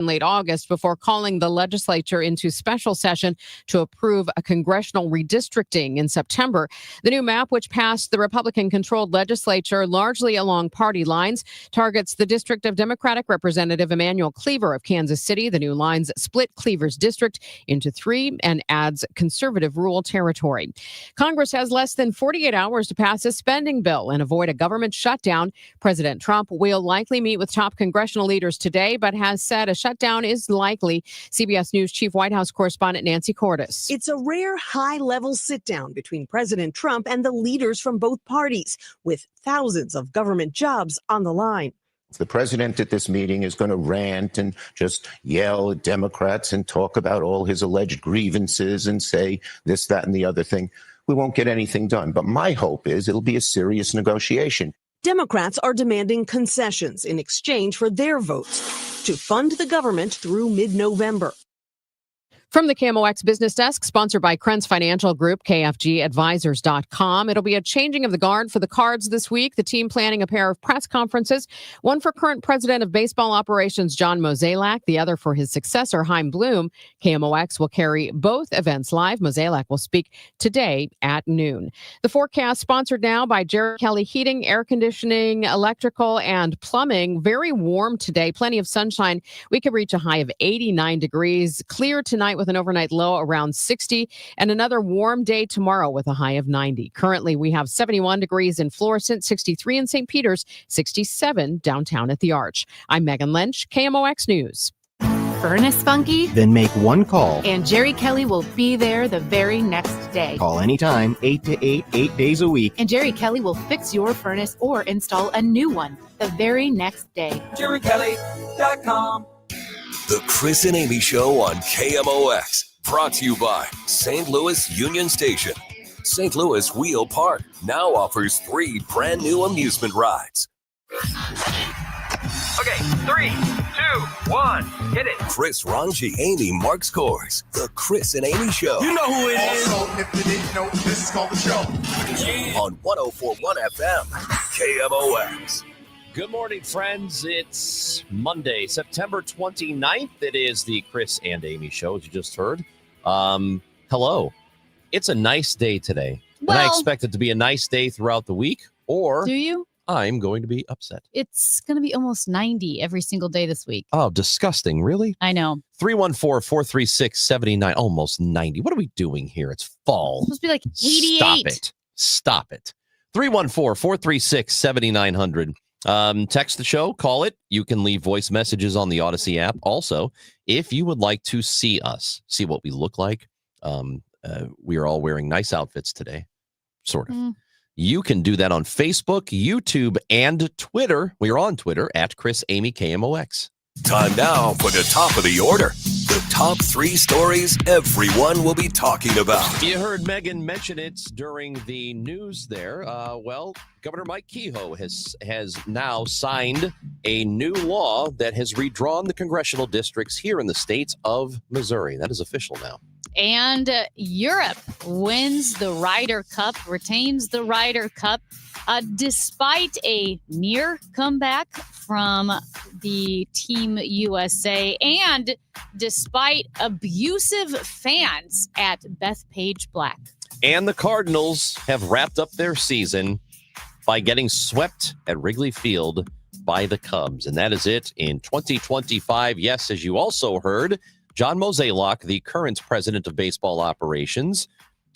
in late August before calling the legislature into special session to approve a congressional redistricting in September. The new map, which passed the Republican-controlled legislature largely along party lines, targets the district of Democratic Representative Emanuel Cleaver of Kansas City. The new lines split Cleaver's district into three and adds conservative rural territory. Congress has less than 48 hours to pass a spending bill and avoid a government shutdown. President Trump will likely meet with top congressional leaders today, but has said a shutdown is likely. CBS News Chief White House correspondent Nancy Cordes. It's a rare high-level sit-down between President Trump and the leaders from both parties, with thousands of government jobs on the line. The president at this meeting is going to rant and just yell at Democrats and talk about all his alleged grievances and say this, that, and the other thing. We won't get anything done. But my hope is it'll be a serious negotiation. Democrats are demanding concessions in exchange for their votes to fund the government through mid-November. From the KMOX Business Desk, sponsored by Krentz Financial Group, KFGadvisors.com. It'll be a changing of the guard for the Cards this week. The team planning a pair of press conferences, one for current president of baseball operations, John Mozeliak, the other for his successor, Chaim Bloom. KMOX will carry both events live. Mozeliak will speak today at noon. The forecast sponsored now by Jerry Kelly Heating, Air Conditioning, Electrical, and Plumbing. Very warm today, plenty of sunshine. We could reach a high of 89 degrees. Clear tonight with an overnight low around 60, and another warm day tomorrow with a high of 90. Currently, we have 71 degrees in Florissant, 63 in St. Peters, 67 downtown at the Arch. I'm Megan Lynch, KMOX News. Furnace funky? Then make one call. And Jerry Kelly will be there the very next day. Call anytime, 8 to 8, 8 days a week. And Jerry Kelly will fix your furnace or install a new one the very next day. JerryKelly.com. The Chris and Amy Show on KMOX, brought to you by St. Louis Union Station. St. Louis Wheel Park now offers 3 brand new amusement rides. Okay, 3, 2, 1, hit it. Chris Ranji, Amy Marks Kors, The Chris and Amy Show. You know who it is. Also, if you didn't know, this is called The Show. Yeah. On 104.1 FM, KMOX. Good morning, friends. It's Monday, September 29th. It is the Chris and Amy Show, as you just heard. Hello. It's a nice day today. Well, and I expect it to be a nice day throughout the week, or do you? I'm going to be upset. It's going to be almost 90 every single day this week. Oh, disgusting. Really? I know. 314-436-79, almost 90. What are we doing here? It's fall. It's supposed to be like 88. Stop it. 314-436-7900. Text the show, call it. You can leave voice messages on the Odyssey app. Also, if you would like to see us, see what we look like, we are all wearing nice outfits today, sort of. You can do that on Facebook, YouTube, and Twitter. We are on Twitter at Chris Amy KMOX. Time now for the top of the order. The top 3 stories everyone will be talking about. You heard Megan mention it during the news there. Governor Mike Kehoe has now signed a new law that has redrawn the congressional districts here in the state of Missouri. That is official now. And Europe wins the Ryder Cup, retains the Ryder Cup, despite a near comeback from the Team USA and despite abusive fans at Bethpage Black. And the Cardinals have wrapped up their season by getting swept at Wrigley Field by the Cubs. And that is it in 2025. Yes, as you also heard, John Mozeliak, the current president of baseball operations,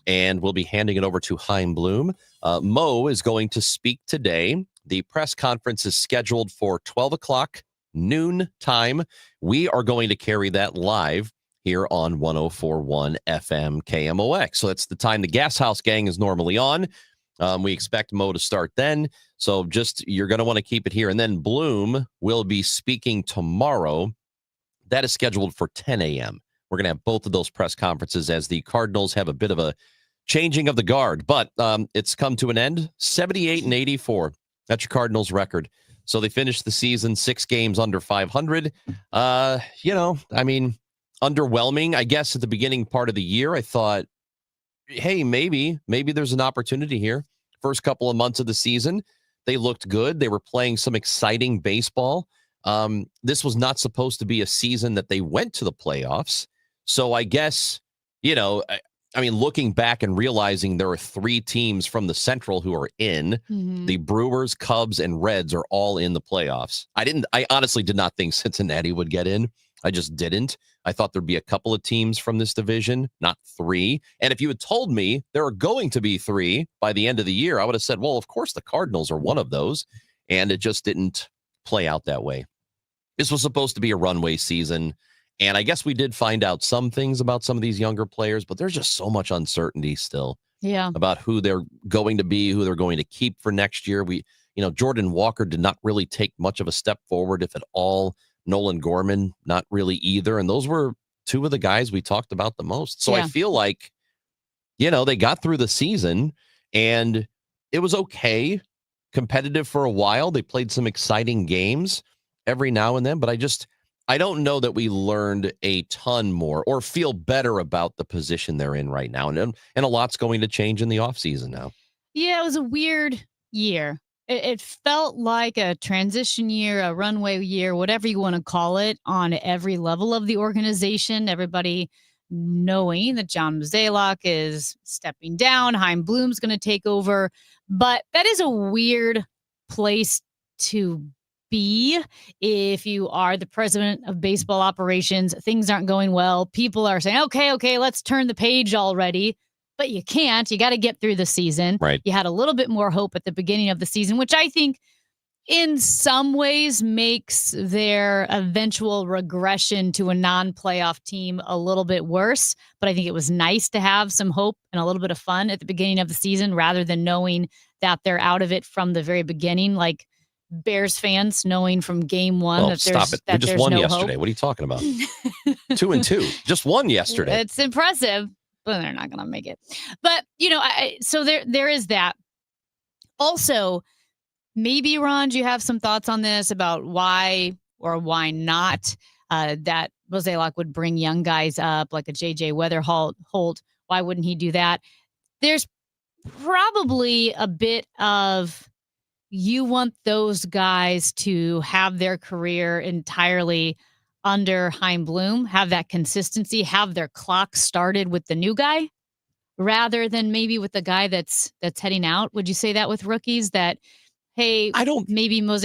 and we'll be handing it over to Chaim Bloom. Mo is going to speak today. The press conference is scheduled for 12 o'clock noon time. We are going to carry that live here on 104.1 FM KMOX. So that's the time the Gas House Gang is normally on. We expect Mo to start then. So you're going to want to keep it here. And then Bloom will be speaking tomorrow. That is scheduled for 10 a.m. We're going to have both of those press conferences as the Cardinals have a bit of a changing of the guard. But it's come to an end, 78-84. That's your Cardinals record. So they finished the season 6 games under 500. Underwhelming. I guess at the beginning part of the year, I thought, hey, maybe there's an opportunity here. First couple of months of the season, they looked good. They were playing some exciting baseball. This was not supposed to be a season that they went to the playoffs. So I guess, I mean, looking back and realizing there are 3 teams from the Central who are in, the Brewers, Cubs, and Reds are all in the playoffs. I honestly did not think Cincinnati would get in. I just didn't. I thought there'd be a couple of teams from this division, not 3. And if you had told me there are going to be 3 by the end of the year, I would have said, well, of course the Cardinals are one of those. And it just didn't play out that way. This was supposed to be a runway season. And I guess we did find out some things about some of these younger players, but there's just so much uncertainty still about who they're going to be, who they're going to keep for next year. Jordan Walker did not really take much of a step forward, if at all. Nolan Gorman, not really either. And those were 2 of the guys we talked about the most. So I feel like, they got through the season and it was okay, competitive for a while. They played some exciting games every now and then, but I don't know that we learned a ton more or feel better about the position they're in right now. And a lot's going to change in the offseason now. Yeah, it was a weird year. It felt like a transition year, a runway year, whatever you want to call it, on every level of the organization. Everybody knowing that John Mozeliak is stepping down, Chaim Bloom's going to take over. But that is a weird place to be if you are the president of baseball operations. Things aren't going well. People are saying, okay, let's turn the page already. But you can't. You got to get through the season. Right. You had a little bit more hope at the beginning of the season, which I think in some ways makes their eventual regression to a non-playoff team a little bit worse. But I think it was nice to have some hope and a little bit of fun at the beginning of the season rather than knowing that they're out of it from the very beginning, like Bears fans knowing from game 1 that there's, stop it. We just won yesterday. Hope. What are you talking about? 2-2. Just won yesterday. It's impressive. But they're not going to make it. But, so there is that. Also, maybe, Ron, do you have some thoughts on this about why or why not that Mozeliak would bring young guys up like a J.J. Weatherholt? Why wouldn't he do that? There's probably a bit of you want those guys to have their career entirely under Chaim Bloom, have that consistency, have their clock started with the new guy rather than maybe with the guy that's heading out. Would you say that with rookies that, hey, maybe Mo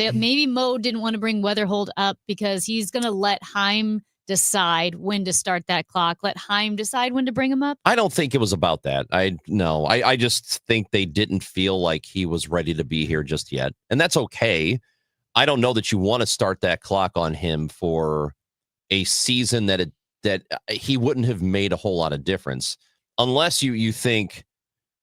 didn't want to bring Weatherholt up because he's going to let Chaim decide when to start that clock, let Chaim decide when to bring him up? I don't think it was about that. I just think they didn't feel like he was ready to be here just yet. And that's okay. I don't know that you want to start that clock on him for a season that he wouldn't have made a whole lot of difference unless you think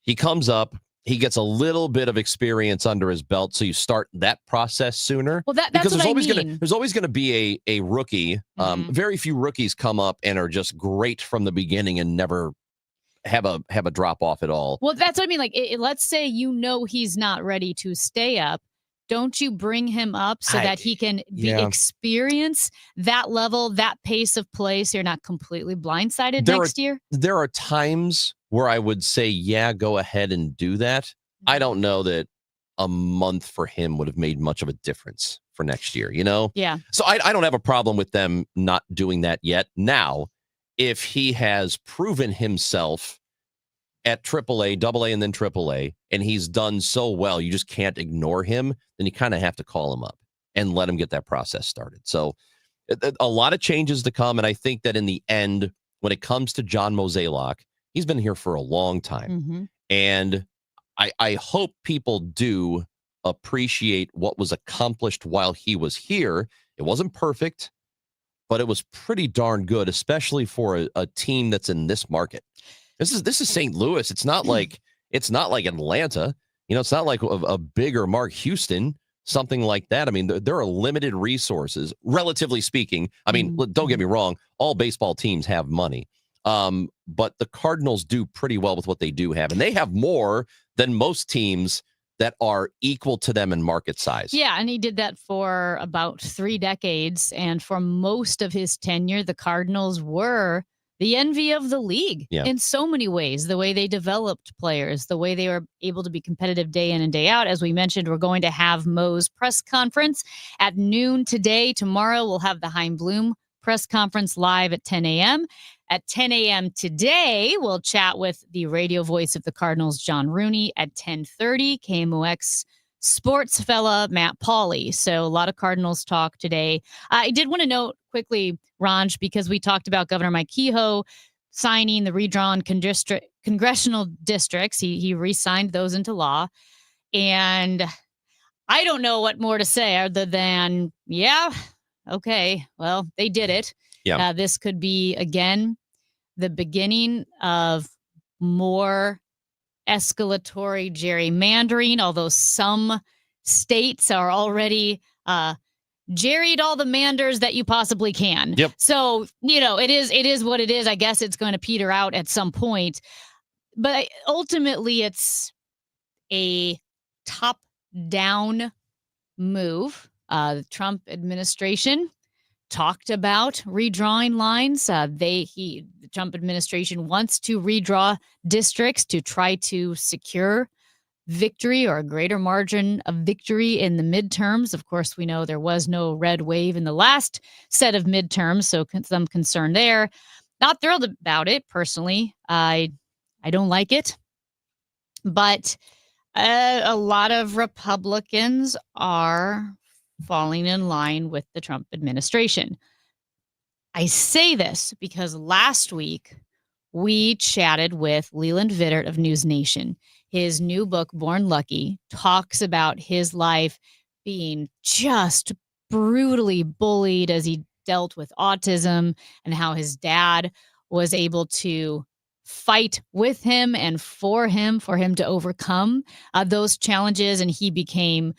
he comes up, he gets a little bit of experience under his belt, so you start that process sooner. Well, that's because what there's always going to be a rookie. Very few rookies come up and are just great from the beginning and never have a drop off at all. Well, that's what I mean. Like, let's say he's not ready to stay up. Don't you bring him up so that he can experience that level, that pace of play, so you're not completely blindsided next year? There are times where I would say, yeah, go ahead and do that. I don't know that a month for him would have made much of a difference for next year, Yeah. So I don't have a problem with them not doing that yet. Now, if he has proven himself at AAA, AA, and then AAA, and he's done so well, you just can't ignore him, then you kind of have to call him up and let him get that process started. So a lot of changes to come, and I think that in the end, when it comes to John Mozeliak, he's been here for a long time, and I hope people do appreciate what was accomplished while he was here. It wasn't perfect, but it was pretty darn good, especially for a team that's in this market. This is St. Louis. It's not like Atlanta. It's not like a bigger Mark Houston, something like that. I mean, there are limited resources, relatively speaking. I mean, don't get me wrong. All baseball teams have money. But the Cardinals do pretty well with what they do have. And they have more than most teams that are equal to them in market size. Yeah, and he did that for about 3 decades. And for most of his tenure, the Cardinals were the envy of the league Yeah. in so many ways, the way they developed players, the way they were able to be competitive day in and day out. As we mentioned, we're going to have Mo's press conference at noon today. Tomorrow, we'll have the Chaim Bloom press conference live at 10 a.m. At 10 a.m. today, we'll chat with the radio voice of the Cardinals, John Rooney, at 10:30. KMOX sports fella Matt Pauley. So a lot of Cardinals talk today. I did want to note quickly, Ranj, because we talked about Governor Mike Kehoe signing the redrawn congressional districts. He re-signed those into law. And I don't know what more to say other than, yeah, okay, well, they did it. Yeah. This could be, again, the beginning of more escalatory gerrymandering, although some states are already jerried all the manders that you possibly can. Yep. So, it is what it is. I guess it's going to peter out at some point. But ultimately, it's a top-down move. The Trump administration talked about redrawing lines. The Trump administration wants to redraw districts to try to secure victory or a greater margin of victory in the midterms. Of course, we know there was no red wave in the last set of midterms, so some concern there. Not thrilled about it personally. I don't like it, but a lot of Republicans are falling in line with the Trump administration. I say this because last week we chatted with Leland Vittert of News Nation. His new book, Born Lucky, talks about his life being just brutally bullied as he dealt with autism and how his dad was able to fight with him and for him to overcome those challenges. And he became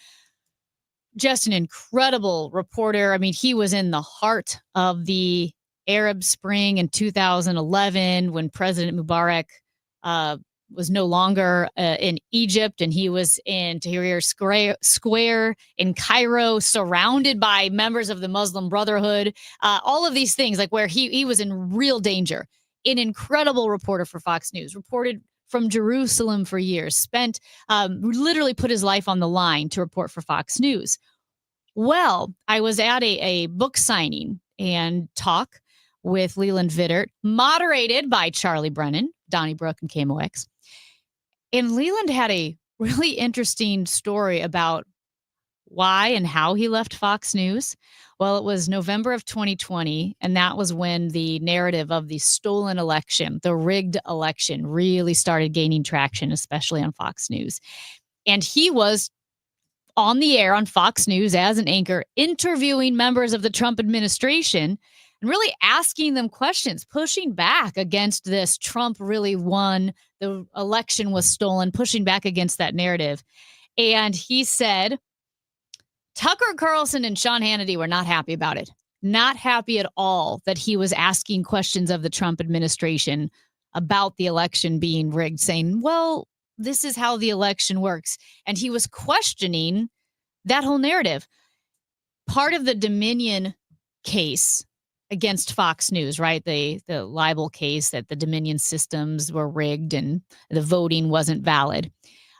just an incredible reporter. I mean, he was in the heart of the Arab Spring in 2011 when President Mubarak was no longer in Egypt, and he was in Tahrir Square in Cairo, surrounded by members of the Muslim Brotherhood. All of these things, like where he was in real danger. An incredible reporter for Fox News, reported from Jerusalem for years, literally put his life on the line to report for Fox News. Well, I was at a book signing and talk with Leland Vittert, moderated by Charlie Brennan, Donnie Brook, and KMOX. And Leland had a really interesting story about why and how he left Fox News. Well, it was November of 2020, and that was when the narrative of the stolen election, the rigged election, really started gaining traction, especially on Fox News. And he was on the air on Fox News as an anchor, interviewing members of the Trump administration and really asking them questions, pushing back against this Trump really won, the election was stolen, pushing back against that narrative. And he said, Tucker Carlson and Sean Hannity were not happy about it. Not happy at all that he was asking questions of the Trump administration about the election being rigged, saying, well, this is how the election works. And he was questioning that whole narrative. Part of the Dominion case against Fox News, right? The libel case that the Dominion systems were rigged and the voting wasn't valid.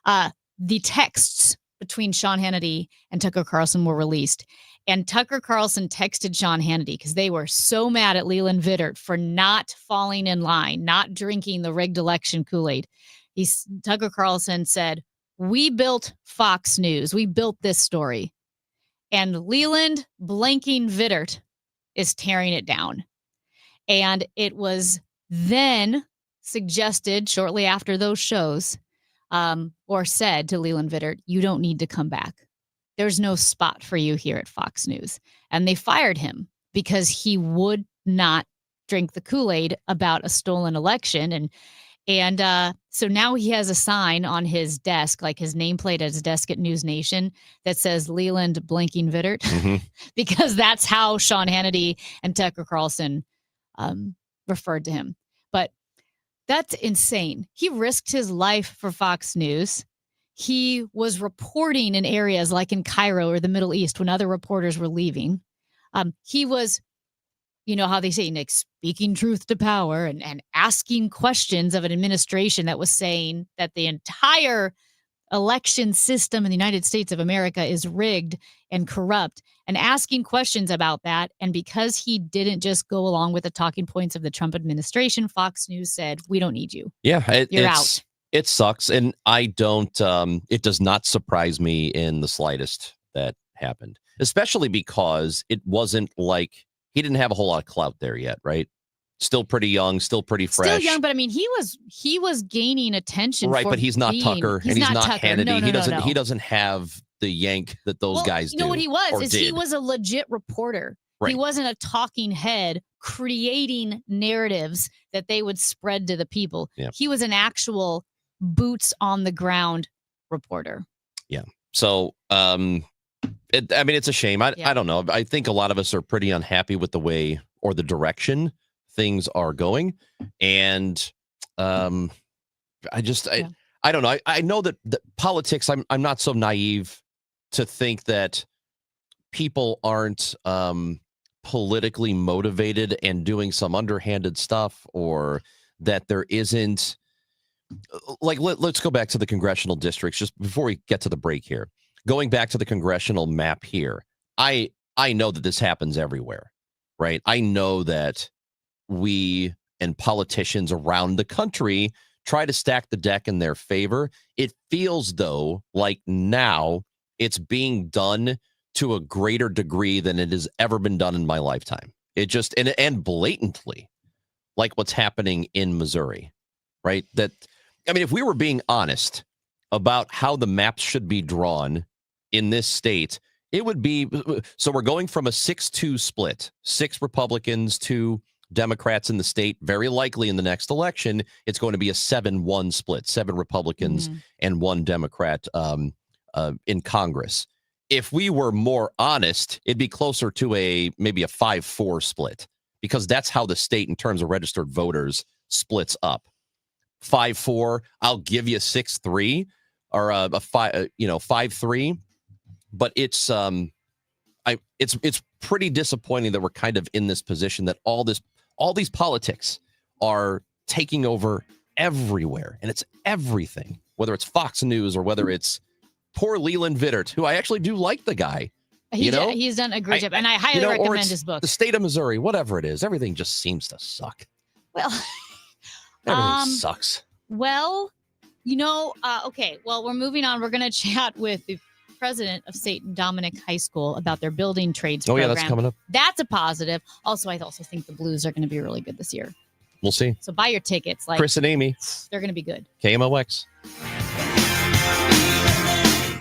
The texts between Sean Hannity and Tucker Carlson were released. And Tucker Carlson texted Sean Hannity because they were so mad at Leland Vittert for not falling in line, not drinking the rigged election Kool-Aid. Tucker Carlson said, we built Fox News. We built this story. And Leland blanking Vittert is tearing it down. And it was then suggested shortly after those shows, or said to Leland Vittert, you don't need to come back. There's no spot for you here at Fox News. And they fired him because he would not drink the Kool-Aid about a stolen election. And so now he has a sign on his desk, like his nameplate at his desk at News Nation, that says Leland blinking Vittert, because that's how Sean Hannity and Tucker Carlson referred to him. But that's insane. He risked his life for Fox News. He was reporting in areas like in Cairo or the Middle East when other reporters were leaving. He was you know how they say, Nick, speaking truth to power and asking questions of an administration that was saying that the entire election system in the United States of America is rigged and corrupt, and asking questions about that. And because he didn't just go along with the talking points of the Trump administration, Fox News said, we don't need you. Yeah, You're out. It sucks. And I don't, it does not surprise me in the slightest that happened, especially because it wasn't like he didn't have a whole lot of clout there yet, right? Still pretty young, still pretty fresh. Still young, but I mean, he was gaining attention, right? For But he's not Tucker, and he's not Tucker. Hannity. No. He doesn't have the yank that those guys do. You know what he was? He did. was a legit reporter. Right. He wasn't a talking head creating narratives that they would spread to the people. Yeah. He was an actual boots on the ground reporter. Yeah. So, it's a shame. I don't know. I think a lot of us are pretty unhappy with the way or the direction things are going. And I don't know. I know that politics, I'm not so naive to think that people aren't politically motivated and doing some underhanded stuff, or that there isn't, like, let's go back to the congressional districts just before we get to the break here. Going back to the congressional map here, I know that this happens everywhere, right? I know that we and politicians around the country try to stack the deck in their favor. It feels, though, like now it's being done to a greater degree than it has ever been done in my lifetime. It just, and blatantly, like what's happening in Missouri, right? If we were being honest about how the maps should be drawn in this state, it would be, so we're going from a 6-2 split, 6 Republicans, 2 Democrats in the state. Very likely in the next election, it's going to be a 7-1 split, 7 Republicans and 1 Democrat in Congress. If we were more honest, it'd be closer to maybe a 5-4 split, because that's how the state in terms of registered voters splits up. 5-4, I'll give you 6-3 or a 5-3, but it's pretty disappointing that we're kind of in this position that all these politics are taking over everywhere, and it's everything, whether it's Fox News or whether it's poor Leland Vittert, who I actually do like the guy. He's done a great job, and I highly recommend his book. The state of Missouri, whatever it is, everything just seems to suck. Well, everything sucks. Well, okay. Well, we're moving on. We're going to chat with the president of St. Dominic High School about their building trades program. Yeah, that's coming up. That's a positive. Also, I also think the Blues are going to be really good this year. We'll see. So buy your tickets. Chris and Amy. They're going to be good. KMOX.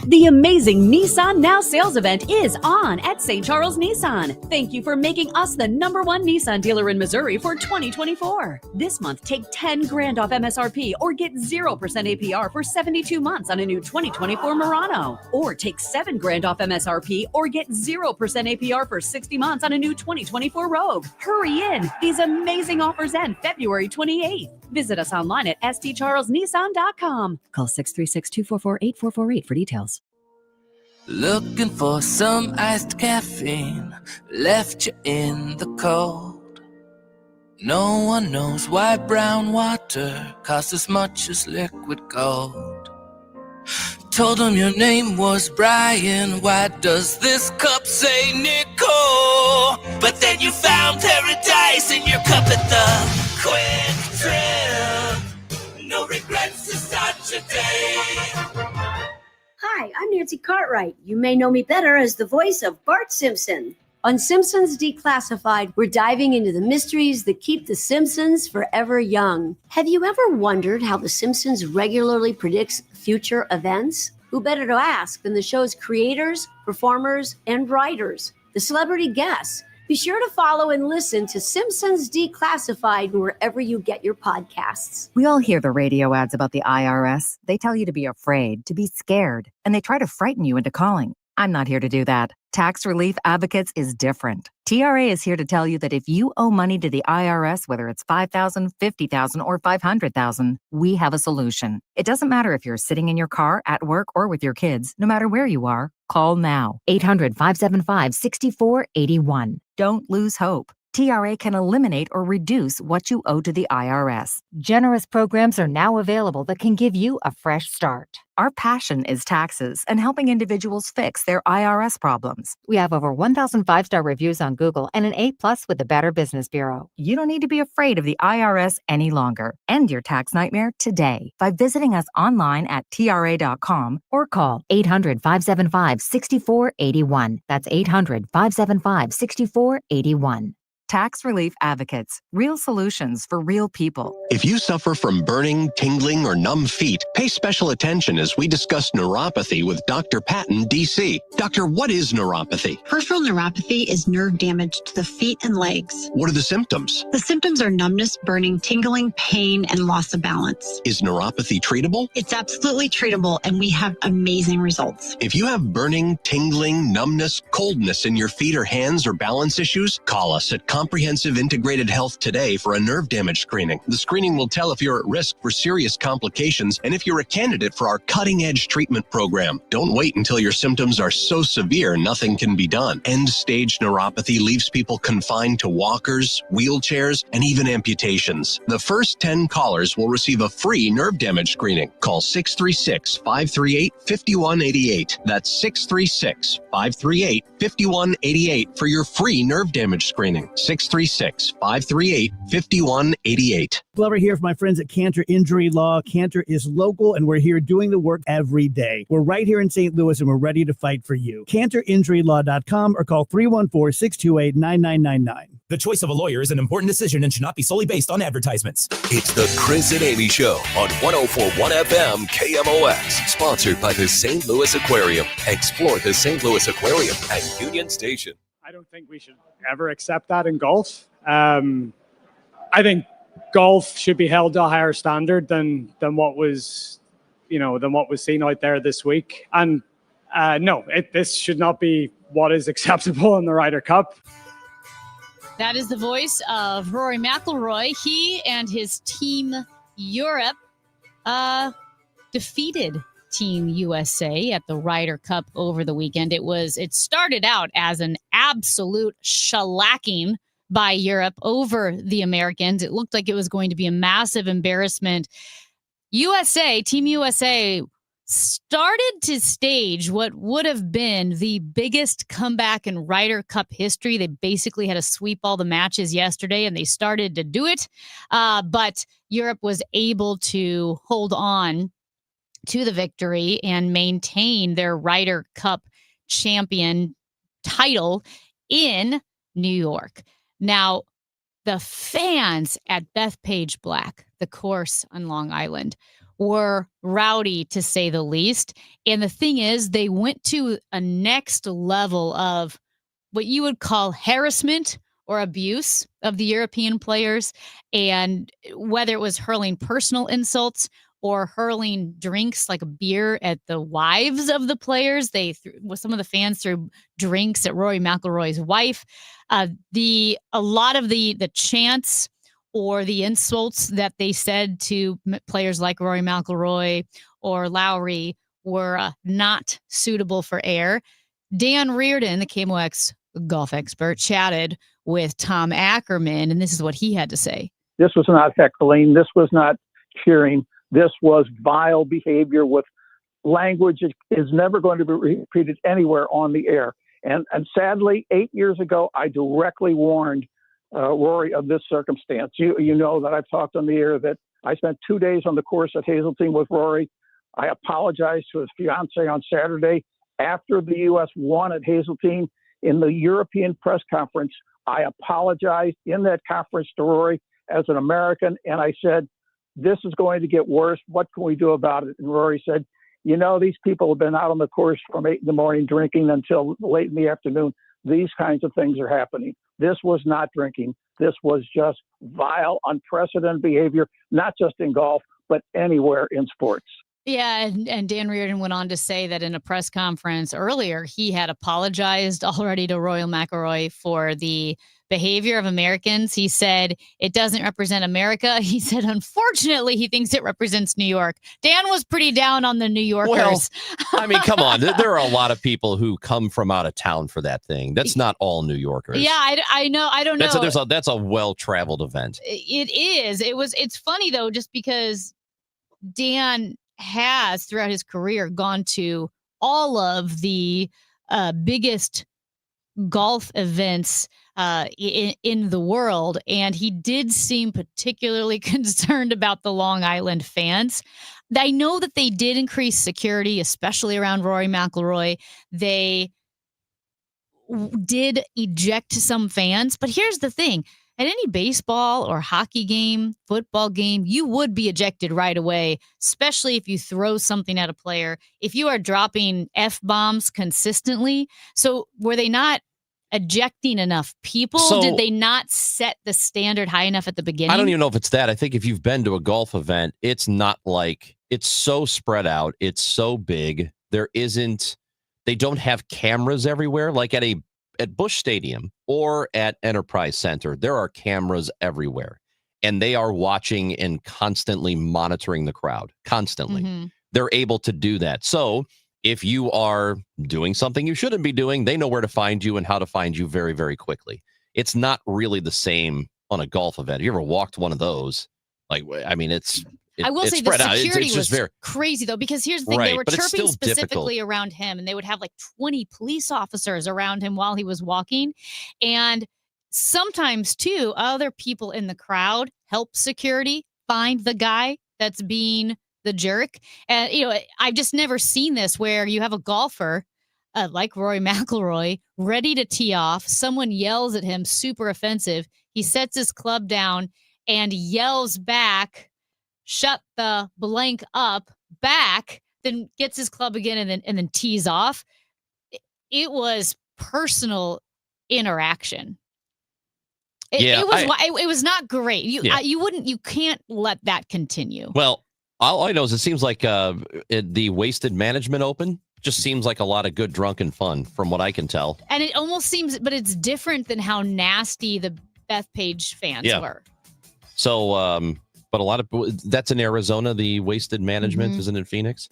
The amazing Nissan Now sales event is on at St. Charles Nissan. Thank you for making us the #1 Nissan dealer in Missouri for 2024. This month, take $10,000 off MSRP or get 0% APR for 72 months on a new 2024 Murano. Or take $7,000 off MSRP or get 0% APR for 60 months on a new 2024 Rogue. Hurry in. These amazing offers end February 28th. Visit us online at stcharlesnissan.com. Call 636-244-8448 for details. Looking for some iced caffeine, left you in the cold. No one knows why brown water costs as much as liquid gold. Told them your name was Brian, why does this cup say Nicole? But then you found paradise in your cup at the Quick Trip. No regrets to start your day. Hi, I'm Nancy Cartwright. You may know me better as the voice of Bart Simpson. On Simpsons Declassified, we're diving into the mysteries that keep The Simpsons forever young. Have you ever wondered how The Simpsons regularly predicts future events? Who better to ask than the show's creators, performers, and writers, the celebrity guests? Be sure to follow and listen to Simpsons Declassified wherever you get your podcasts. We all hear the radio ads about the IRS. They tell you to be afraid, to be scared, and they try to frighten you into calling. I'm not here to do that. Tax Relief Advocates is different. TRA is here to tell you that if you owe money to the IRS, whether it's $5,000, $50,000, or $500,000, we have a solution. It doesn't matter if you're sitting in your car, at work, or with your kids. No matter where you are, call now. 800-575-6481. Don't lose hope. TRA can eliminate or reduce what you owe to the IRS. Generous programs are now available that can give you a fresh start. Our passion is taxes and helping individuals fix their IRS problems. We have over 1,000 five-star reviews on Google and an A+ with the Better Business Bureau. You don't need to be afraid of the IRS any longer. End your tax nightmare today by visiting us online at TRA.com or call 800-575-6481. That's 800-575-6481. Tax Relief Advocates. Real solutions for real people. If you suffer from burning, tingling, or numb feet, pay special attention as we discuss neuropathy with Dr. Patton, D.C. Doctor, what is neuropathy? Peripheral neuropathy is nerve damage to the feet and legs. What are the symptoms? The symptoms are numbness, burning, tingling, pain, and loss of balance. Is neuropathy treatable? It's absolutely treatable, and we have amazing results. If you have burning, tingling, numbness, coldness in your feet or hands or balance issues, call us at Comprehensive Integrated Health today for a nerve damage screening. The screening will tell if you're at risk for serious complications and if you're a candidate for our cutting-edge treatment program. Don't wait until your symptoms are so severe nothing can be done. End-stage neuropathy leaves people confined to walkers, wheelchairs, and even amputations. The first 10 callers will receive a free nerve damage screening. Call 636-538-5188. That's 636-538-5188 for your free nerve damage screening. 636-538-5188. Glover here for my friends at Cantor Injury Law. Cantor is local, and we're here doing the work every day. We're right here in St. Louis, and we're ready to fight for you. CantorInjuryLaw.com or call 314-628-9999. The choice of a lawyer is an important decision and should not be solely based on advertisements. It's the Chris and Amy Show on 104.1 FM KMOX. Sponsored by the St. Louis Aquarium. Explore the St. Louis Aquarium at Union Station. I don't think we should ever accept that in golf. I think golf should be held to a higher standard than what was seen out there this week. And this should not be what is acceptable in the Ryder Cup. That is the voice of Rory McIlroy. He and his Team Europe defeated Team USA at the Ryder Cup over the weekend. It started out as an absolute shellacking by Europe over the Americans. It looked like it was going to be a massive embarrassment. Team USA started to stage what would have been the biggest comeback in Ryder Cup history. They basically had to sweep all the matches yesterday, and they started to do it. But Europe was able to hold on to the victory and maintain their Ryder Cup champion title in New York. Now, the fans at Bethpage Black, the course on Long Island, were rowdy to say the least. And the thing is, they went to a next level of what you would call harassment or abuse of the European players. And whether it was hurling personal insults or hurling drinks like a beer at the wives of the players. Some of the fans threw drinks at Rory McIlroy's wife. A lot of the chants or the insults that they said to players like Rory McIlroy or Lowry were not suitable for air. Dan Reardon, the KMOX golf expert, chatted with Tom Ackerman, and this is what he had to say. This was not heckling. This was not cheering. This was vile behavior with language that is never going to be repeated anywhere on the air. And sadly, 8 years ago, I directly warned Rory of this circumstance. You know that I've talked on the air that I spent 2 days on the course at Hazeltine with Rory. I apologized to his fiance on Saturday after the U.S. won at Hazeltine in the European press conference. I apologized in that conference to Rory as an American, and I said, this is going to get worse. What can we do about it? And Rory said, these people have been out on the course from 8 a.m. drinking until late in the afternoon. These kinds of things are happening. This was not drinking. This was just vile, unprecedented behavior, not just in golf, but anywhere in sports. Yeah, and Dan Reardon went on to say that in a press conference earlier, he had apologized already to Roy McIlroy for the behavior of Americans. He said it doesn't represent America. He said, unfortunately, he thinks it represents New York. Dan was pretty down on the New Yorkers. Well, I mean, come on. There are a lot of people who come from out of town for that thing. That's not all New Yorkers. Yeah, I know. I don't know. That's a well-traveled event. It is. It's funny, though, just because Dan has, throughout his career, gone to all of the biggest golf events in the world, and he did seem particularly concerned about the Long Island fans. I know that they did increase security, especially around Rory McIlroy. They did eject some fans, but here's the thing. At any baseball or hockey game, football game, you would be ejected right away, especially if you throw something at a player. If you are dropping F-bombs consistently. So were they not ejecting enough people? Did they not set the standard high enough at the beginning? I don't even know if it's that. I think if you've been to a golf event, it's not like it's so spread out. It's so big. They don't have cameras everywhere. Like at Busch Stadium or at Enterprise Center, there are cameras everywhere, and they are watching and constantly monitoring the crowd. Constantly. Mm-hmm. They're able to do that. So if you are doing something you shouldn't be doing, they know where to find you and how to find you very, very quickly. It's not really the same on a golf event. Have you ever walked one of those? I will say the security was crazy, though, because here's the thing. They were chirping specifically around him, and they would have like 20 police officers around him while he was walking. And sometimes, too, other people in the crowd help security find the guy that's being the jerk. And, I've just never seen this where you have a golfer like Rory McIlroy ready to tee off. Someone yells at him, super offensive. He sets his club down and yells back, "Shut the blank up," back, then gets his club again and then tees off. It was personal interaction. It was not great. You can't let that continue. Well, all I know is it seems like the Wasted Management Open just seems like a lot of good drunken fun from what I can tell. And it almost seems, but it's different than how nasty the Bethpage fans were. So, but a lot of that's in Arizona. The Wasted Management isn't in Phoenix.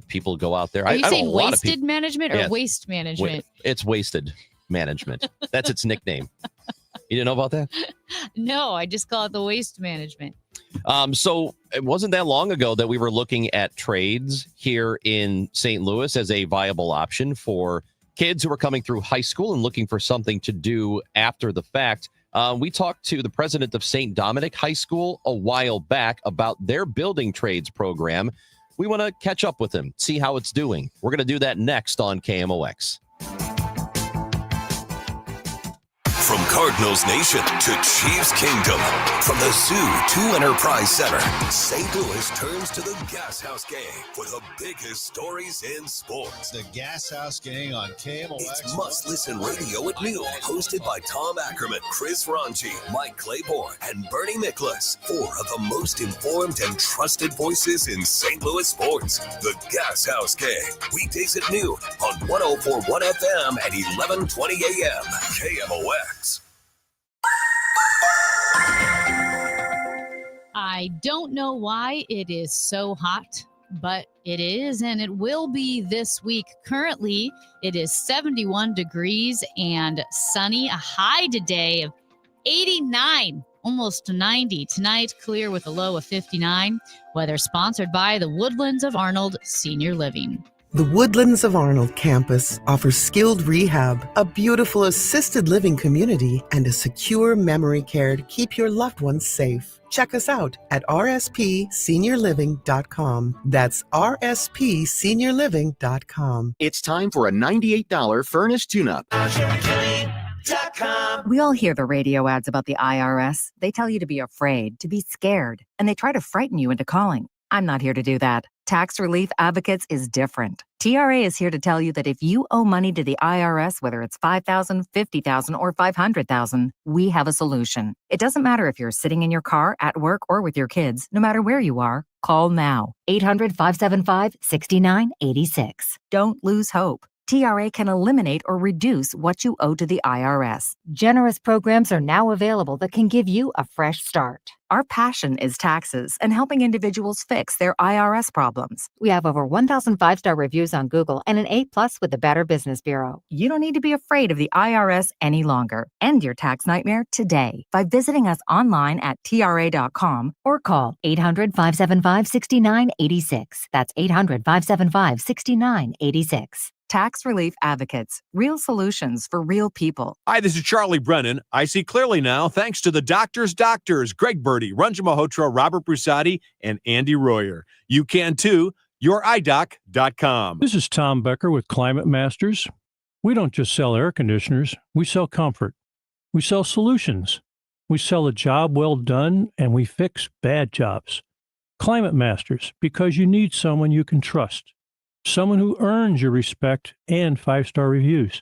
People go out there. Are you saying Wasted Management or Waste Management? It's Wasted Management. That's its nickname. You didn't know about that? No, I just call it the Waste Management. So it wasn't that long ago that we were looking at trades here in St. Louis as a viable option for kids who are coming through high school and looking for something to do after the fact. We talked to the president of St. Dominic High School a while back about their building trades program. We want to catch up with him, see how it's doing. We're going to do that next on KMOX. From Cardinals Nation to Chiefs Kingdom, from the Zoo to Enterprise Center, St. Louis turns to the Gas House Gang for the biggest stories in sports. The Gas House Gang on KMOX. It's must-listen radio at noon, hosted by Tom Ackerman, Chris Ranji, Mike Claiborne, and Bernie Nicholas. Four of the most informed and trusted voices in St. Louis sports. The Gas House Gang, weekdays at noon on 104.1 FM at 11:20 a.m. KMOX. I don't know why it is so hot, but it is, and it will be this week. Currently, it is 71 degrees and sunny. A high today of 89, almost 90. Tonight, clear with a low of 59. Weather sponsored by the Woodlands of Arnold Senior Living. The Woodlands of Arnold campus offers skilled rehab, a beautiful assisted living community, and a secure memory care to keep your loved ones safe. Check us out at rspseniorliving.com. That's rspseniorliving.com. It's time for a $98 furnace tune-up. We all hear the radio ads about the IRS. They tell you to be afraid, to be scared, and they try to frighten you into calling. I'm not here to do that. Tax Relief Advocates is different. TRA is here to tell you that if you owe money to the IRS, whether it's $5,000, $50,000, or $500,000, we have a solution. It doesn't matter if you're sitting in your car, at work, or with your kids. No matter where you are, call now. 800-575-6986. Don't lose hope. TRA can eliminate or reduce what you owe to the IRS. Generous programs are now available that can give you a fresh start. Our passion is taxes and helping individuals fix their IRS problems. We have over 1,000 5-star reviews on Google and an A+ with the Better Business Bureau. You don't need to be afraid of the IRS any longer. End your tax nightmare today by visiting us online at TRA.com or call 800-575-6986. That's 800-575-6986. Tax Relief Advocates, real solutions for real people. Hi, this is Charlie Brennan. I see clearly now thanks to the doctors, Greg Birdie, Ranjan Malhotra, Robert Brusati, and Andy Royer. You can too. YourEyeDoc.com. This is Tom Becker with Climate Masters. We don't just sell air conditioners, we sell comfort. We sell solutions. We sell a job well done, and we fix bad jobs. Climate Masters, because you need someone you can trust. Someone who earns your respect and 5-star reviews.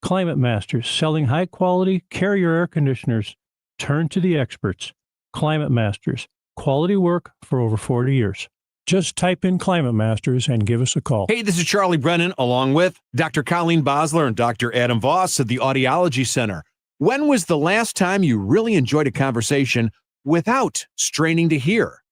Climate Masters, selling high-quality Carrier air conditioners. Turn to the experts. Climate Masters, quality work for over 40 years. Just type in Climate Masters and give us a call. Hey, this is Charlie Brennan, along with Dr. Colleen Bosler and Dr. Adam Voss at the Audiology Center. When was the last time you really enjoyed a conversation without straining to hear?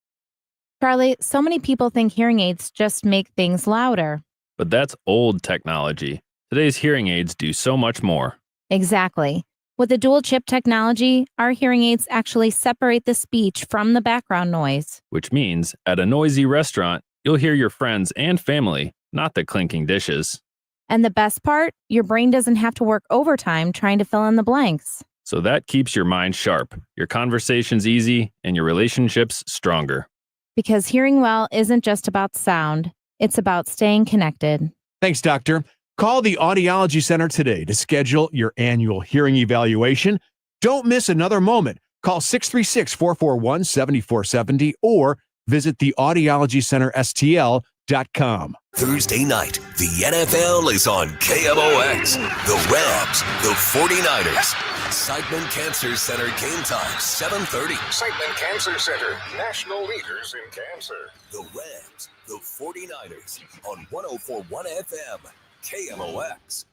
Charlie, so many people think hearing aids just make things louder. But that's old technology. Today's hearing aids do so much more. Exactly. With the dual chip technology, our hearing aids actually separate the speech from the background noise. Which means at a noisy restaurant, you'll hear your friends and family, not the clinking dishes. And the best part, your brain doesn't have to work overtime trying to fill in the blanks. So that keeps your mind sharp, your conversations easy, and your relationships stronger. Because hearing well isn't just about sound, it's about staying connected. Thanks, Doctor. Call the Audiology Center today to schedule your annual hearing evaluation. Don't miss another moment. Call 636-441-7470 or visit the AudiologyCenterSTL.com. Thursday night, the NFL is on KMOX. The Rams, the 49ers. Seidman Cancer Center game time, 7:30. Seidman Cancer Center, national leaders in cancer. The Rams, the 49ers on 104.1 FM, KMOX.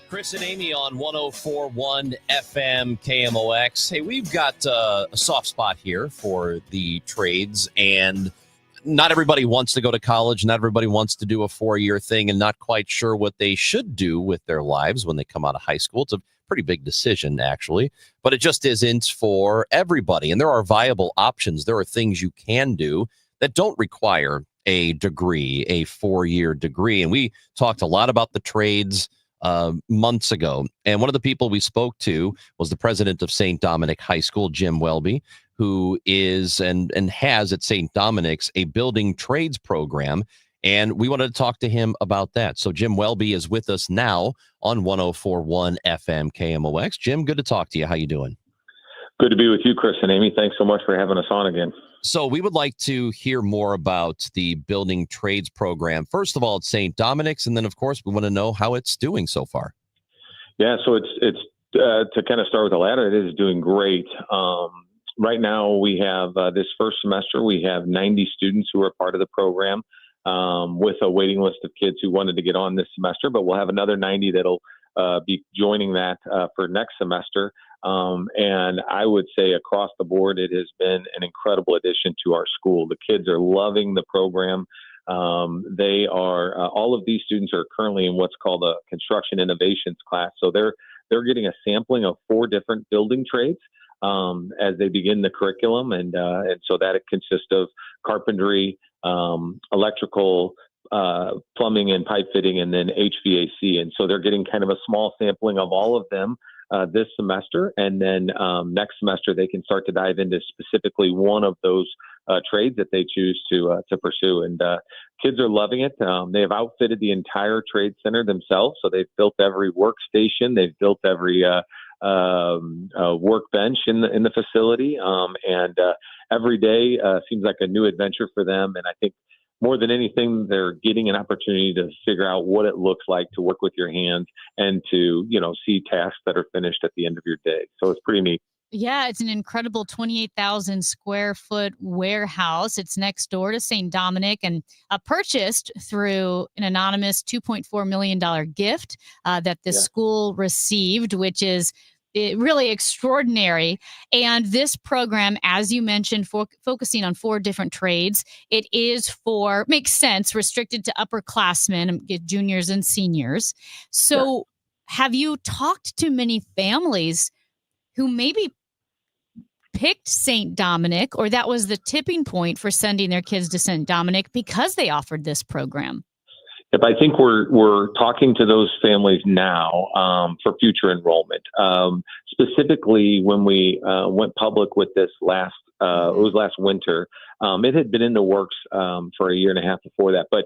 Chris and Amy on 104.1 FM KMOX. Hey, we've got a soft spot here for the trades, and not everybody wants to go to college. Not everybody wants to do a 4-year thing and not quite sure what they should do with their lives when they come out of high school. It's a pretty big decision, actually, but it just isn't for everybody. And there are viable options. There are things you can do that don't require a degree, a 4-year degree. And we talked a lot about the trades months ago. And one of the people we spoke to was the president of St. Dominic High School, Jim Welby, who is and has at St. Dominic's a building trades program. And we wanted to talk to him about that. So Jim Welby is with us now on 104.1 FM KMOX. Jim, good to talk to you. How you doing? Good to be with you, Chris and Amy. Thanks so much for having us on again. So we would like to hear more about the building trades program. First of all, at St. Dominic's, and then, of course, we want to know how it's doing so far. Yeah, so it's to kind of start with the latter, it is doing great. Right now, we have this first semester, we have 90 students who are part of the program with a waiting list of kids who wanted to get on this semester, but we'll have another 90 that'll be joining that for next semester. And I would say across the board, it has been an incredible addition to our school. The kids are loving the program. They are all of these students are currently in what's called a construction innovations class. So they're getting a sampling of 4 different building trades as they begin the curriculum, and so that it consists of carpentry, electrical, plumbing and pipe fitting, and then HVAC. And so they're getting kind of a small sampling of all of them this semester, and then next semester they can start to dive into specifically one of those trades that they choose to pursue. And kids are loving it. They have outfitted the entire trade center themselves, so they've built every workstation, they've built every workbench in the facility, and every day seems like a new adventure for them. And I think more than anything, they're getting an opportunity to figure out what it looks like to work with your hands and to, see tasks that are finished at the end of your day. So it's pretty neat. Yeah, it's an incredible 28,000 square foot warehouse. It's next door to St. Dominic and purchased through an anonymous $2.4 million gift that the school received, which is really extraordinary. And this program, as you mentioned, focusing on 4 different trades, it is makes sense, restricted to upperclassmen, juniors and seniors. So have you talked to many families who maybe picked St. Dominic, or that was the tipping point for sending their kids to St. Dominic because they offered this program? Yep, I think we're talking to those families now for future enrollment. Specifically, when we went public with this it was last winter. It had been in the works for a year and a half before that, but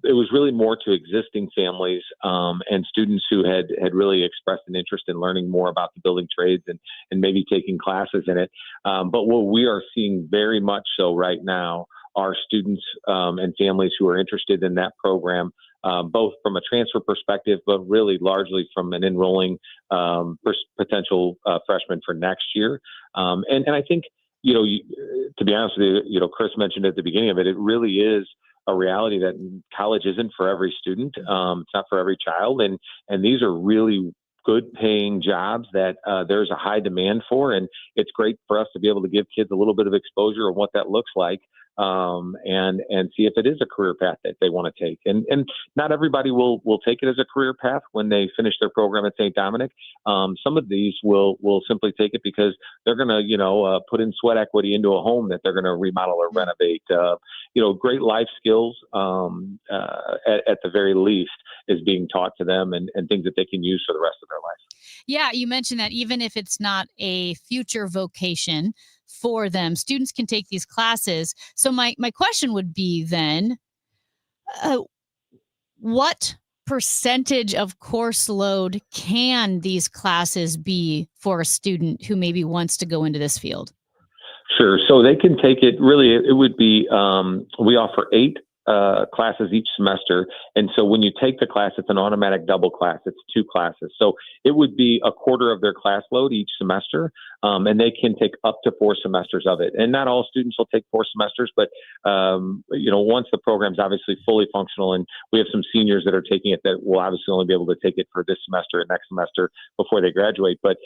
it was really more to existing families and students who had really expressed an interest in learning more about the building trades and maybe taking classes in it. But what we are seeing very much so right now are students and families who are interested in that program, both from a transfer perspective, but really largely from an enrolling potential freshman for next year. And I think, to be honest with you, Chris mentioned at the beginning of it, it really is a reality that college isn't for every student. It's not for every child. And these are really good paying jobs that there's a high demand for. And it's great for us to be able to give kids a little bit of exposure of what that looks like. And see if it is a career path that they want to take. And not everybody will take it as a career path when they finish their program at St. Dominic. Some of these will simply take it because they're going to, put in sweat equity into a home that they're going to remodel or renovate. Great life skills at the very least is being taught to them and things that they can use for the rest of their life. Yeah, you mentioned that even if it's not a future vocation for them, students can take these classes. So my question would be then, what percentage of course load can these classes be for a student who maybe wants to go into this field? Sure. So they can take it, really, it would be, we offer 8 classes each semester. And so when you take the class, it's an automatic double class. It's 2 classes. So it would be a quarter of their class load each semester. And they can take up to 4 semesters of it. And not all students will take 4 semesters, but, once the program's obviously fully functional, and we have some seniors that are taking it that will obviously only be able to take it for this semester and next semester before they graduate. But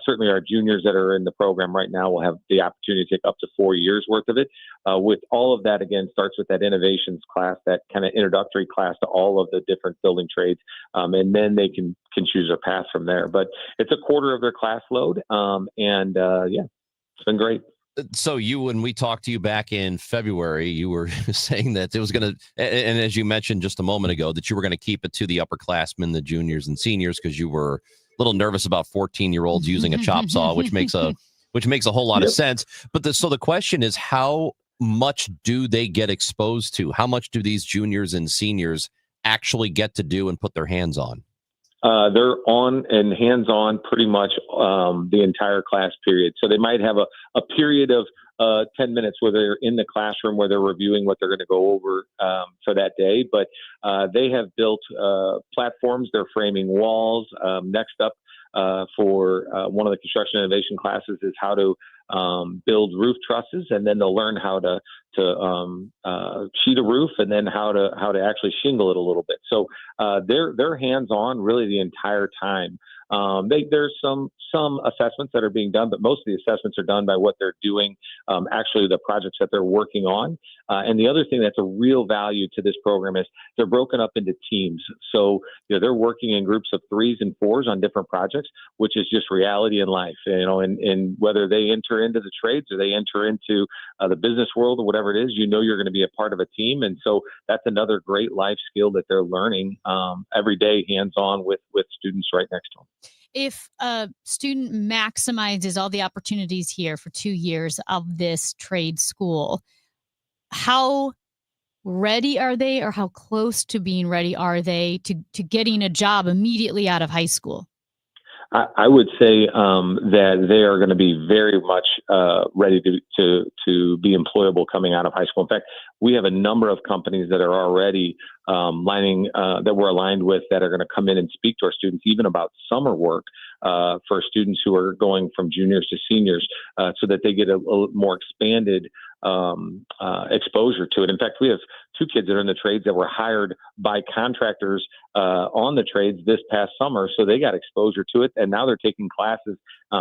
certainly our juniors that are in the program right now will have the opportunity to take up to 4 years worth of it. With all of that, again, starts with that innovations class, that kind of introductory class to all of the different building trades. And then they can choose their path from there. But it's a quarter of their class load. It's been great. So when we talked to you back in February, you were saying that it was going to, and as you mentioned just a moment ago, that you were going to keep it to the upperclassmen, the juniors and seniors, because you were a little nervous about 14-year-olds using a chop saw, which makes a whole lot of sense. But so the question is, how much do they get exposed to? How much do these juniors and seniors actually get to do and put their hands on? They're on and hands-on pretty much the entire class period. So they might have a period of 10 minutes where they're in the classroom where they're reviewing what they're going to go over for that day. But they have built platforms. They're framing walls. Next up for one of the construction innovation classes is how to build roof trusses, and then they'll learn how to sheet a roof, and then how to actually shingle it a little bit. So they're hands-on really the entire time. There's some assessments that are being done, but most of the assessments are done by what they're doing, actually the projects that they're working on. And the other thing that's a real value to this program is they're broken up into teams. So they're working in groups of 3s and 4s on different projects, which is just reality in life. And whether they enter into the trades or they enter into the business world or whatever it is, you're going to be a part of a team. And so that's another great life skill that they're learning every day, hands-on with students right next to them. If a student maximizes all the opportunities here for 2 years of this trade school, how ready are they, or how close to being ready are they to getting a job immediately out of high school? I would say that they are going to be very much ready to be employable coming out of high school. In fact, we have a number of companies that are already that we're aligned with that are going to come in and speak to our students, even about summer work for students who are going from juniors to seniors, so that they get a more expanded exposure to it. In fact, we have 2 kids that are in the trades that were hired by contractors on the trades this past summer, so they got exposure to it, and now they're taking classes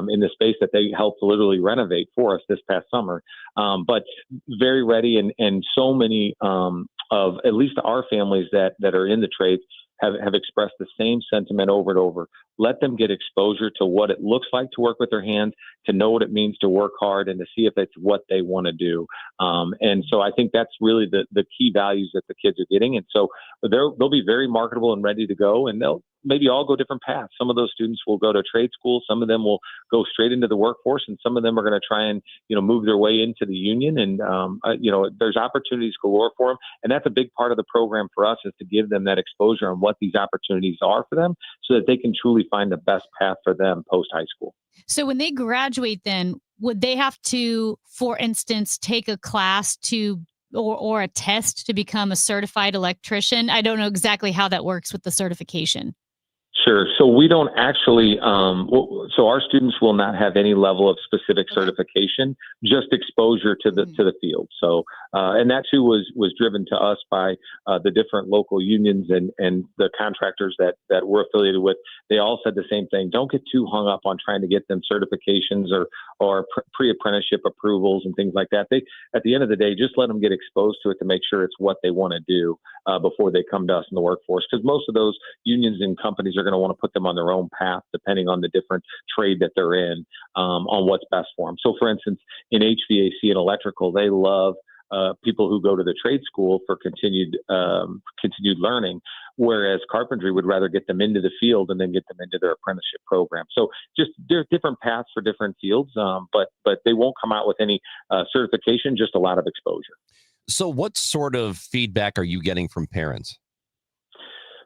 in the space that they helped literally renovate for us this past summer. But very ready, and so many of at least our families that are in the trades have expressed the same sentiment over and over. Let them get exposure to what it looks like to work with their hands, to know what it means to work hard, and to see if it's what they want to do. And so I think that's really the key values that the kids are getting. And so they'll be very marketable and ready to go, and they'll maybe all go different paths. Some of those students will go to trade school. Some of them will go straight into the workforce, and some of them are going to try and, move their way into the union. And, there's opportunities galore for them. And that's a big part of the program for us, is to give them that exposure on what these opportunities are for them, so that they can truly find the best path for them post high school. So when they graduate, then would they have to, for instance, take a class or a test to become a certified electrician? I don't know exactly how that works with the certification. Sure. So we don't actually, so our students will not have any level of specific certification, just exposure to the field. So, and that too was driven to us by the different local unions and the contractors that we're affiliated with. They all said the same thing. Don't get too hung up on trying to get them certifications or pre-apprenticeship approvals and things like that. At the end of the day, just let them get exposed to it to make sure it's what they want to do before they come to us in the workforce. Because most of those unions and companies are going to want to put them on their own path, depending on the different trade that they're in, on what's best for them. So, for instance, in HVAC and electrical, they love people who go to the trade school for continued learning, whereas carpentry would rather get them into the field and then get them into their apprenticeship program. So, just there's different paths for different fields, but they won't come out with any certification, just a lot of exposure. So, what sort of feedback are you getting from parents?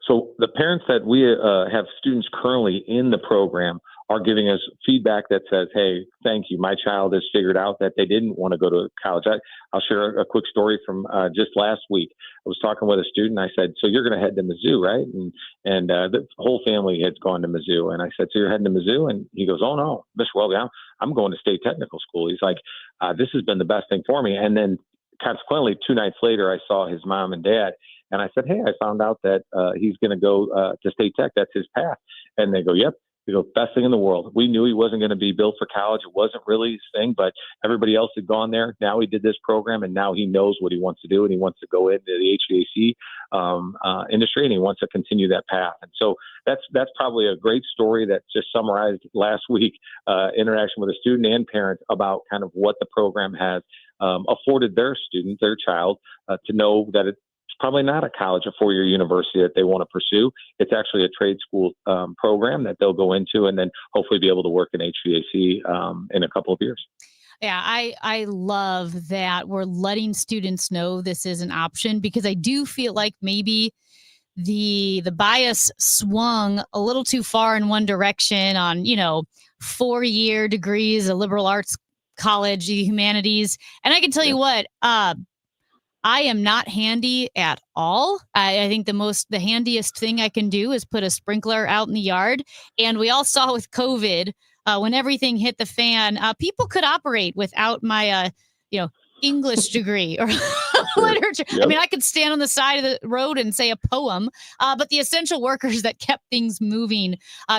So the parents that we have students currently in the program are giving us feedback that says, hey, thank you. My child has figured out that they didn't want to go to college. I'll share a quick story from just last week. I was talking with a student. I said, so you're going to head to Mizzou, right? And the whole family had gone to Mizzou. And I said, so you're heading to Mizzou? And he goes, oh, no, Mr. Welby, I'm going to State Technical School. He's like, this has been the best thing for me. And then consequently, 2 nights later, I saw his mom and dad. And I said, hey, I found out that he's going to go to State Tech. That's his path. And they go, yep. They go, best thing in the world. We knew he wasn't going to be built for college. It wasn't really his thing, but everybody else had gone there. Now he did this program, and now he knows what he wants to do, and he wants to go into the HVAC industry, and he wants to continue that path. And so that's probably a great story that just summarized last week interaction with a student and parent about kind of what the program has afforded their student, their child, to know that it's probably not a college, a 4-year university that they want to pursue. It's actually a trade school program that they'll go into and then hopefully be able to work in HVAC in a couple of years. Yeah, I love that we're letting students know this is an option, because I do feel like maybe the bias swung a little too far in one direction on, 4-year degrees, a liberal arts college, humanities. And I can tell you what, I am not handy at all. I think the handiest thing I can do is put a sprinkler out in the yard. And we all saw with COVID, when everything hit the fan, people could operate without my, English degree or literature. Yep. I mean, I could stand on the side of the road and say a poem, but the essential workers that kept things moving,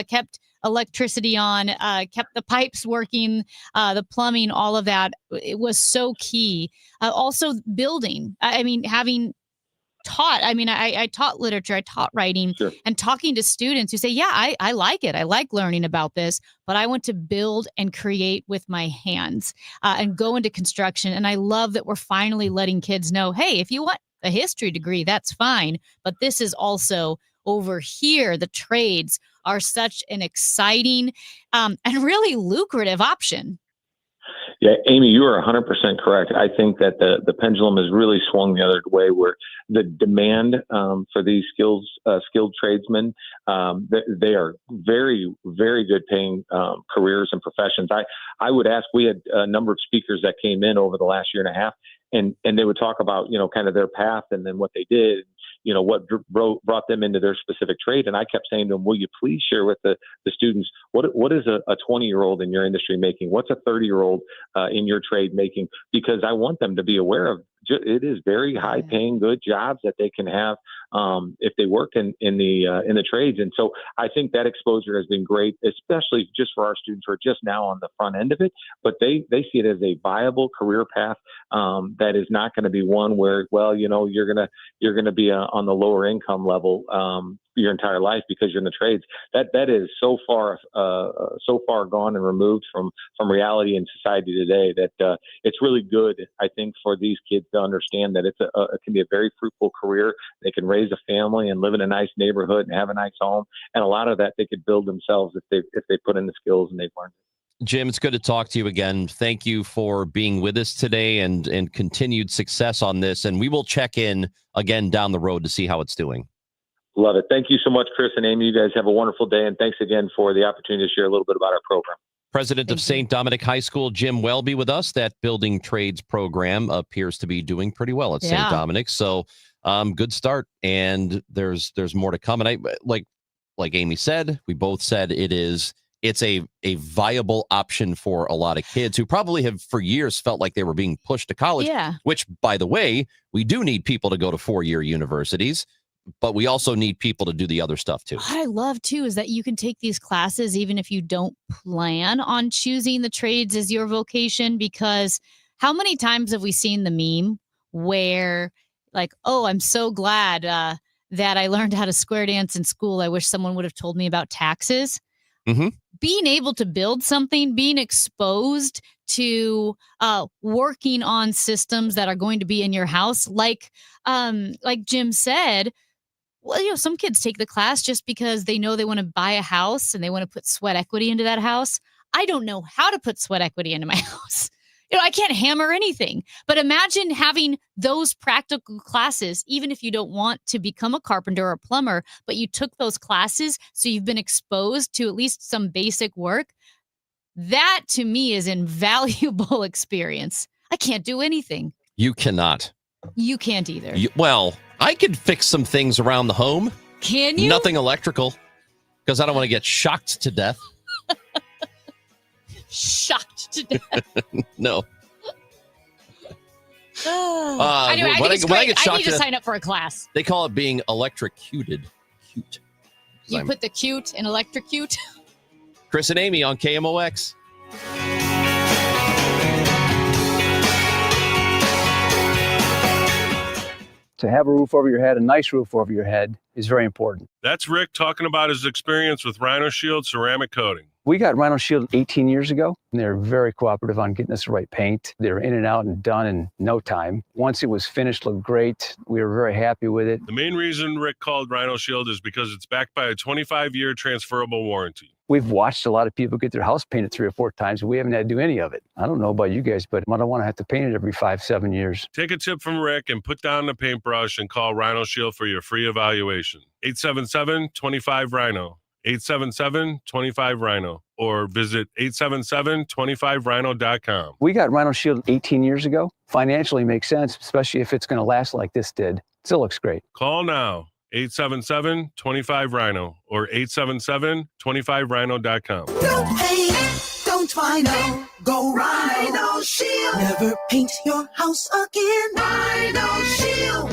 kept electricity on, kept the pipes working, the plumbing, all of that, it was so key. Also building, having taught, I taught literature, I taught writing, sure. And talking to students who say, yeah, I like it. I like learning about this, but I want to build and create with my hands and go into construction. And I love that we're finally letting kids know, hey, if you want a history degree, that's fine. But this is also over here. The trades are such an exciting and really lucrative option. Yeah, Amy, you are 100% correct. I think that the pendulum has really swung the other way, where the demand for these skilled tradesmen, they are very, very good paying careers and professions. I would ask, we had a number of speakers that came in over the last year and a half, and they would talk about, kind of their path and then what they did, what brought them into their specific trade. And I kept saying to them, will you please share with the students, what is a 20-year-old in your industry making? What's a 30-year-old in your trade making? Because I want them to be aware of it is very high paying, good jobs that they can have if they work in the trades. And so I think that exposure has been great, especially just for our students who are just now on the front end of it. But they see it as a viable career path that is not going to be one where, you're going to be on the lower income level your entire life because you're in the trades. That is so far gone and removed from reality in society today that it's really good, I think, for these kids to understand that it can be a very fruitful career. They can raise a family and live in a nice neighborhood and have a nice home, and a lot of that they could build themselves if they put in the skills and they've learned. Jim, it's good to talk to you again. Thank you for being with us today and continued success on this. And we will check in again down the road to see how it's doing. Love it. Thank you so much, Chris and Amy. You guys have a wonderful day. And thanks again for the opportunity to share a little bit about our program. President of St. Dominic High School, Jim Welby, with us. That building trades program appears to be doing pretty well at St. Dominic. So good start. And there's more to come. And I like Amy said, we both said it's a viable option for a lot of kids who probably have for years felt like they were being pushed to college, which, by the way, we do need people to go to 4-year universities, but we also need people to do the other stuff too. What I love too is that you can take these classes even if you don't plan on choosing the trades as your vocation, because how many times have we seen the meme where like, oh, I'm so glad that I learned how to square dance in school. I wish someone would have told me about taxes. Mm-hmm. Being able to build something, being exposed to working on systems that are going to be in your house, like Jim said, well, some kids take the class just because they know they want to buy a house and they want to put sweat equity into that house. I don't know how to put sweat equity into my house. I can't hammer anything, but imagine having those practical classes, even if you don't want to become a carpenter or a plumber, but you took those classes. So you've been exposed to at least some basic work. That to me is invaluable experience. I can't do anything. You cannot. You can't either. Well, I could fix some things around the home. Can you? Nothing electrical, because I don't want to get shocked to death. Shocked to death. No. Anyway, I need to sign up for a class. They call it being electrocuted. Cute. You put the cute in electrocute. Chris and Amy on KMOX. To have a roof over your head, a nice roof over your head, is very important. That's Rick talking about his experience with Rhino Shield ceramic coating. We got Rhino Shield 18 years ago, and they're very cooperative on getting us the right paint. They're in and out and done in no time. Once it was finished, looked great. We were very happy with it. The main reason Rick called Rhino Shield is because it's backed by a 25-year transferable warranty. We've watched a lot of people get their house painted 3 or 4 times, and we haven't had to do any of it. I don't know about you guys, but I don't want to have to paint it every 5-7 years. Take a tip from Rick and put down the paintbrush and call Rhino Shield for your free evaluation. 877-25-RHINO. 877-25-RHINO. Or visit 877-25rhino.com. We got Rhino Shield 18 years ago. Financially makes sense, especially if it's going to last like this did. Still looks great. Call now. 877-25-RHINO or 877-25rhino.com. No pain, don't Rhino. Go Rhino Shield. Never paint your house again. Rhino Shield.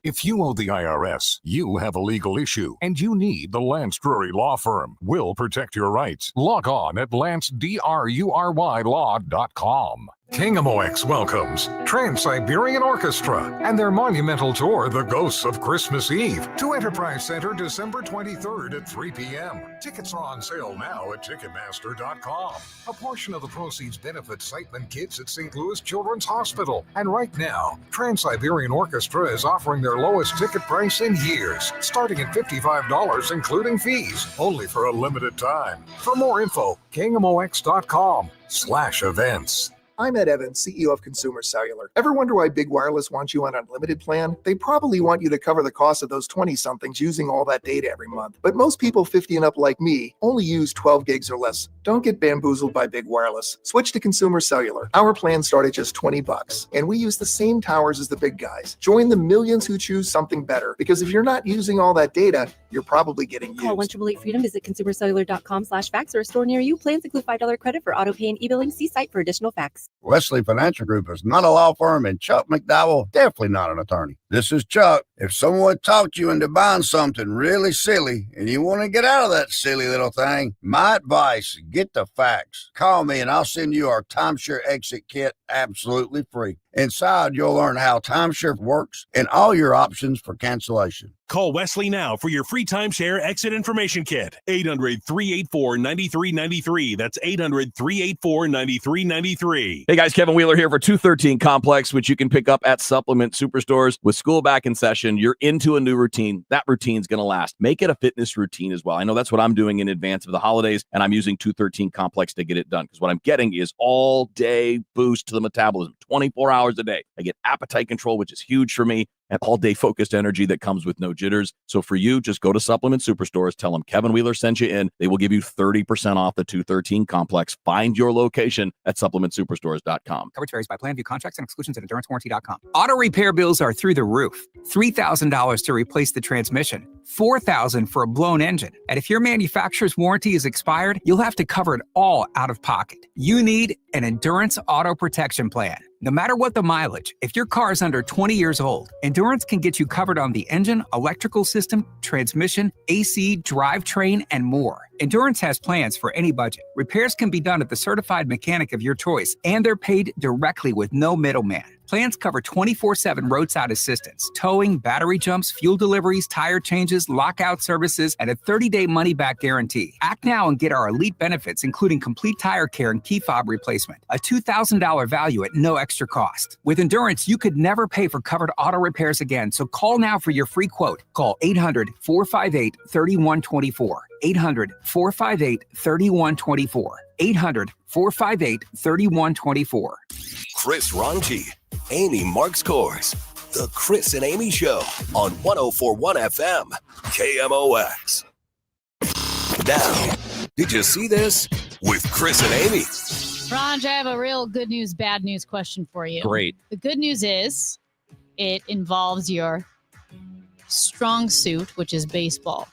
If you owe the IRS, you have a legal issue, and you need the Lance Drury Law Firm. We'll protect your rights. Log on at lancedrurylaw.com. KMOX welcomes Trans-Siberian Orchestra and their monumental tour, The Ghosts of Christmas Eve, to Enterprise Center December 23rd at 3 p.m. Tickets are on sale now at Ticketmaster.com. A portion of the proceeds benefits Siteman Kids at St. Louis Children's Hospital. And right now, Trans-Siberian Orchestra is offering their lowest ticket price in years, starting at $55 including fees, only for a limited time. For more info, KMOX.com/events. I'm Ed Evans, CEO of Consumer Cellular. Ever wonder why Big Wireless wants you on an unlimited plan? They probably want you to cover the cost of those 20-somethings using all that data every month. But most people 50 and up like me only use 12 gigs or less. Don't get bamboozled by Big Wireless. Switch to Consumer Cellular. Our plans start at just $20, and we use the same towers as the big guys. Join the millions who choose something better, because if you're not using all that data, you're probably getting used. Call 1-888-FREEDOM, visit consumercellular.com/facts or a store near you. Plans include $5 credit for auto pay and e-billing. See site for additional facts. Wesley Financial Group is not a law firm, and Chuck McDowell definitely not an attorney. This is Chuck. If someone talked you into buying something really silly and you want to get out of that silly little thing, my advice, get the facts. Call me and I'll send you our timeshare exit kit absolutely free. Inside, you'll learn how timeshare works and all your options for cancellation. Call Wesley now for your free timeshare exit information kit. 800-384-9393. That's 800-384-9393. Hey guys, Kevin Wheeler here for 213 Complex, which you can pick up at Supplement Superstores. With school back in session, you're into a new routine. That routine's going to last. Make it a fitness routine as well. I know that's what I'm doing in advance of the holidays, and I'm using 213 Complex to get it done because what I'm getting is all day boost to the metabolism, 24 hours a day. I get appetite control, which is huge for me, and all-day focused energy that comes with no jitters. So for you, just go to Supplement Superstores, tell them Kevin Wheeler sent you in. They will give you 30% off the 213 Complex. Find your location at supplementsuperstores.com. Coverage varies by plan. View contracts and exclusions at EnduranceWarranty.com. Auto repair bills are through the roof. $3,000 to replace the transmission. $4,000 for a blown engine. And if your manufacturer's warranty is expired, you'll have to cover it all out of pocket. You need an Endurance Auto Protection Plan. No matter what the mileage, if your car is under 20 years old, Endurance can get you covered on the engine, electrical system, transmission, AC, drivetrain, and more. Endurance has plans for any budget. Repairs can be done at the certified mechanic of your choice, and they're paid directly with no middleman. Plans cover 24/7 roadside assistance, towing, battery jumps, fuel deliveries, tire changes, lockout services, and a 30-day money-back guarantee. Act now and get our elite benefits, including complete tire care and key fob replacement. A $2,000 value at no extra cost. With Endurance, you could never pay for covered auto repairs again, so call now for your free quote. Call 800-458-3124. 800-458-3124. 800-458-3124. Chris Ronchi, Amy Marks Kors. The Chris and Amy Show on 104.1 FM, KMOX. Now, did you see this? With Chris and Amy. Ron, I have a real good news, bad news question for you. Great. The good news is it involves your strong suit, which is baseball.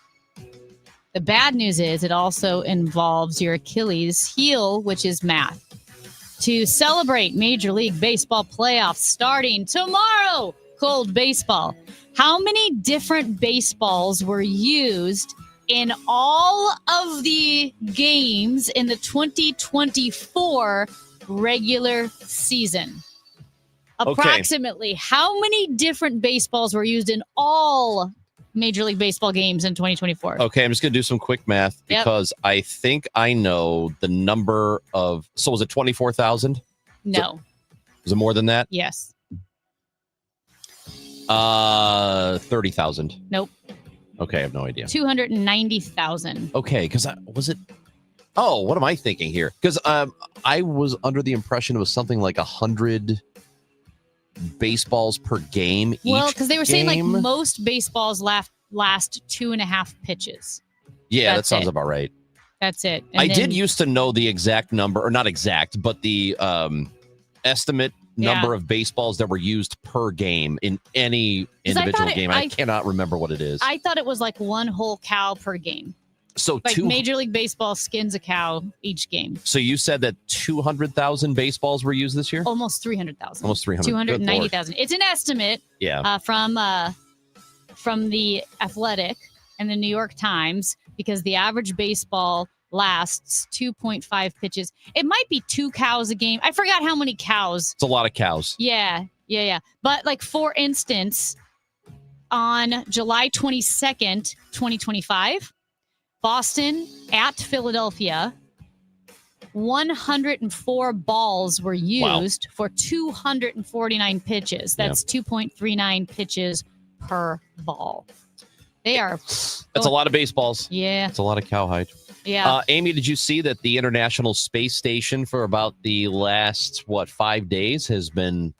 The bad news is it also involves your Achilles heel, which is math. To celebrate Major League Baseball playoffs starting tomorrow, cold baseball. How many different baseballs were used in all of the games in the 2024 regular season? Approximately how many different baseballs were used in all Major League Baseball games in 2024? Okay, I'm just going to do some quick math because I think I know the number of... So was it 24,000? No. Was it more than that? Yes. 30,000. Nope. Okay, I have no idea. 290,000. Okay, because was it... Oh, what am I thinking here? Because I was under the impression it was something like 100 baseballs per game. Well, because they were saying like most baseballs last 2.5 pitches. Yeah, that sounds about right. That's it. I did used to know the exact number, or not exact, but the estimate number of baseballs that were used per game in any individual game. I cannot remember what it is. I thought it was like one whole cow per game. So like Major League Baseball skins a cow each game. So you said that 200,000 baseballs were used this year? Almost 300,000. Almost 300. 290,000. It's an estimate. Yeah. From the Athletic and the New York Times, because the average baseball lasts 2.5 pitches. It might be 2 cows a game. I forgot how many cows. It's a lot of cows. Yeah. But like, for instance, on July 22nd, 2025, Boston at Philadelphia, 104 balls were used for 249 pitches. That's 2.39 pitches per ball. That's a lot of baseballs. Yeah. It's a lot of cowhide. Yeah. Amy, did you see that the International Space Station for about the last, 5 days has been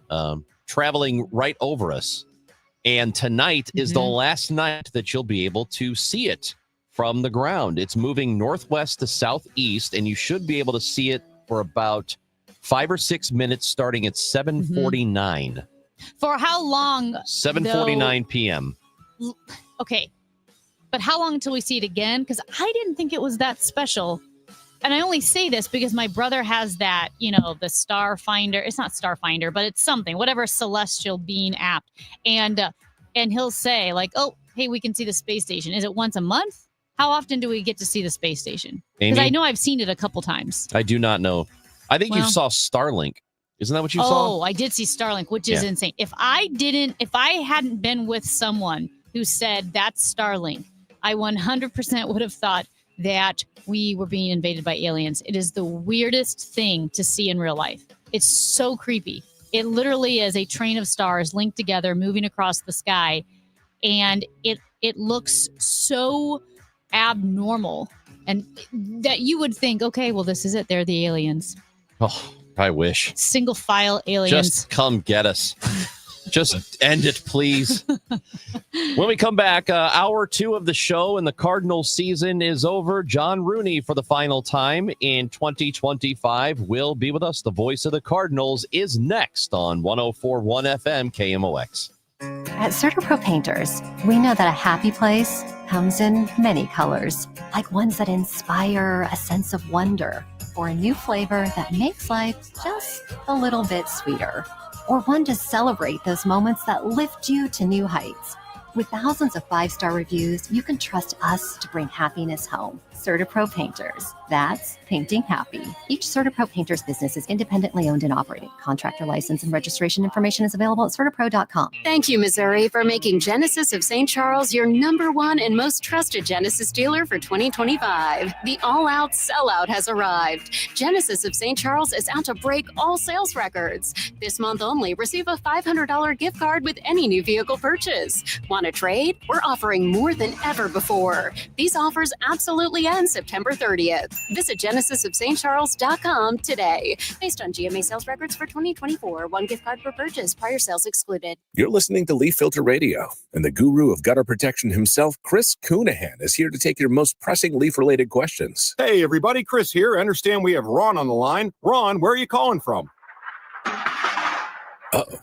traveling right over us? And tonight is the last night that you'll be able to see it from the ground. It's moving northwest to southeast, and you should be able to see it for about 5 or 6 minutes starting at 7:49. For how long? 7:49 p.m. Okay. But how long until we see it again? Because I didn't think it was that special. And I only say this because my brother has that, the Starfinder. It's not Starfinder, but it's something, whatever celestial being app. And he'll say, like, oh, hey, we can see the space station. Is it once a month? How often do we get to see the space station? Because I know I've seen it a couple times. I do not know. I think you saw Starlink. Isn't that what you saw? Oh, I did see Starlink, which is insane. If I hadn't been with someone who said that's Starlink, I 100% would have thought that we were being invaded by aliens. It is the weirdest thing to see in real life. It's so creepy. It literally is a train of stars linked together, moving across the sky, and it looks so abnormal, and that you would think, okay, well, this is it. They're the aliens. Oh, I wish. Single file aliens. Just come get us. Just end it, please. When we come back, hour 2 of the show and the Cardinals season is over. John Rooney, for the final time in 2025, will be with us. The voice of the Cardinals is next on 104.1 FM KMOX. At CertaPro Painters, we know that a happy place comes in many colors, like ones that inspire a sense of wonder, or a new flavor that makes life just a little bit sweeter, or one to celebrate those moments that lift you to new heights. With thousands of 5-star reviews, you can trust us to bring happiness home. CertaPro Painters. That's painting happy. Each CertaPro Painters business is independently owned and operated. Contractor license and registration information is available at CertaPro.com. Thank you, Missouri, for making Genesis of St. Charles your #1 and most trusted Genesis dealer for 2025. The all-out sellout has arrived. Genesis of St. Charles is out to break all sales records. This month only, receive a $500 gift card with any new vehicle purchase. Want to trade? We're offering more than ever before. These offers absolutely end September 30th. Visit genesisofstcharles.com today. Based on GMA sales records for 2024, 1 gift card per purchase, prior sales excluded. You're listening to Leaf Filter Radio, and the guru of gutter protection himself, Chris Coonahan, is here to take your most pressing leaf-related questions. Hey, everybody, Chris here. I understand we have Ron on the line. Ron, where are you calling from? Uh-oh.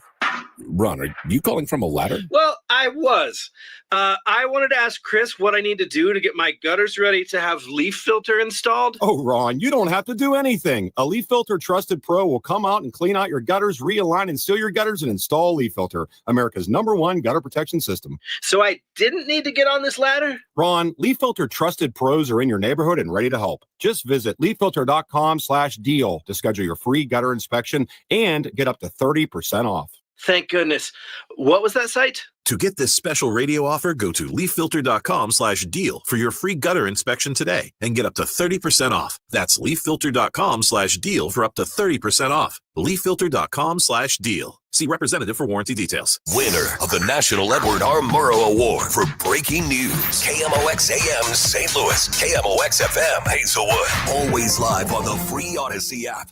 Ron, are you calling from a ladder? Well, I was. I wanted to ask Chris what I need to do to get my gutters ready to have Leaf Filter installed. Oh, Ron, you don't have to do anything. A Leaf Filter Trusted Pro will come out and clean out your gutters, realign and seal your gutters, and install Leaf Filter, America's #1 gutter protection system. So I didn't need to get on this ladder? Ron, Leaf Filter Trusted Pros are in your neighborhood and ready to help. Just visit leaffilter.com/deal to schedule your free gutter inspection and get up to 30% off. Thank goodness. What was that site? To get this special radio offer, go to leaffilter.com/deal for your free gutter inspection today and get up to 30% off. That's leaffilter.com/deal for up to 30% off. leaffilter.com/deal. See representative for warranty details. Winner of the National Edward R. Murrow Award for Breaking News. KMOX AM St. Louis. KMOX FM Hazelwood. Always live on the free Odyssey app.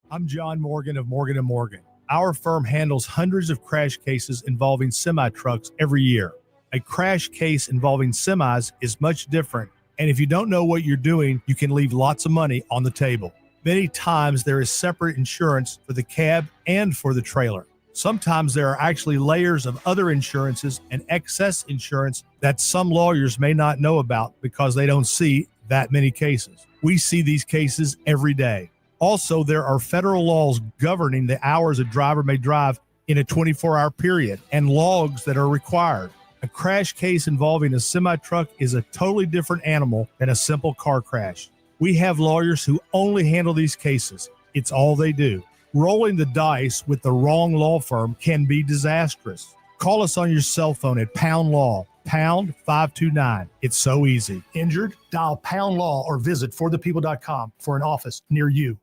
I'm John Morgan of Morgan & Morgan. Our firm handles hundreds of crash cases involving semi-trucks every year. A crash case involving semis is much different, and if you don't know what you're doing, you can leave lots of money on the table. Many times there is separate insurance for the cab and for the trailer. Sometimes there are actually layers of other insurances and excess insurance that some lawyers may not know about because they don't see that many cases. We see these cases every day. Also, there are federal laws governing the hours a driver may drive in a 24-hour period and logs that are required. A crash case involving a semi-truck is a totally different animal than a simple car crash. We have lawyers who only handle these cases. It's all they do. Rolling the dice with the wrong law firm can be disastrous. Call us on your cell phone at Pound Law, pound 529. It's so easy. Injured? Dial Pound Law or visit forthepeople.com for an office near you.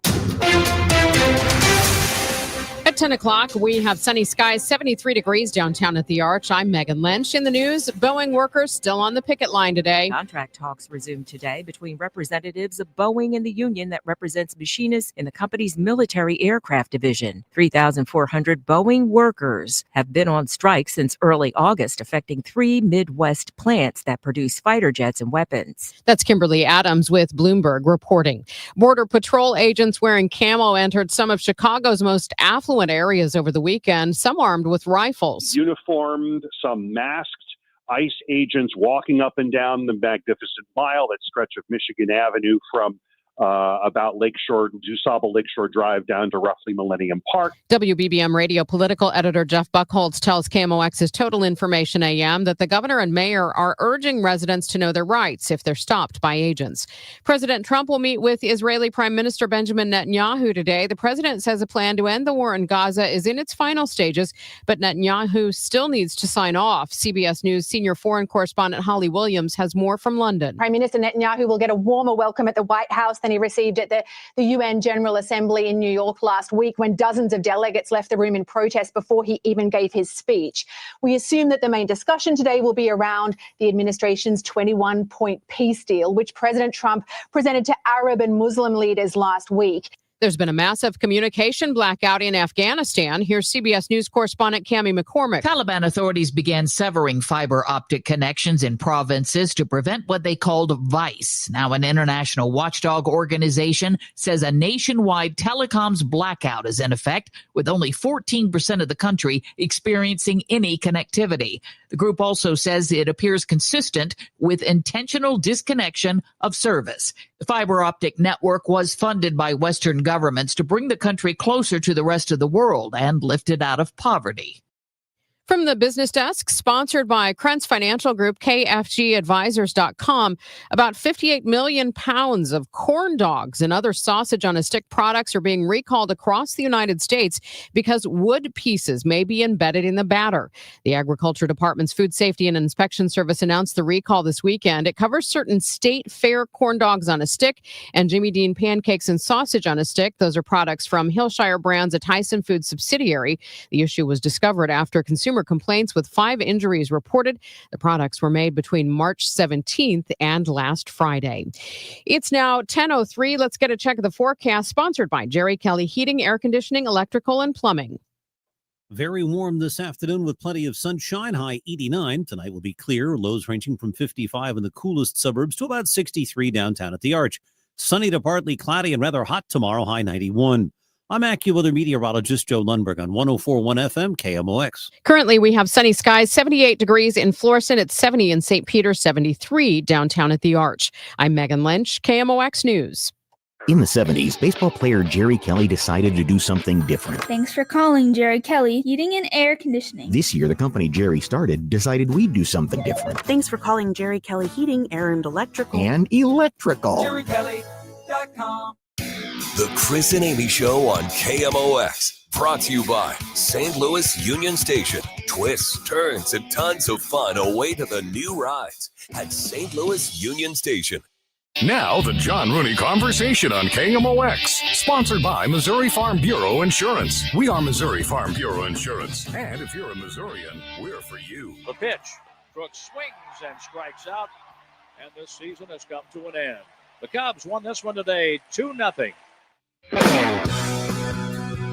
At 10 o'clock, we have sunny skies, 73 degrees downtown at the Arch. I'm Megan Lynch. In the news, Boeing workers still on the picket line today. Contract talks resumed today between representatives of Boeing and the union that represents machinists in the company's military aircraft division. 3,400 Boeing workers have been on strike since early August, affecting 3 Midwest plants that produce fighter jets and weapons. That's Kimberly Adams with Bloomberg reporting. Border Patrol agents wearing camo entered some of Chicago's most affluent areas over the weekend, some armed with rifles. Uniformed, some masked ICE agents walking up and down the Magnificent Mile, that stretch of Michigan Avenue from about Lakeshore, DuSable Lakeshore Drive down to roughly Millennium Park. WBBM radio political editor Jeff Buchholz tells KMOX's Total Information AM that the governor and mayor are urging residents to know their rights if they're stopped by agents. President Trump will meet with Israeli Prime Minister Benjamin Netanyahu today. The president says a plan to end the war in Gaza is in its final stages, but Netanyahu still needs to sign off. CBS News senior foreign correspondent Holly Williams has more from London. Prime Minister Netanyahu will get a warmer welcome at the White House than he received at the UN General Assembly in New York last week, when dozens of delegates left the room in protest before he even gave his speech. We assume that the main discussion today will be around the administration's 21-point peace deal, which President Trump presented to Arab and Muslim leaders last week. There's been a massive communication blackout in Afghanistan. Here's CBS News correspondent Cammie McCormick. Taliban authorities began severing fiber optic connections in provinces to prevent what they called vice. Now, an international watchdog organization says a nationwide telecoms blackout is in effect, with only 14% of the country experiencing any connectivity. The group also says it appears consistent with intentional disconnection of service. The fiber optic network was funded by Western governments to bring the country closer to the rest of the world and lift it out of poverty. From the business desk, sponsored by Krentz Financial Group, KFGadvisors.com, about 58 million pounds of corn dogs and other sausage-on-a-stick products are being recalled across the United States because wood pieces may be embedded in the batter. The Agriculture Department's Food Safety and Inspection Service announced the recall this weekend. It covers certain state fair corn dogs on a stick and Jimmy Dean pancakes and sausage on a stick. Those are products from Hillshire Brands, a Tyson Foods subsidiary. The issue was discovered after consumer complaints, with 5 injuries reported. The products were made between March 17th and last Friday. It's now 10:03. Let's get a check of the forecast, sponsored by Jerry Kelly Heating, Air Conditioning, Electrical, and Plumbing. Very warm this afternoon with plenty of sunshine, high 89. Tonight will be clear, lows ranging from 55 in the coolest suburbs to about 63 downtown at the Arch. Sunny to partly cloudy and rather hot tomorrow, high 91. I'm AccuWeather meteorologist Joe Lundberg on 104.1 FM KMOX. Currently, we have sunny skies, 78 degrees in Florissant, it's 70 in St. Peter, 73 downtown at the Arch. I'm Megan Lynch, KMOX News. In the 70s, baseball player Jerry Kelly decided to do something different. Thanks for calling Jerry Kelly Heating and Air Conditioning. This year, the company Jerry started decided we'd do something different. Thanks for calling Jerry Kelly Heating, Air and Electrical. And electrical. JerryKelly.com. The Chris and Amy Show on KMOX. Brought to you by St. Louis Union Station. Twists, turns, and tons of fun away to the new rides at St. Louis Union Station. Now, the John Rooney Conversation on KMOX. Sponsored by Missouri Farm Bureau Insurance. We are Missouri Farm Bureau Insurance. And if you're a Missourian, we're for you. The pitch. Crooks swings and strikes out. And this season has come to an end. The Cubs won this one today, 2-0.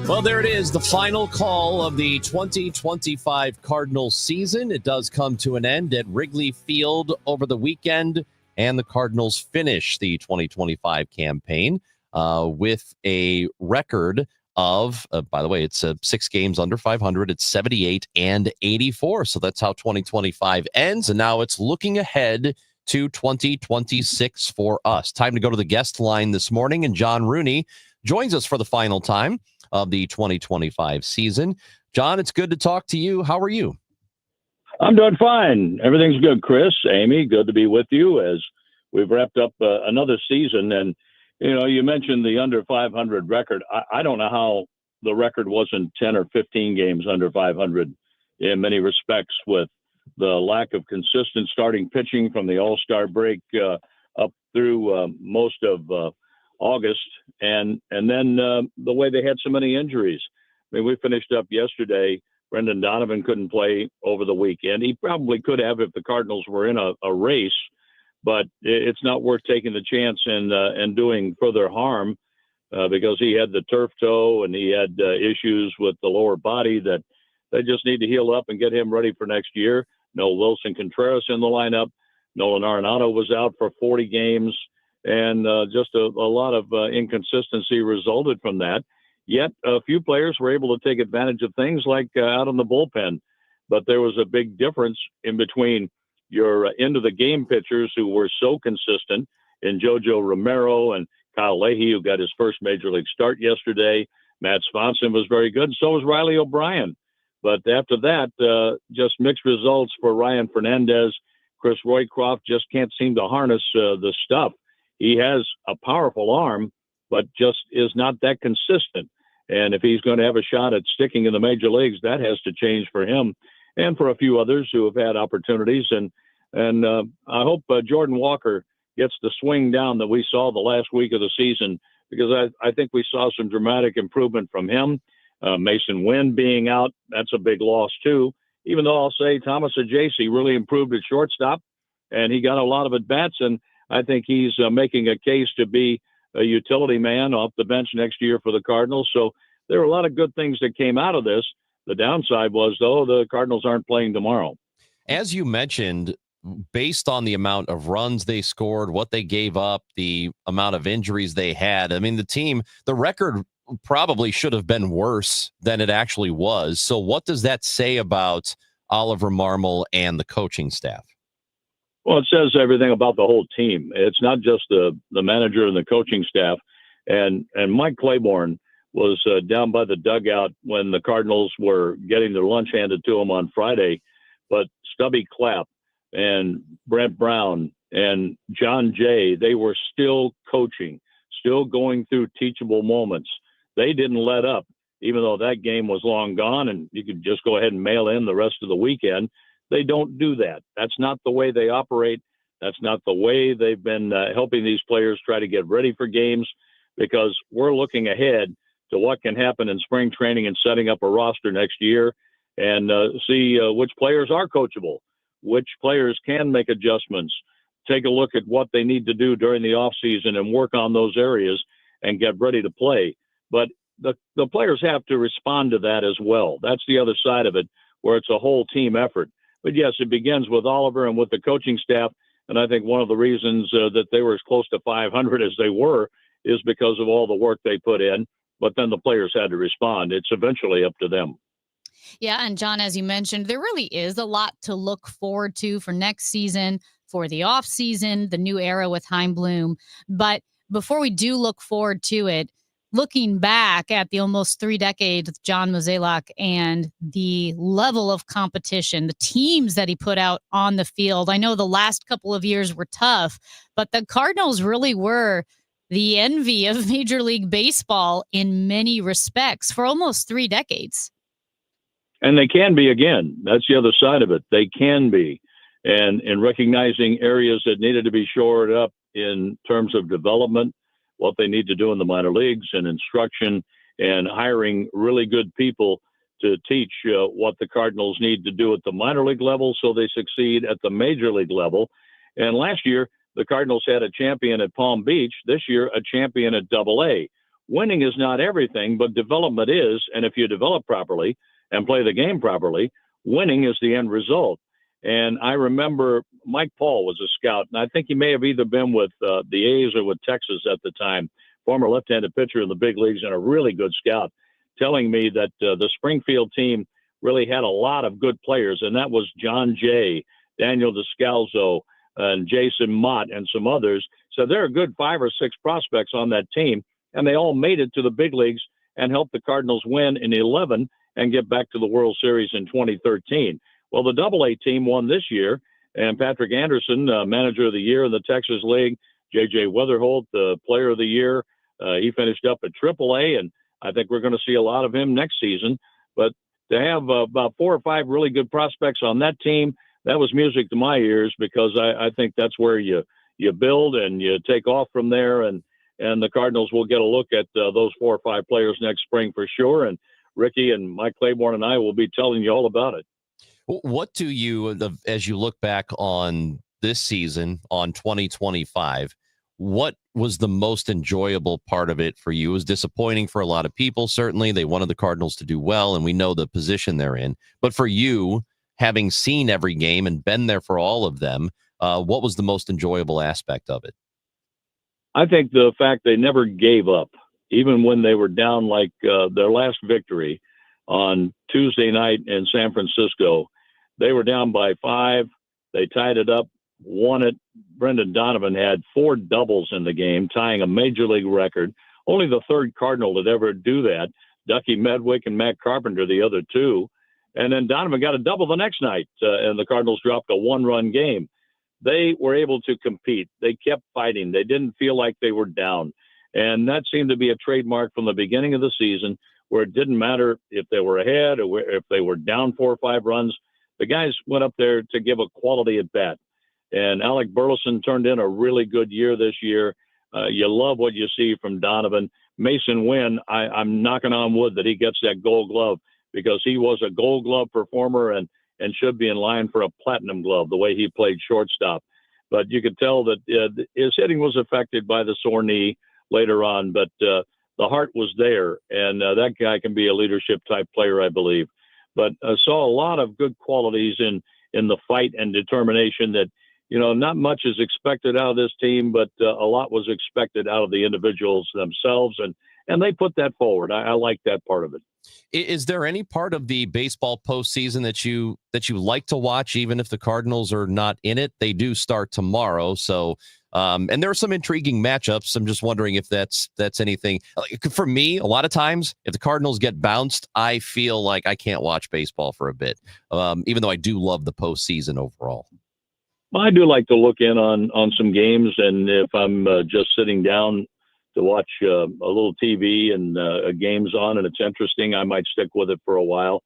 Well, there it is, the final call of the 2025 Cardinals season. It does come to an end at Wrigley Field over the weekend, and the Cardinals finish the 2025 campaign with a record of, by the way, it's 6 games under 500. It's 78 and 84. So that's how 2025 ends. And now it's looking ahead to 2026 for us. Time to go to the guest line this morning, and John Rooney joins us for the final time of the 2025 season. John, it's good to talk to you. How are you? I'm doing fine. Everything's good, Chris. Amy, good to be with you as we've wrapped up another season. And, You mentioned the under 500 record. I don't know how the record wasn't 10 or 15 games under 500 in many respects, with the lack of consistent starting pitching from the All-Star break up through most of August, and then the way they had so many injuries. I mean, we finished up yesterday. Brendan Donovan couldn't play over the weekend. He probably could have if the Cardinals were in a race, but it's not worth taking the chance and doing further harm because he had the turf toe and he had issues with the lower body that they just need to heal up and get him ready for next year. No Wilson Contreras in the lineup. Nolan Arenado was out for 40 games, and just a lot of inconsistency resulted from that. Yet a few players were able to take advantage of things like out in the bullpen, but there was a big difference in between your end-of-the-game pitchers who were so consistent in JoJo Romero and Kyle Leahy, who got his first major league start yesterday. Matt Swanson was very good, and so was Riley O'Brien. But after that, just mixed results for Ryan Fernandez. Chris Roycroft just can't seem to harness the stuff. He has a powerful arm, but just is not that consistent. And if he's going to have a shot at sticking in the major leagues, that has to change for him and for a few others who have had opportunities. And I hope Jordan Walker gets the swing down that we saw the last week of the season, because I think we saw some dramatic improvement from him. Mason Wynn being out, that's a big loss too. Even though I'll say Thomas Ajayce really improved at shortstop, and he got a lot of at-bats, and I think he's making a case to be a utility man off the bench next year for the Cardinals. So there were a lot of good things that came out of this. The downside was, though, the Cardinals aren't playing tomorrow. As you mentioned, based on the amount of runs they scored, what they gave up, the amount of injuries they had, I mean, the record probably should have been worse than it actually was. So what does that say about Oliver Marmol and the coaching staff? Well, it says everything about the whole team. It's not just the manager and the coaching staff. And Mike Claiborne was down by the dugout when the Cardinals were getting their lunch handed to them on Friday. But Stubby Clapp and Brent Brown and John Jay, they were still coaching, still going through teachable moments. They didn't let up, even though that game was long gone and you could just go ahead and mail in the rest of the weekend. They don't do that. That's not the way they operate. That's not the way they've been helping these players try to get ready for games, because we're looking ahead to what can happen in spring training and setting up a roster next year and see which players are coachable, which players can make adjustments, take a look at what they need to do during the offseason and work on those areas and get ready to play. But the players have to respond to that as well. That's the other side of it, where it's a whole team effort. But yes, it begins with Oliver and with the coaching staff. And I think one of the reasons that they were as close to 500 as they were is because of all the work they put in. But then the players had to respond. It's eventually up to them. Yeah. And John, as you mentioned, there really is a lot to look forward to for next season, for the off season, the new era with Chaim Bloom. But before we do look forward to it, looking back at the almost 3 decades of John Mozeliak and the level of competition, the teams that he put out on the field, I know the last couple of years were tough, but the Cardinals really were the envy of Major League Baseball in many respects for almost 3 decades. And they can be again. That's the other side of it. They can be. And in recognizing areas that needed to be shored up in terms of development, what they need to do in the minor leagues and instruction, and hiring really good people to teach what the Cardinals need to do at the minor league level so they succeed at the major league level. And last year, the Cardinals had a champion at Palm Beach. This year, a champion at Double-A. Winning is not everything, but development is. And if you develop properly and play the game properly, winning is the end result. And I remember Mike Paul was a scout, and I think he may have either been with the A's or with Texas at the time, former left-handed pitcher in the big leagues and a really good scout, telling me that the Springfield team really had a lot of good players, and that was John Jay, Daniel Descalzo, and Jason Mott, and some others. So there are good 5 or 6 prospects on that team, and they all made it to the big leagues and helped the Cardinals win in 11 and get back to the World Series in 2013. Well, the Double-A team won this year, and Patrick Anderson, manager of the year in the Texas League, J.J. Weatherholt, the Player of the Year. He finished up at AAA, and I think we're going to see a lot of him next season. But to have about 4 or 5 really good prospects on that team, that was music to my ears, because I think that's where you build and you take off from there. And the Cardinals will get a look at those 4 or 5 players next spring for sure. And Ricky and Mike Claiborne and I will be telling you all about it. What do you, as you look back on this season, on 2025, what was the most enjoyable part of it for you? It was disappointing for a lot of people. Certainly, they wanted the Cardinals to do well, and we know the position they're in. But for you, having seen every game and been there for all of them, what was the most enjoyable aspect of it? I think the fact they never gave up, even when they were down, like their last victory on Tuesday night in San Francisco. They were down by 5. They tied it up, won it. Brendan Donovan had 4 doubles in the game, tying a major league record. Only the third Cardinal to ever do that. Ducky Medwick and Matt Carpenter, the other 2. And then Donovan got a double the next night, and the Cardinals dropped a 1-run game. They were able to compete. They kept fighting. They didn't feel like they were down. And that seemed to be a trademark from the beginning of the season, where it didn't matter if they were ahead or if they were down 4 or 5 runs. The guys went up there to give a quality at bat. And Alec Burleson turned in a really good year this year. You love what you see from Donovan. Mason Wynn, I'm knocking on wood that he gets that Gold Glove, because he was a Gold Glove performer and should be in line for a Platinum Glove, the way he played shortstop. But you could tell that his hitting was affected by the sore knee later on, but the heart was there, and that guy can be a leadership-type player, I believe. But I saw a lot of good qualities in the fight and determination that, not much is expected out of this team, but a lot was expected out of the individuals themselves, and they put that forward. I like that part of it. Is there any part of the baseball postseason that you like to watch, even if the Cardinals are not in it? They do start tomorrow, so and there are some intriguing matchups. I'm just wondering if that's anything. For me, a lot of times, if the Cardinals get bounced, I feel like I can't watch baseball for a bit, even though I do love the postseason overall. Well, I do like to look in on some games, and if I'm just sitting down to watch a little TV and games on, and it's interesting, I might stick with it for a while.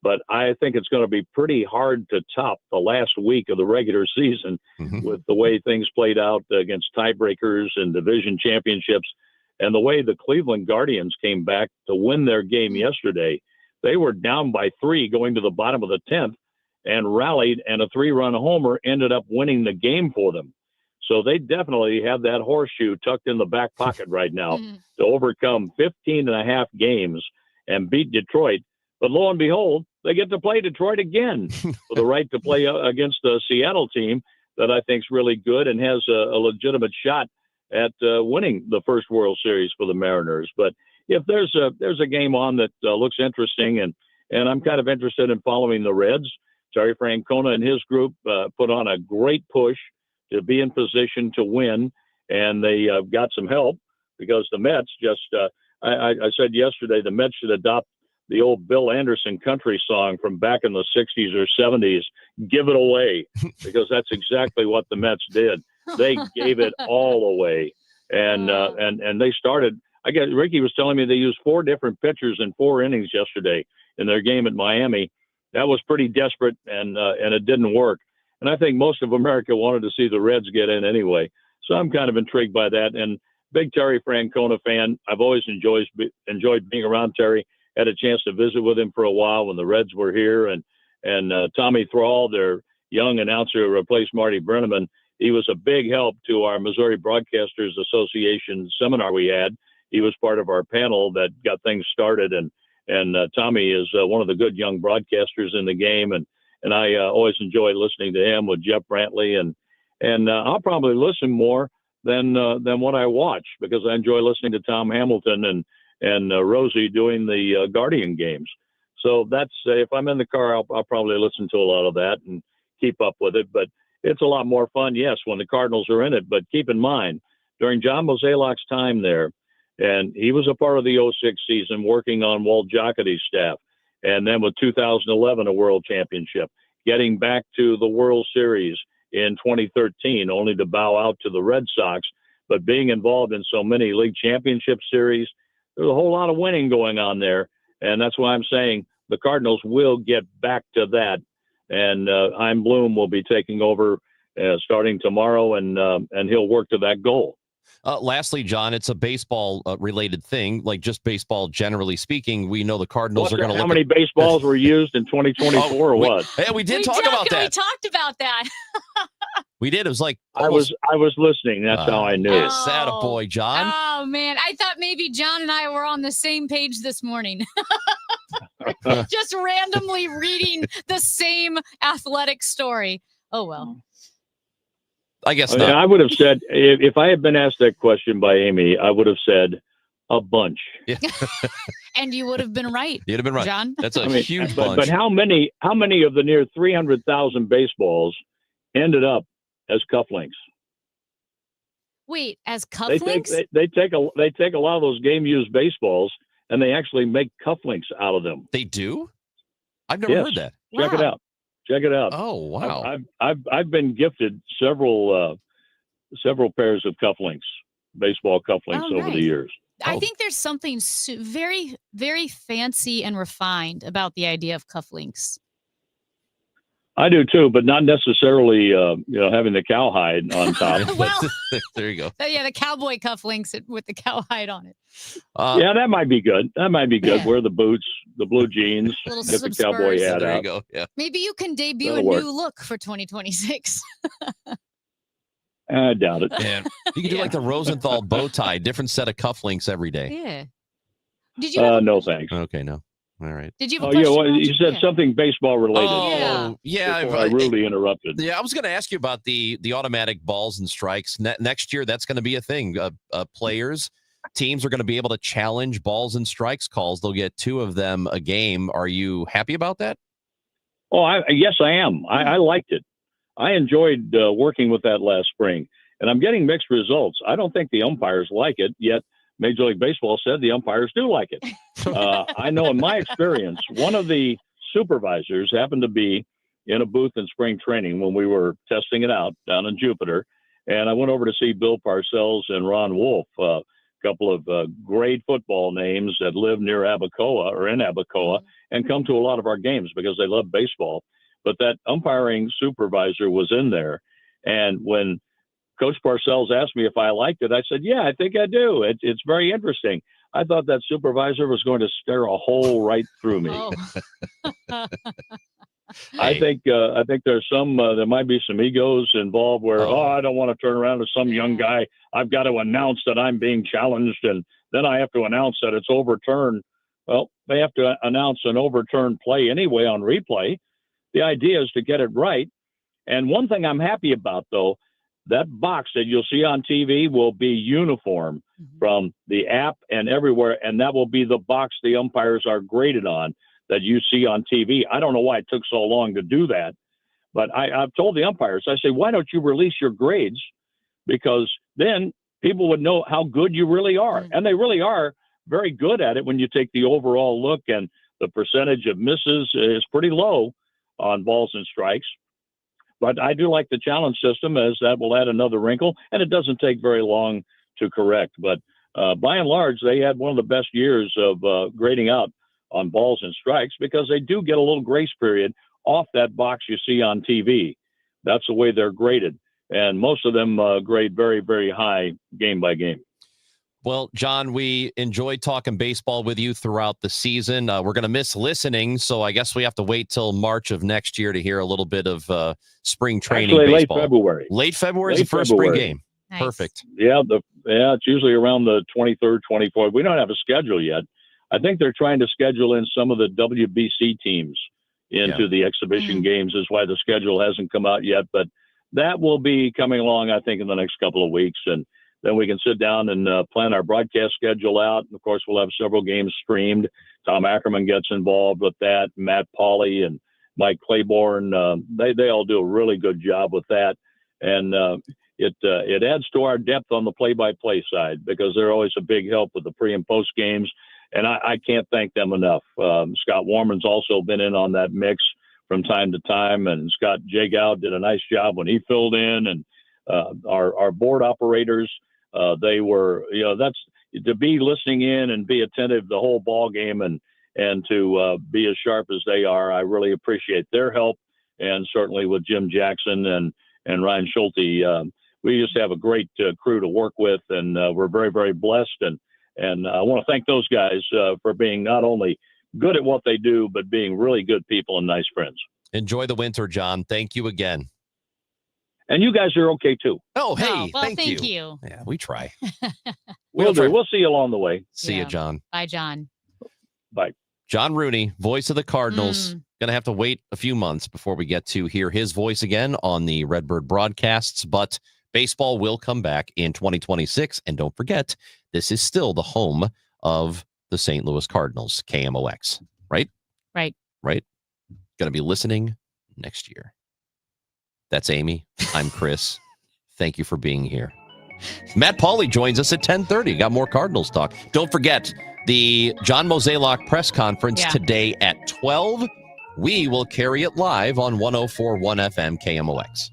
But I think it's going to be pretty hard to top the last week of the regular season with the way things played out against tiebreakers and division championships, and the way the Cleveland Guardians came back to win their game yesterday. They were down by 3 going to the bottom of the 10th and rallied, and a 3-run homer ended up winning the game for them. So they definitely have that horseshoe tucked in the back pocket right now to overcome 15 and a half games and beat Detroit. But lo and behold, they get to play Detroit again for the right to play against the Seattle team that I think is really good and has a legitimate shot at winning the first World Series for the Mariners. But if there's a game on that looks interesting, and I'm kind of interested in following the Reds, Terry Francona and his group put on a great push to be in position to win, and they got some help because the Mets just I said yesterday the Mets should adopt the old Bill Anderson country song from back in the 60s or 70s, "Give It Away," because that's exactly what the Mets did. They gave it all away, and they started. I guess Ricky was telling me they used 4 different pitchers in 4 innings yesterday in their game at Miami. That was pretty desperate, and it didn't work. And I think most of America wanted to see the Reds get in anyway. So I'm kind of intrigued by that. And big Terry Francona fan. I've always enjoyed being around Terry. Had a chance to visit with him for a while when the Reds were here. And Tommy Thrall, their young announcer who replaced Marty Brenneman, he was a big help to our Missouri Broadcasters Association seminar we had. He was part of our panel that got things started. And Tommy is one of the good young broadcasters in the game. And I always enjoy listening to him with Jeff Brantley. And I'll probably listen more than what I watch, because I enjoy listening to Tom Hamilton and Rosie doing the Guardian games. So that's if I'm in the car, I'll probably listen to a lot of that and keep up with it. But it's a lot more fun, yes, when the Cardinals are in it. But keep in mind, during John Mozeliak's time there, and he was a part of the 06 season working on Walt Jocketty's staff. And then with 2011, a world championship, getting back to the World Series in 2013, only to bow out to the Red Sox. but being involved in so many league championship series, there's a whole lot of winning going on there. And that's why I'm saying the Cardinals will get back to that. And Chaim Bloom will be taking over starting tomorrow, and he'll work to that goal. Lastly, John, it's a baseball related thing, like just baseball generally speaking. We know the Cardinals are going to look how many baseballs were used in 2024 or what? Yeah, we did talk about that. We talked about that. We did. It was like I was listening. That's how I knew. Sad boy, John. Oh man, I thought maybe John and I were on the same page this morning. Just randomly reading the same athletic story. Oh well. I guess not. I would have said, if I had been asked that question by Amy, I would have said a bunch. Yeah. And you would have been right. You'd have been right, John. That's a huge bunch. But how many of the near 300,000 baseballs ended up as cufflinks? Wait, as cufflinks? They take a lot of those game used baseballs and they actually make cufflinks out of them. They do? I've never heard that. Check it out. Check it out. Oh wow! I've been gifted several pairs of cufflinks, baseball cufflinks over the years. I think there's something very, very fancy and refined about the idea of cufflinks. I do too, but not necessarily, having the cowhide on top. Well, there you go. Yeah, the cowboy cufflinks with the cowhide on it. Yeah, that might be good. Yeah. Wear the boots, the blue jeans, get the cowboy hat out. There you go. Yeah. Maybe you can debut That'll a work. new look for 2026. I doubt it. Man, you can do like the Rosenthal bow tie, different set of cufflinks every day. Yeah. Did you? No, thanks. Okay, no. All right. Did you? You said something baseball related. Oh, yeah. I rudely interrupted. Yeah, I was going to ask you about the automatic balls and strikes. Next year, that's going to be a thing. Teams are going to be able to challenge balls and strikes calls. They'll get 2 of them a game. Are you happy about that? Oh, yes, I am. I liked it. I enjoyed working with that last spring, and I'm getting mixed results. I don't think the umpires like it, yet Major League Baseball said the umpires do like it. I know in my experience, one of the supervisors happened to be in a booth in spring training when we were testing it out down in Jupiter, and I went over to see Bill Parcells and Ron Wolf, a couple of great football names that live near Abacoa or in Abacoa and come to a lot of our games because they love baseball. But that umpiring supervisor was in there. And when Coach Parcells asked me if I liked it, I said, yeah, I think I do. It's very interesting. I thought that supervisor was going to stare a hole right through me. I think there's there might be some egos involved where, I don't want to turn around to some young guy. I've got to announce that I'm being challenged, and then I have to announce that it's overturned. Well, they have to announce an overturned play anyway on replay. The idea is to get it right. And one thing I'm happy about, though, that box that you'll see on TV will be uniform from the app and everywhere, and that will be the box the umpires are graded on that you see on TV. I don't know why it took so long to do that, but I've told the umpires, I say, why don't you release your grades? Because then people would know how good you really are. And they really are very good at it when you take the overall look, and the percentage of misses is pretty low on balls and strikes. But I do like the challenge system, as that will add another wrinkle, and it doesn't take very long to correct. But by and large, they had one of the best years of grading out on balls and strikes because they do get a little grace period off that box you see on TV. That's the way they're graded. And most of them grade very, very high game by game. Well, John, we enjoyed talking baseball with you throughout the season. We're going to miss listening, so I guess we have to wait till March of next year to hear a little bit of spring training baseball. Late February. Late February is the first spring game. Nice. Perfect. Yeah, it's usually around the 23rd, 24th. We don't have a schedule yet. I think they're trying to schedule in some of the WBC teams into the exhibition games, is why the schedule hasn't come out yet. But that will be coming along, I think, in the next couple of weeks. And then we can sit down and plan our broadcast schedule out. And of course, we'll have several games streamed. Tom Ackerman gets involved with that. Matt Pauley and Mike Claiborne, they all do a really good job with that. And it adds to our depth on the play-by-play side because they're always a big help with the pre and post games. And I can't thank them enough. Scott Warman's also been in on that mix from time to time. And Scott Jagow did a nice job when he filled in. And our board operators, They were, that's to be listening in and be attentive the whole ball game and to be as sharp as they are. I really appreciate their help, and certainly with Jim Jackson and Ryan Schulte. We just have a great crew to work with, and we're very, very blessed. And I want to thank those guys for being not only good at what they do, but being really good people and nice friends. Enjoy the winter, John. Thank you again. And you guys are okay too. Oh, hey, well, thank you. Yeah, we try. We'll do. We'll see you along the way. See you, John. Bye, John. Bye. John Rooney, voice of the Cardinals. Going to have to wait a few months before we get to hear his voice again on the Redbird broadcasts, but baseball will come back in 2026. And don't forget, this is still the home of the St. Louis Cardinals, KMOX, right? Right. Right. Going to be listening next year. That's Amy. I'm Chris. Thank you for being here. Matt Pauley joins us at 10:30. Got more Cardinals talk. Don't forget the John Mozeliak press conference today at 12. We will carry it live on 104.1 FM KMOX.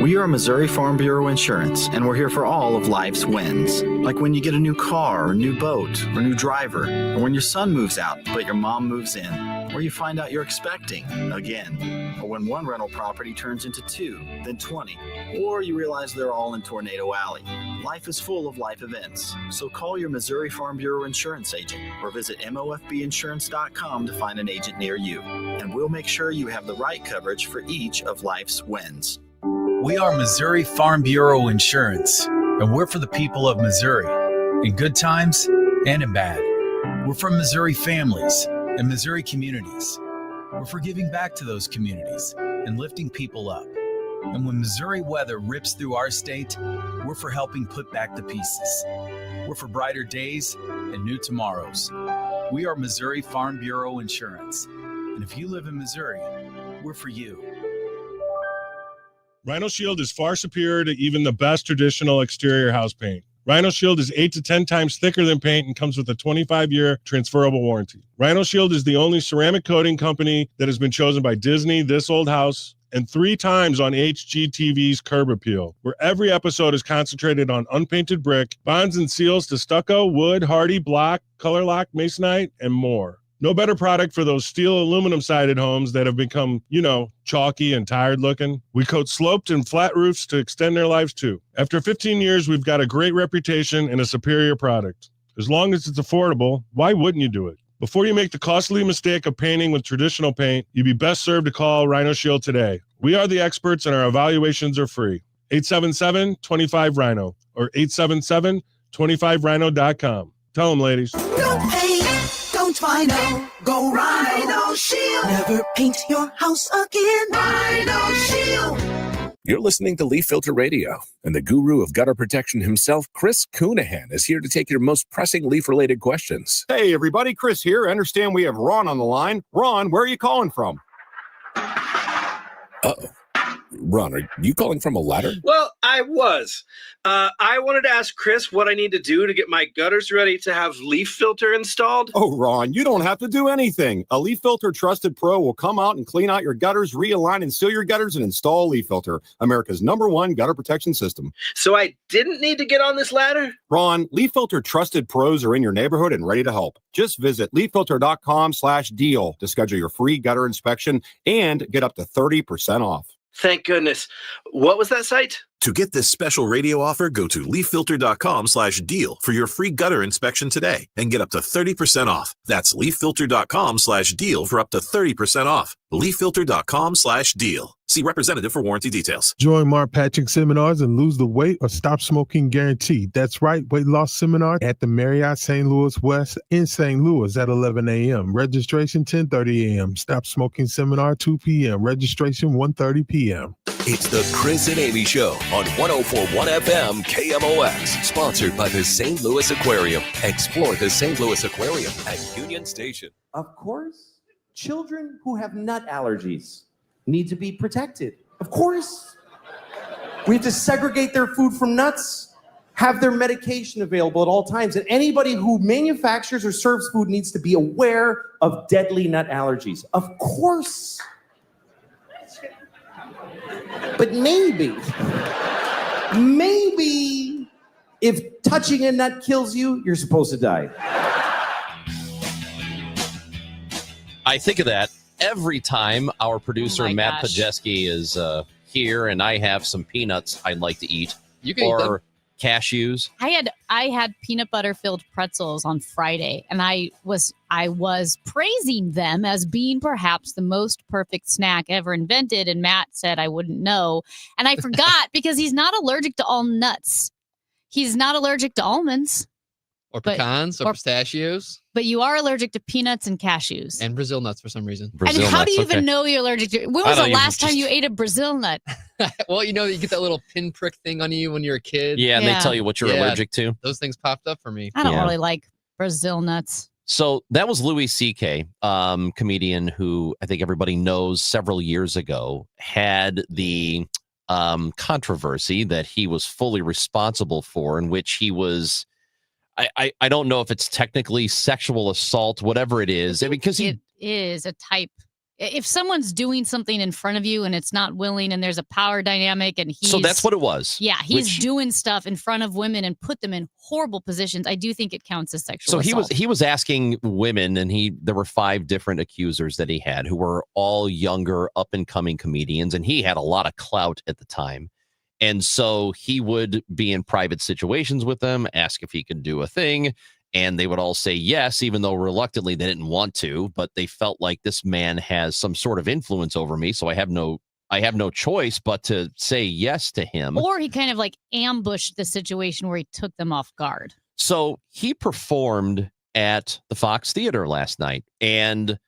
We are Missouri Farm Bureau Insurance, and we're here for all of life's wins. Like when you get a new car, or new boat, or new driver, or when your son moves out, but your mom moves in, or you find out you're expecting again, or when one rental property turns into 2, then 20, or you realize they're all in Tornado Alley. Life is full of life events, so call your Missouri Farm Bureau Insurance agent or visit mofbinsurance.com to find an agent near you, and we'll make sure you have the right coverage for each of life's wins. We are Missouri Farm Bureau Insurance, and we're for the people of Missouri, in good times and in bad. We're for Missouri families and Missouri communities. We're for giving back to those communities and lifting people up. And when Missouri weather rips through our state, we're for helping put back the pieces. We're for brighter days and new tomorrows. We are Missouri Farm Bureau Insurance. And if you live in Missouri, we're for you. Rhino Shield is far superior to even the best traditional exterior house paint. Rhino Shield is 8 to 10 times thicker than paint and comes with a 25-year transferable warranty. Rhino Shield is the only ceramic coating company that has been chosen by Disney, This Old House, and 3 times on HGTV's Curb Appeal, where every episode is concentrated on unpainted brick, bonds and seals to stucco, wood, hardy, block, color lock, masonite, and more. No better product for those steel aluminum-sided homes that have become, chalky and tired looking. We coat sloped and flat roofs to extend their lives too. After 15 years, we've got a great reputation and a superior product. As long as it's affordable, why wouldn't you do it? Before you make the costly mistake of painting with traditional paint, you'd be best served to call Rhino Shield today. We are the experts and our evaluations are free. 877-25-RHINO or 877-25rhino.com. Tell them, ladies. No pain, don't Rhino, go Rhino Shield. Never paint your house again. Rhino Shield. You're listening to Leaf Filter Radio, and the guru of gutter protection himself, Chris Coonahan, is here to take your most pressing leaf-related questions. Hey, everybody, Chris here. I understand we have Ron on the line. Ron, where are you calling from? Uh-oh. Ron, are you calling from a ladder? Well, I was. I wanted to ask Chris what I need to do to get my gutters ready to have Leaf Filter installed. Oh, Ron, you don't have to do anything. A Leaf Filter Trusted Pro will come out and clean out your gutters, realign and seal your gutters, and install Leaf Filter, America's #1 gutter protection system. So I didn't need to get on this ladder? Ron, Leaf Filter Trusted Pros are in your neighborhood and ready to help. Just visit leaffilter.com/deal to schedule your free gutter inspection and get up to 30% off. Thank goodness. What was that site? To get this special radio offer, go to leaffilter.com/deal for your free gutter inspection today and get up to 30% off. That's leaffilter.com/deal for up to 30% off. leaffilter.com/deal. See representative for warranty details. Join Mark Patrick seminars and lose the weight or stop smoking guaranteed. That's right, weight loss seminar at the Marriott St. Louis West in St. Louis at 11 a.m. Registration 10:30 a.m. Stop smoking seminar 2 p.m. Registration 1:30 p.m. It's the Chris and Amy Show on 104.1 FM KMOX, sponsored by the St. Louis Aquarium. Explore the St. Louis Aquarium at Union Station. Of course, children who have nut allergies need to be protected. Of course. We have to segregate their food from nuts, have their medication available at all times, and anybody who manufactures or serves food needs to be aware of deadly nut allergies. Of course. But maybe Maybe if touching a nut kills you, you're supposed to die. I think of that every time our producer, Matt Pajeski, is here and I have some peanuts I'd like to eat. You can eat them. Cashews. I had peanut butter filled pretzels on Friday, and I was praising them as being perhaps the most perfect snack ever invented. And Matt said I wouldn't know, and I forgot because he's not allergic to all nuts. He's not allergic to almonds or pecans or pistachios. But you are allergic to peanuts and cashews and Brazil nuts for some reason. And how do you even know you're allergic to? When was the last time you ate a Brazil nut? Well, you get that little pinprick thing on you when you're a kid. Yeah, and they tell you what you're allergic to. Those things popped up for me. I don't really like Brazil nuts. So that was Louis C.K., comedian who I think everybody knows several years ago had the controversy that he was fully responsible for, in which he was, I don't know if it's technically sexual assault, whatever it is, because it is a type. If someone's doing something in front of you and it's not willing and there's a power dynamic and so that's what it was. Yeah, he's doing stuff in front of women and put them in horrible positions. I do think it counts as sexual assault. He was asking women, and there were 5 different accusers that he had who were all younger, up and coming comedians, and he had a lot of clout at the time. And so he would be in private situations with them, ask if he could do a thing. And they would all say yes, even though reluctantly they didn't want to, but they felt like this man has some sort of influence over me. So I have no choice but to say yes to him. Or he kind of like ambushed the situation where he took them off guard. So he performed at the Fox Theater last night. And,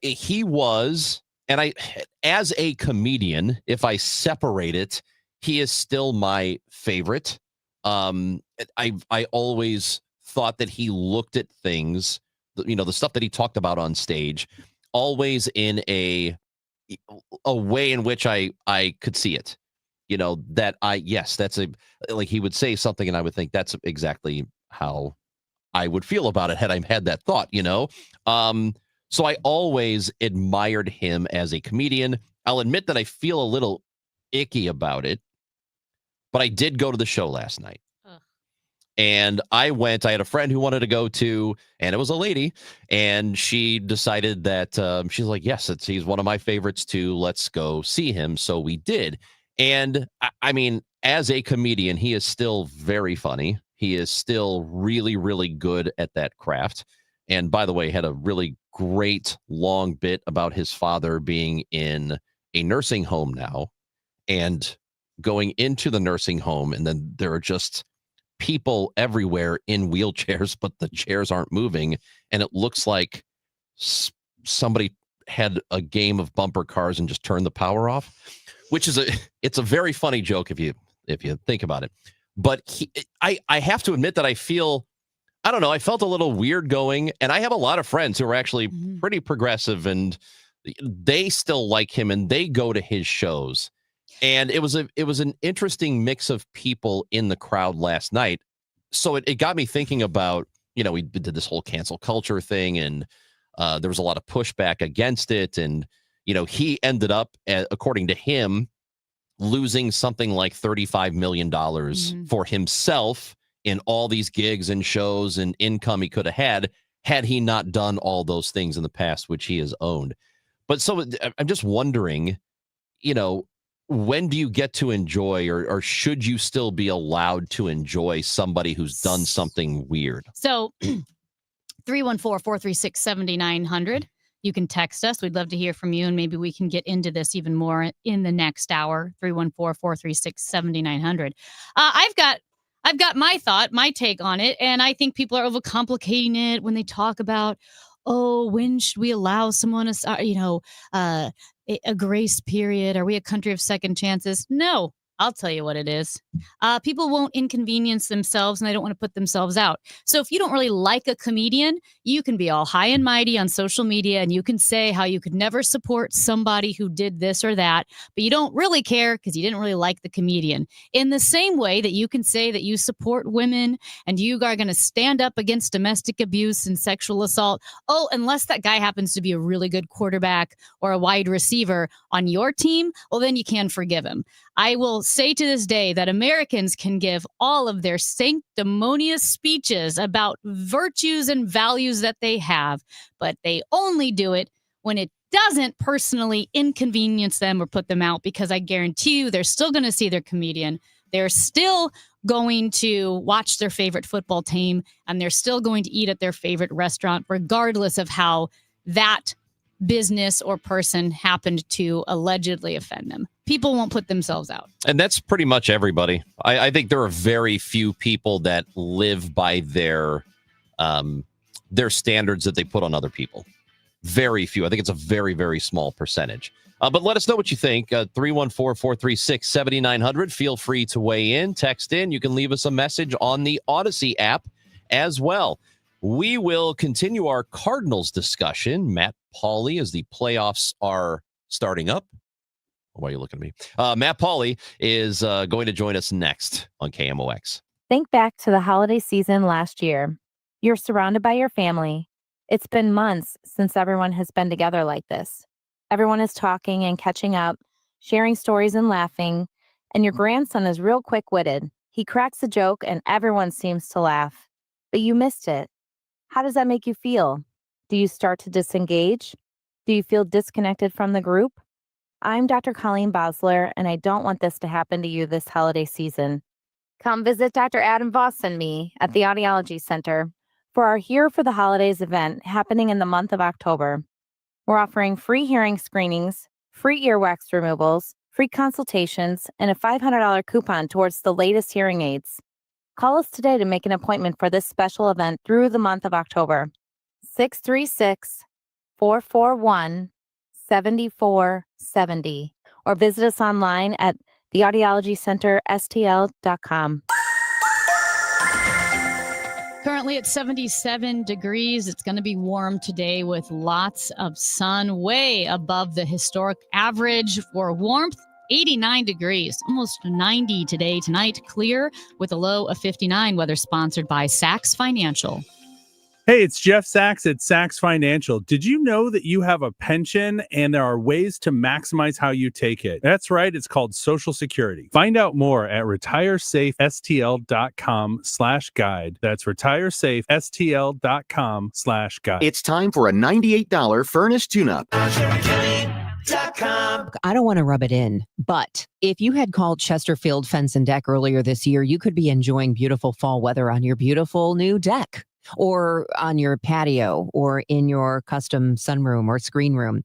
he was, and as a comedian, if I separate it, he is still my favorite. I always thought that he looked at things, the stuff that he talked about on stage, always in a way in which I could see it. That's like he would say something and I would think that's exactly how I would feel about it had I had that thought, So I always admired him as a comedian. I'll admit that I feel a little icky about it, but I did go to the show last night. And I went, I had a friend who wanted to go to, and it was a lady, and she decided that she's like, yes, he's one of my favorites too. Let's go see him. So we did. And I mean, as a comedian, he is still very funny. He is still really, really good at that craft. And by the way, had a really great long bit about his father being in a nursing home now and going into the nursing home. And then there are just people everywhere in wheelchairs, but the chairs aren't moving. And it looks like somebody had a game of bumper cars and just turned the power off, which is it's a very funny joke if you think about it. But I have to admit that I felt a little weird going, and I have a lot of friends who are actually pretty progressive and they still like him and they go to his shows. And it was an interesting mix of people in the crowd last night. So it got me thinking about, we did this whole cancel culture thing, and there was a lot of pushback against it. And, he ended up, according to him, losing something like $35 million for himself in all these gigs and shows and income he could have had he not done all those things in the past, which he has owned. But so I'm just wondering, when do you get to enjoy, or should you still be allowed to enjoy somebody who's done something weird? So 314-436-7900. You can text us. We'd love to hear from you, and maybe we can get into this even more in the next hour. 314-436-7900. I've got my take on it, and I think people are overcomplicating it when they talk about, when should we allow someone a grace period? Are we a country of second chances? No, I'll tell you what it is. People won't inconvenience themselves, and they don't want to put themselves out. So if you don't really like a comedian, you can be all high and mighty on social media, and you can say how you could never support somebody who did this or that, but you don't really care because you didn't really like the comedian. In the same way that you can say that you support women and you are going to stand up against domestic abuse and sexual assault. Oh, unless that guy happens to be a really good quarterback or a wide receiver on your team, well, then you can forgive him. I will say to this day that Americans can give all of their sanctimonious speeches about virtues and values that they have, but they only do it when it doesn't personally inconvenience them or put them out, because I guarantee you they're still going to see their comedian. They're still going to watch their favorite football team, and they're still going to eat at their favorite restaurant, regardless of how that business or person happened to allegedly offend them. People won't put themselves out. And that's pretty much everybody. I think there are very few people that live by their standards that they put on other people. Very few. I think it's a very, very small percentage. But let us know what you think. 314-436-7900. Feel free to weigh in, text in. You can leave us a message on the Odyssey app as well. We will continue our Cardinals discussion. Matt Pauley, as the playoffs are starting up. Why are you looking at me? Matt Pauley is going to join us next on KMOX. Think back to the holiday season last year. You're surrounded by your family. It's been months since everyone has been together like this. Everyone is talking and catching up, sharing stories and laughing, and your grandson is real quick-witted. He cracks a joke and everyone seems to laugh. But you missed it. How does that make you feel? Do you start to disengage? Do you feel disconnected from the group? I'm Dr. Colleen Bosler, and I don't want this to happen to you this holiday season. Come visit Dr. Adam Voss and me at the Audiology Center for our Here for the Holidays event happening in the month of October. We're offering free hearing screenings, free earwax removals, free consultations, and a $500 coupon towards the latest hearing aids. Call us today to make an appointment for this special event through the month of October. 636-441-7470, or visit us online at theaudiologycenterstl.com. Currently at 77 degrees. It's going to be warm today with lots of sun, way above the historic average for warmth. 89 degrees, almost 90 today. Tonight, clear with a low of 59. Weather sponsored by Sachs Financial. Hey, it's Jeff Sachs at Sachs Financial. Did you know that you have a pension and there are ways to maximize how you take it? That's right. It's called Social Security. Find out more at retiresafestl.com/guide. That's retiresafestl.com/guide. It's time for a $98 furnace tune-up. I don't want to rub it in, but if you had called Chesterfield Fence and Deck earlier this year, you could be enjoying beautiful fall weather on your beautiful new deck, or on your patio, or in your custom sunroom or screen room.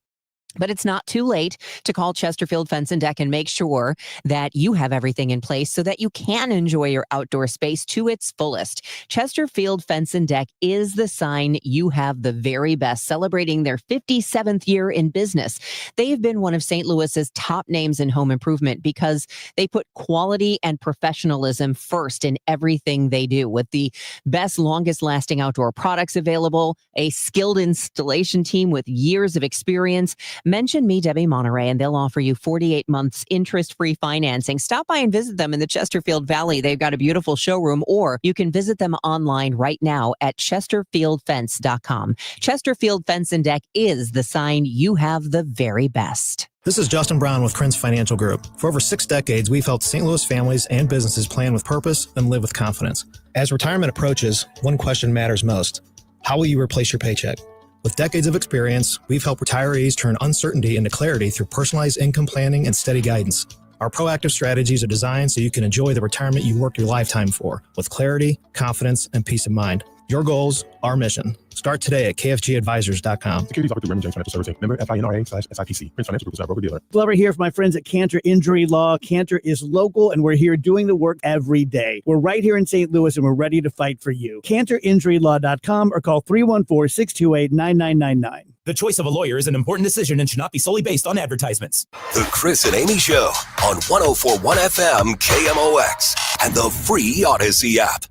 But it's not too late to call Chesterfield Fence and Deck and make sure that you have everything in place so that you can enjoy your outdoor space to its fullest. Chesterfield Fence and Deck is the sign you have the very best, celebrating their 57th year in business. They've been one of St. Louis's top names in home improvement because they put quality and professionalism first in everything they do, with the best, longest lasting outdoor products available, a skilled installation team with years of experience. Mention me, Debbie Monterey, and they'll offer you 48 months interest-free financing. Stop by and visit them in the Chesterfield Valley. They've got a beautiful showroom, or you can visit them online right now at chesterfieldfence.com. Chesterfield Fence and Deck is the sign you have the very best. This is Justin Brown with Krentz Financial Group. For over 6 decades, we've helped St. Louis families and businesses plan with purpose and live with confidence. As retirement approaches, one question matters most. How will you replace your paycheck? With decades of experience, we've helped retirees turn uncertainty into clarity through personalized income planning and steady guidance. Our proactive strategies are designed so you can enjoy the retirement you worked your lifetime for, with clarity, confidence, and peace of mind. Your goals, our mission. Start today at kfgadvisors.com. Securities offered through Raymond James Financial Services. Member FINRA/SIPC. Krentz Financial Group is our broker-dealer. Glover here for my friends at Cantor Injury Law. Cantor is local, and we're here doing the work every day. We're right here in St. Louis, and we're ready to fight for you. CantorInjuryLaw.com or call 314-628-9999. The choice of a lawyer is an important decision and should not be solely based on advertisements. The Chris and Amy Show on 104.1 FM KMOX and the free Odyssey app.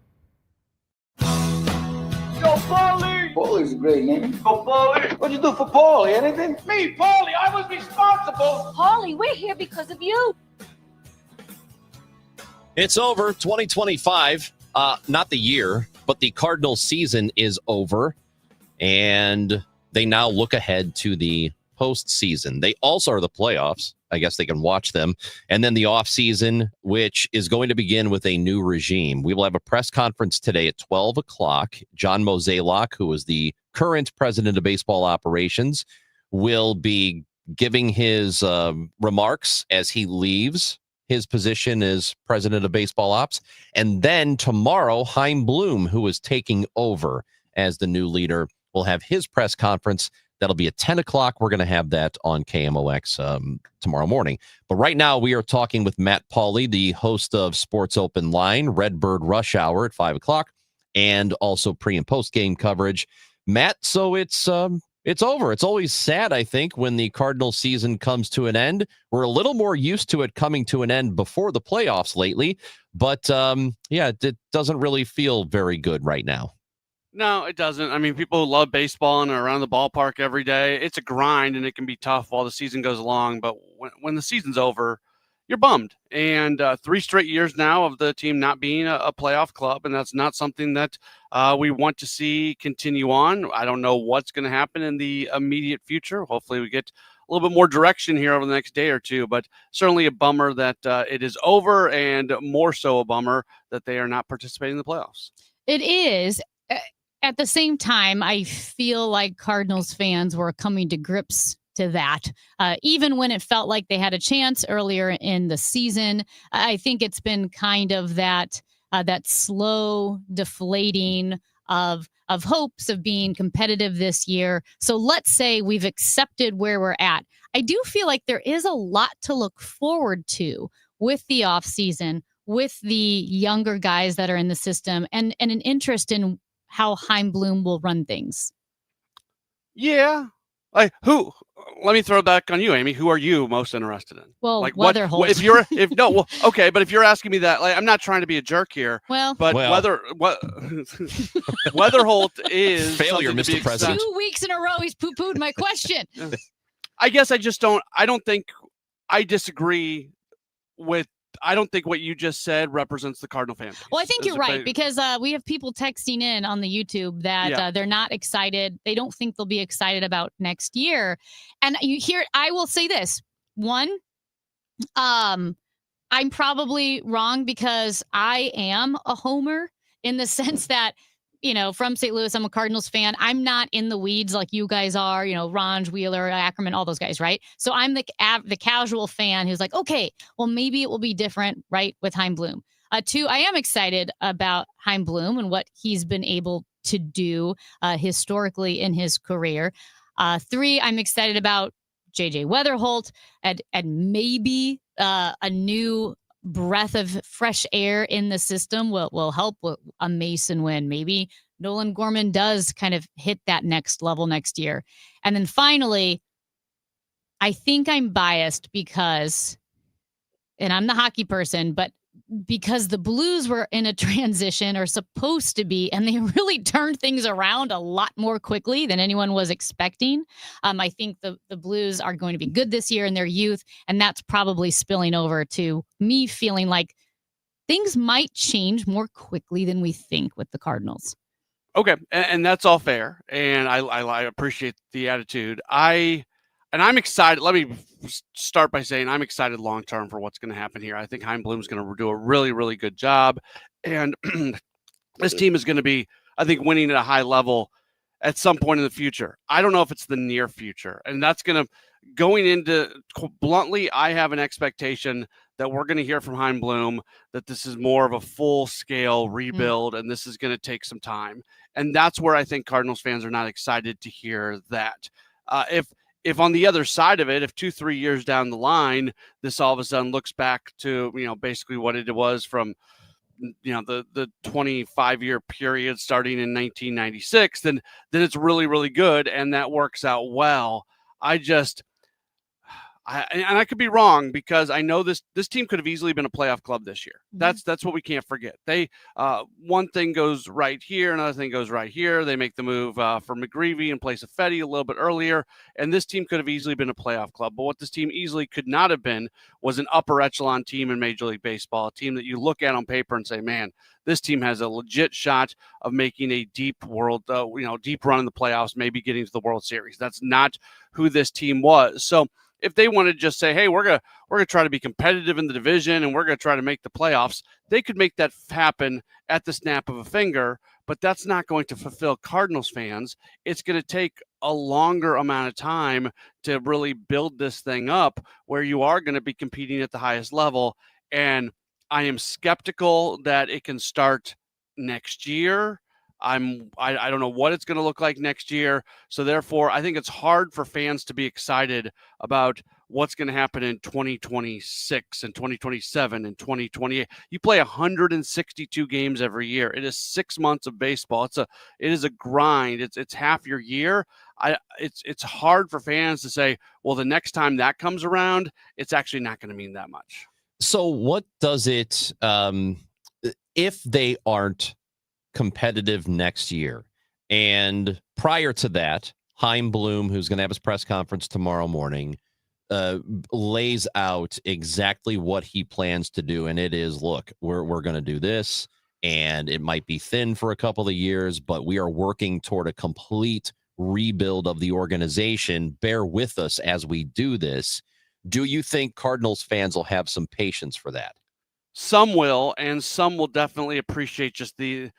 Go Paulie! Paulie's a great name. Go Paulie! What'd you do for Paulie? Anything? Me, Paulie! I was responsible! Paulie, we're here because of you. It's over, 2025. Not the year, but the Cardinals season is over. And they now look ahead to the postseason. They also are the playoffs. I guess they can watch them. And then the offseason, which is going to begin with a new regime. We will have a press conference today at 12 o'clock. John Mozeliak, who is the current president of baseball operations, will be giving his remarks as he leaves his position as president of baseball ops. And then tomorrow, Chaim Bloom, who is taking over as the new leader, will have his press conference. That'll be at 10 o'clock. We're going to have that on KMOX tomorrow morning. But right now, we are talking with Matt Pauley, the host of Sports Open Line, Redbird Rush Hour at 5 o'clock, and also pre- and post-game coverage. Matt, so it's over. It's always sad, I think, when the Cardinals season comes to an end. We're a little more used to it coming to an end before the playoffs lately. But, it doesn't really feel very good right now. No, it doesn't. I mean, people who love baseball and are around the ballpark every day, it's a grind and it can be tough while the season goes along. But when the season's over, you're bummed. And 3 straight years now of the team not being a playoff club, and that's not something that we want to see continue on. I don't know what's going to happen in the immediate future. Hopefully we get a little bit more direction here over the next day or two, but certainly a bummer that it is over, and more so a bummer that they are not participating in the playoffs. It is. At the same time, I feel like Cardinals fans were coming to grips to that. Even when it felt like they had a chance earlier in the season, I think it's been kind of that slow deflating of hopes of being competitive this year. So let's say we've accepted where we're at. I do feel like there is a lot to look forward to with the offseason, with the younger guys that are in the system, and an interest in how Chaim Bloom will run things. Yeah. Let me throw it back on you, Amy. Who are you most interested in? Well, like Weatherholt. Okay, but if you're asking me that, I'm not trying to be a jerk here. Weatherholt is failure, Mr. President. 2 weeks in a row, he's poo-pooed my question. I guess I don't think I disagree with. I don't think what you just said represents the Cardinal fan base. Well, I think you're right, because we have people texting in on the YouTube that they're not excited. They don't think they'll be excited about next year. And I will say this. One, I'm probably wrong because I am a homer in the sense that, from St. Louis, I'm a Cardinals fan. I'm not in the weeds like you guys are, Ronge, Wheeler, Ackerman, all those guys, right? So I'm the casual fan who's like, okay, well, maybe it will be different, right, with Chaim Bloom. 2, I am excited about Chaim Bloom and what he's been able to do historically in his career. 3, I'm excited about J.J. Weatherholt and maybe a new breath of fresh air in the system will help with a Mason win. Maybe Nolan Gorman does kind of hit that next level next year. And then finally, I think I'm biased because, and I'm the hockey person, but because the Blues were in a transition, or supposed to be, and they really turned things around a lot more quickly than anyone was expecting. I think the Blues are going to be good this year in their youth, and that's probably spilling over to me feeling like things might change more quickly than we think with the Cardinals. Okay, and that's all fair, and I appreciate the attitude. I'm excited. Let me start by saying I'm excited long-term for what's going to happen here. I think Chaim Bloom's going to do a really, really good job. And this team is going to be, I think, winning at a high level at some point in the future. I don't know if it's the near future. And that's going to, going into, bluntly, I have an expectation that we're going to hear from Chaim Bloom that this is more of a full-scale rebuild, and this is going to take some time. And that's where I think Cardinals fans are not excited to hear that. If on the other side of it, if 2-3 years down the line, this all of a sudden looks back to, basically what it was from, the 25-year period starting in 1996, then it's really, really good. And that works out well. And I could be wrong because I know this team could have easily been a playoff club this year. Mm-hmm. That's what we can't forget. They one thing goes right here, another thing goes right here. They make the move for McGreevy in place of Fetty a little bit earlier, and this team could have easily been a playoff club. But what this team easily could not have been was an upper echelon team in Major League Baseball, a team that you look at on paper and say, man, this team has a legit shot of making a deep run in the playoffs, maybe getting to the World Series. That's not who this team was. So if they want to just say, hey, we're gonna try to be competitive in the division and we're gonna try to make the playoffs, they could make that happen at the snap of a finger, but that's not going to fulfill Cardinals fans. It's going to take a longer amount of time to really build this thing up where you are going to be competing at the highest level. And I am skeptical that it can start next year. I don't know what it's going to look like next year. So therefore, I think it's hard for fans to be excited about what's going to happen in 2026 and 2027 and 2028. You play 162 games every year. It is 6 months of baseball. It is a grind. It's half your year. It's hard for fans to say, well, the next time that comes around, it's actually not going to mean that much. So what does it, if they aren't competitive next year, and prior to that, Chaim Bloom, who's going to have his press conference tomorrow morning, lays out exactly what he plans to do. And it is, look, we're going to do this, and it might be thin for a couple of years, but we are working toward a complete rebuild of the organization. Bear with us as we do this. Do you think Cardinals fans will have some patience for that? Some will, and some will definitely appreciate just the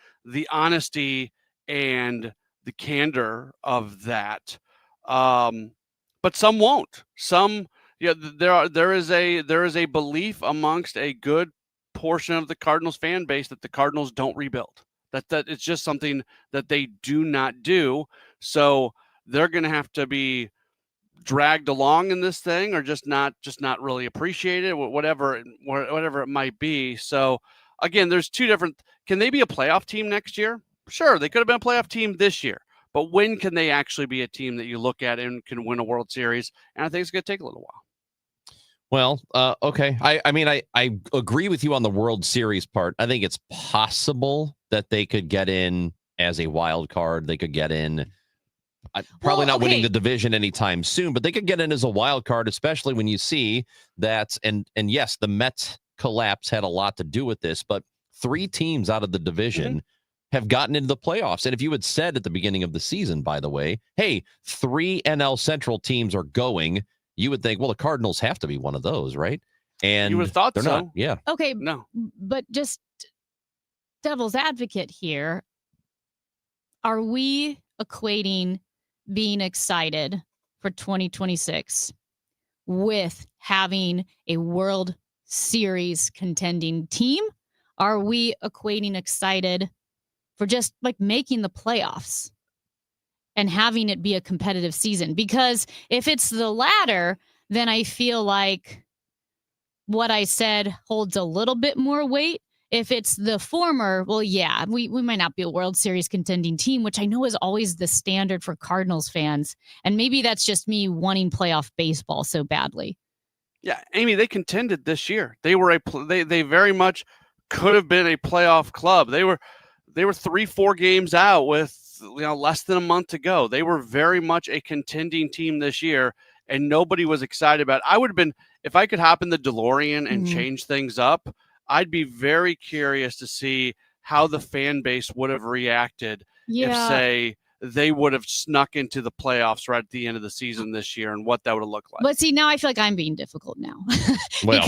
honesty and the candor of that. But some won't. Some, there is a belief amongst a good portion of the Cardinals fan base that the Cardinals don't rebuild. That it's just something that they do not do. So they're going to have to be dragged along in this thing, or just not really appreciate it, whatever it might be. So again, there's two different. Can they be a playoff team next year? Sure, they could have been a playoff team this year, but when can they actually be a team that you look at and can win a World Series? And I think it's going to take a little while. Well, okay. I mean, I agree with you on the World Series part. I think it's possible that they could get in as a wild card. They could get in. Probably not winning the division anytime soon, but they could get in as a wild card, especially when you see that. And yes, the Mets collapse had a lot to do with this, but 3 teams out of the division have gotten into the playoffs. And if you had said at the beginning of the season, by the way, hey, 3 NL Central teams are going, you would think, well, the Cardinals have to be one of those, right? And you would have thought they're so. not. Yeah. Okay. No. But just devil's advocate here, are we equating being excited for 2026 with having a World Series contending team? Are we equating excited for just like making the playoffs and having it be a competitive season? Because if it's the latter, then I feel like what I said holds a little bit more weight. If it's the former, well, yeah, we might not be a World Series contending team, which I know is always the standard for Cardinals fans. And maybe that's just me wanting playoff baseball so badly. Yeah, Amy, they contended this year. They were they very much could have been a playoff club. They were 3-4 games out with less than a month to go. They were very much a contending team this year, and nobody was excited about it. I would have been, if I could hop in the DeLorean and change things up, I'd be very curious to see how the fan base would have reacted if, say, they would have snuck into the playoffs right at the end of the season this year, and what that would have looked like. But see, now I feel like I'm being difficult now Well.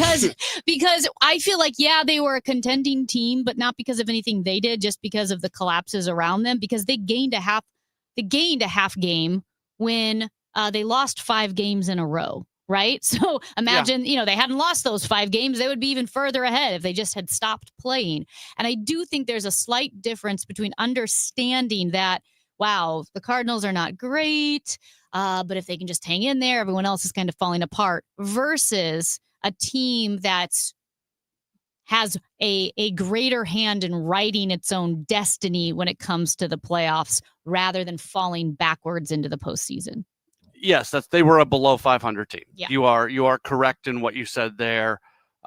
because I feel like, yeah, they were a contending team, but not because of anything they did, just because of the collapses around them, because they gained a half game when they lost 5 games in a row. Right. So imagine, they hadn't lost those 5 games. They would be even further ahead if they just had stopped playing. And I do think there's a slight difference between understanding that, wow, the Cardinals are not great, but if they can just hang in there, everyone else is kind of falling apart, versus a team that's has a greater hand in writing its own destiny when it comes to the playoffs rather than falling backwards into the postseason. Yes, they were a below 500 team. Yeah. You are correct in what you said there.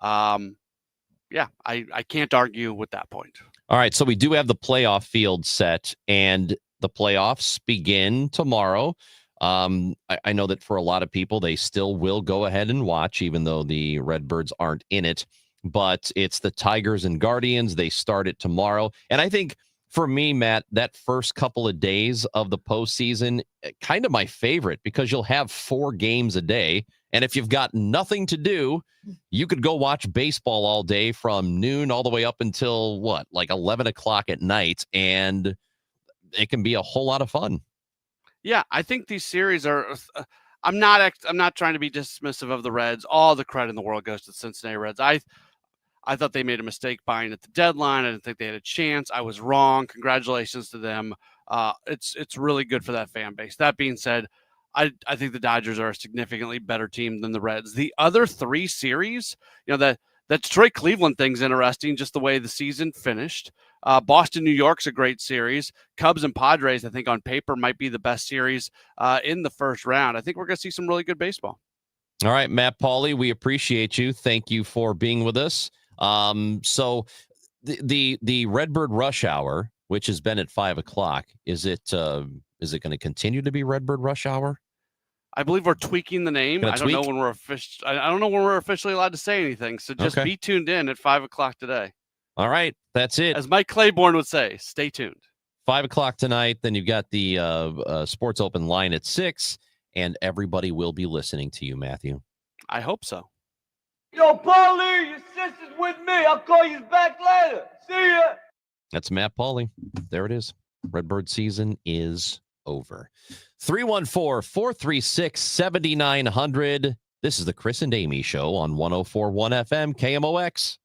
Yeah, I can't argue with that point. All right, so we do have the playoff field set, and the playoffs begin tomorrow. I know that for a lot of people, they still will go ahead and watch, even though the Redbirds aren't in it. But it's the Tigers and Guardians. They start it tomorrow. And I think for me, Matt, that first couple of days of the postseason, kind of my favorite, because you'll have 4 games a day. And if you've got nothing to do, you could go watch baseball all day from noon all the way up until like 11 o'clock at night. And it can be a whole lot of fun. Yeah, I think these series are. I'm not trying to be dismissive of the Reds. All the credit in the world goes to the Cincinnati Reds. I thought they made a mistake buying at the deadline. I didn't think they had a chance. I was wrong. Congratulations to them. It's really good for that fan base. That being said, I think the Dodgers are a significantly better team than the Reds. The other 3 series, that Detroit-Cleveland thing's interesting, just the way the season finished. Boston-New York's a great series. Cubs and Padres, I think on paper, might be the best series in the first round. I think we're going to see some really good baseball. All right, Matt Pauley, we appreciate you. Thank you for being with us. So the Redbird Rush Hour, which has been at 5 o'clock, is it going to continue to be Redbird Rush Hour? I believe we're tweaking the name. I don't know when we're officially allowed to say anything. So just be tuned in at 5 o'clock today. All right, that's it. As Mike Claiborne would say, stay tuned. 5 o'clock tonight. Then you've got the Sports Open line at 6, and everybody will be listening to you, Matthew. I hope so. Yo, Paulie, your sister's with me. I'll call you back later. See ya. That's Matt Pauley. There it is. Redbird season is over. 314-436-7900. This is the Chris and Amy Show on 104.1 FM KMOX.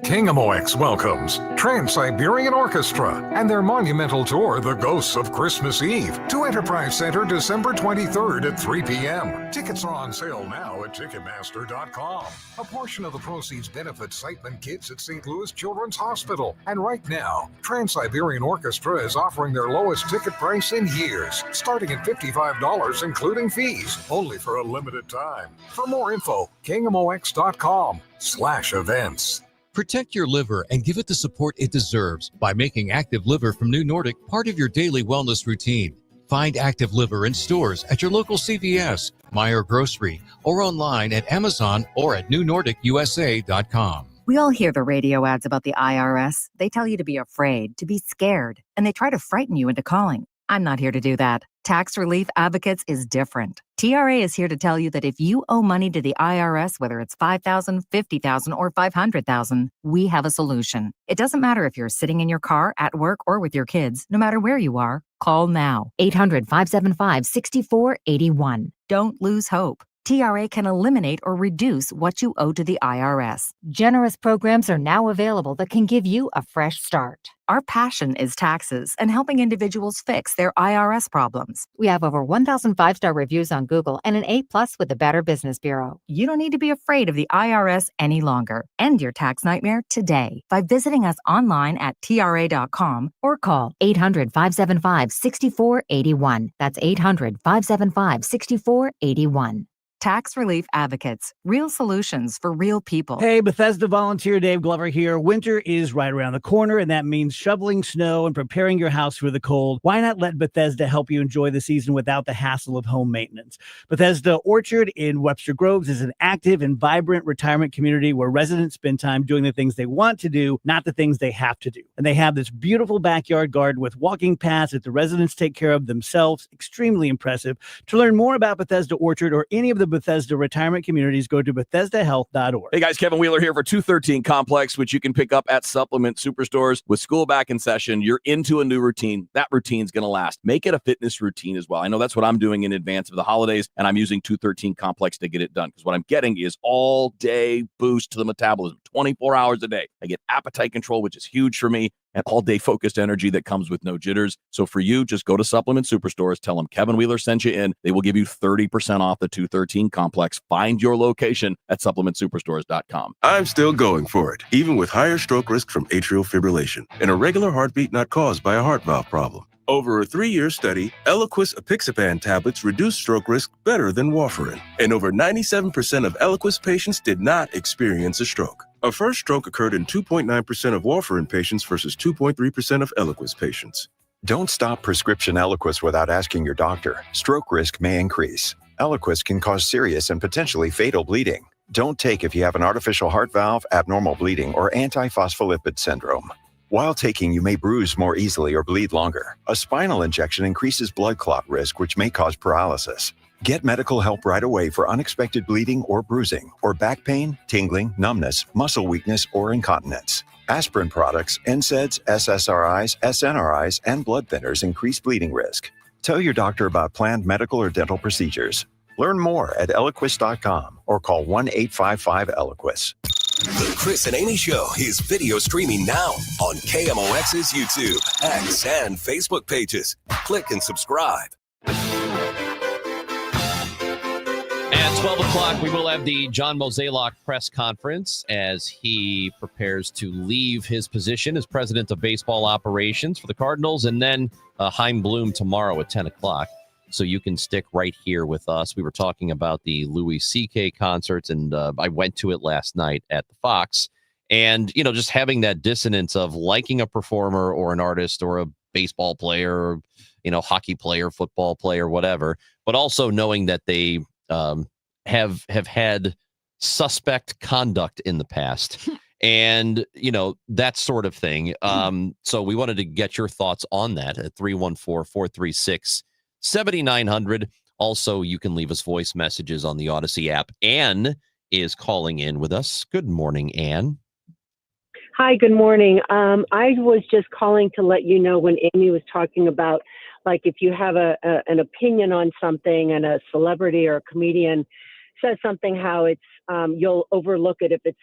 KMOX welcomes Trans-Siberian Orchestra and their monumental tour, The Ghosts of Christmas Eve, to Enterprise Center December 23rd at 3 p.m. Tickets are on sale now at Ticketmaster.com. A portion of the proceeds benefit Siteman Kids at St. Louis Children's Hospital. And right now, Trans-Siberian Orchestra is offering their lowest ticket price in years, starting at $55, including fees, only for a limited time. For more info, KMOX.com/events. Protect your liver and give it the support it deserves by making Active Liver from New Nordic part of your daily wellness routine. Find Active Liver in stores at your local CVS, Meijer Grocery, or online at Amazon or at newnordicusa.com. We all hear the radio ads about the IRS. They tell you to be afraid, to be scared, and they try to frighten you into calling. I'm not here to do that. Tax Relief Advocates is different. TRA is here to tell you that if you owe money to the IRS, whether it's $5,000, $50,000, or $500,000, we have a solution. It doesn't matter if you're sitting in your car, at work, or with your kids. No matter where you are, call now. 800-575-6481. Don't lose hope. TRA can eliminate or reduce what you owe to the IRS. Generous programs are now available that can give you a fresh start. Our passion is taxes and helping individuals fix their IRS problems. We have over 1,000 5-star reviews on Google and an A+ with the Better Business Bureau. You don't need to be afraid of the IRS any longer. End your tax nightmare today by visiting us online at TRA.com or call 800-575-6481. That's 800-575-6481. Tax Relief Advocates. Real solutions for real people. Hey, Bethesda volunteer Dave Glover here. Winter is right around the corner, and that means shoveling snow and preparing your house for the cold. Why not let Bethesda help you enjoy the season without the hassle of home maintenance? Bethesda Orchard in Webster Groves is an active and vibrant retirement community where residents spend time doing the things they want to do, not the things they have to do. And they have this beautiful backyard garden with walking paths that the residents take care of themselves. Extremely impressive. To learn more about Bethesda Orchard or any of the Bethesda retirement communities, go to BethesdaHealth.org. Hey guys, Kevin Wheeler here for 213 Complex, which you can pick up at Supplement Superstores. With school back in session, you're into a new routine. That routine's going to last. Make it a fitness routine as well. I know that's what I'm doing in advance of the holidays, and I'm using 213 Complex to get it done because what I'm getting is all day boost to the metabolism, 24 hours a day. I get appetite control, which is huge for me, and all-day focused energy that comes with no jitters. So for you, just go to Supplement Superstores, tell them Kevin Wheeler sent you in. They will give you 30% off the 213 Complex. Find your location at supplementsuperstores.com. I'm still going for it, even with higher stroke risk from atrial fibrillation and a regular heartbeat not caused by a heart valve problem. Over a 3-year study, Eliquis apixaban tablets reduce stroke risk better than warfarin, and over 97% of Eliquis patients did not experience a stroke. A first stroke occurred in 2.9% of warfarin patients versus 2.3% of Eliquis patients. Don't stop prescription Eliquis without asking your doctor. Stroke risk may increase. Eliquis can cause serious and potentially fatal bleeding. Don't take if you have an artificial heart valve, abnormal bleeding, or antiphospholipid syndrome. While taking, you may bruise more easily or bleed longer. A spinal injection increases blood clot risk, which may cause paralysis. Get medical help right away for unexpected bleeding or bruising, or back pain, tingling, numbness, muscle weakness, or incontinence. Aspirin products, NSAIDs, SSRIs, SNRIs, and blood thinners increase bleeding risk. Tell your doctor about planned medical or dental procedures. Learn more at Eliquis.com or call 1-855-ELIQUIS. The Chris and Amy Show is video streaming now on KMOX's YouTube, X, and Facebook pages. Click and subscribe. At 12 o'clock, we will have the John Mozeliak press conference as he prepares to leave his position as president of baseball operations for the Cardinals, and then Chaim Bloom tomorrow at 10 o'clock. So you can stick right here with us. We were talking about the Louis C.K. concerts, and I went to it last night at the Fox. And, you know, just having that dissonance of liking a performer or an artist or a baseball player or, you know, hockey player, football player, whatever, but also knowing that they have had suspect conduct in the past and, you know, that sort of thing. So we wanted to get your thoughts on that at 314-436-7900. Also, you can leave us voice messages on the Odyssey app. Anne is calling in with us. Good morning, Anne. Hi, good morning. I was just calling to let you know when Amy was talking about, like, if you have an opinion on something and a celebrity or a comedian says something, how it's you'll overlook it if it's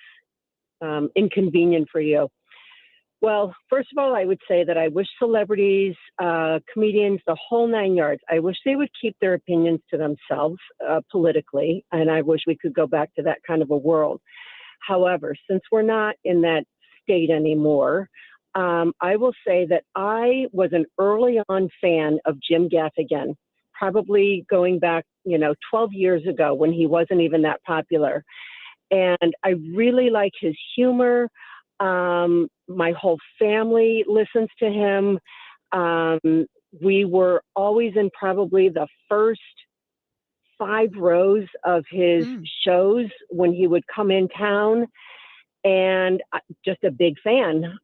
inconvenient for you. Well, first of all, I would say that I wish celebrities, comedians, the whole 9 yards, I wish they would keep their opinions to themselves politically, and I wish we could go back to that kind of a world. However, since we're not in that state anymore, I will say that I was an early on fan of Jim Gaffigan, probably going back, 12 years ago when he wasn't even that popular. And I really like his humor. My whole family listens to him. We were always in probably the first 5 rows of his shows when he would come in town, and just a big fan.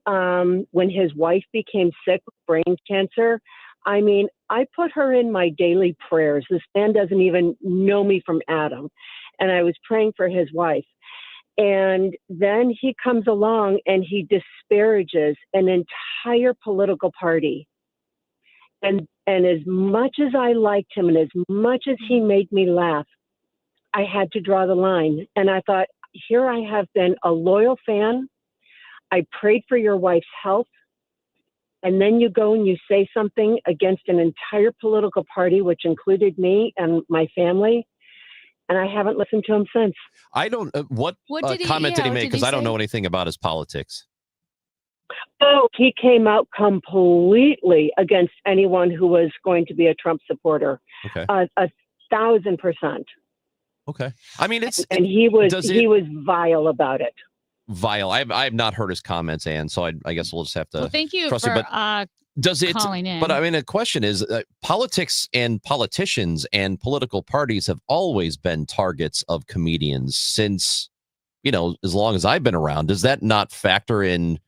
When his wife became sick with brain cancer, I mean, I put her in my daily prayers. This man doesn't even know me from Adam. And I was praying for his wife. And then he comes along and he disparages an entire political party. And as much as I liked him and as much as he made me laugh, I had to draw the line. And I thought, here I have been a loyal fan. I prayed for your wife's health. And then you go and you say something against an entire political party, which included me and my family. And I haven't listened to him since. I don't. What comment did he make? Because I don't know anything about his politics. Oh, he came out completely against anyone who was going to be a Trump supporter. Okay. 1,000%. Okay. I mean, and he was vile about it. Vile. I have not heard his comments, Ann. So I guess we'll just have to. Well, thank you trust for it. But does it? Calling in. But I mean, the question is, politics and politicians and political parties have always been targets of comedians since, as long as I've been around. Does that not factor in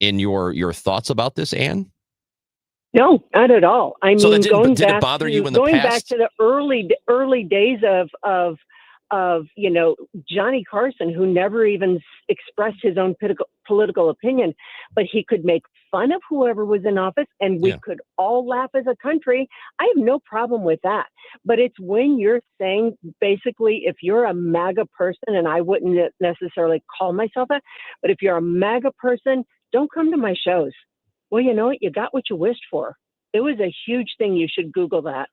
your thoughts about this, Ann? No, not at all. I mean, so did it bother you in the past? Going back to the early days of Johnny Carson, who never even expressed his own political opinion, but he could make fun of whoever was in office, and we could all laugh as a country. I have no problem with that. But it's when you're saying, basically, if you're a MAGA person, and I wouldn't necessarily call myself that, but if you're a MAGA person, don't come to my shows. Well, you know what? You got what you wished for. It was a huge thing. You should Google that.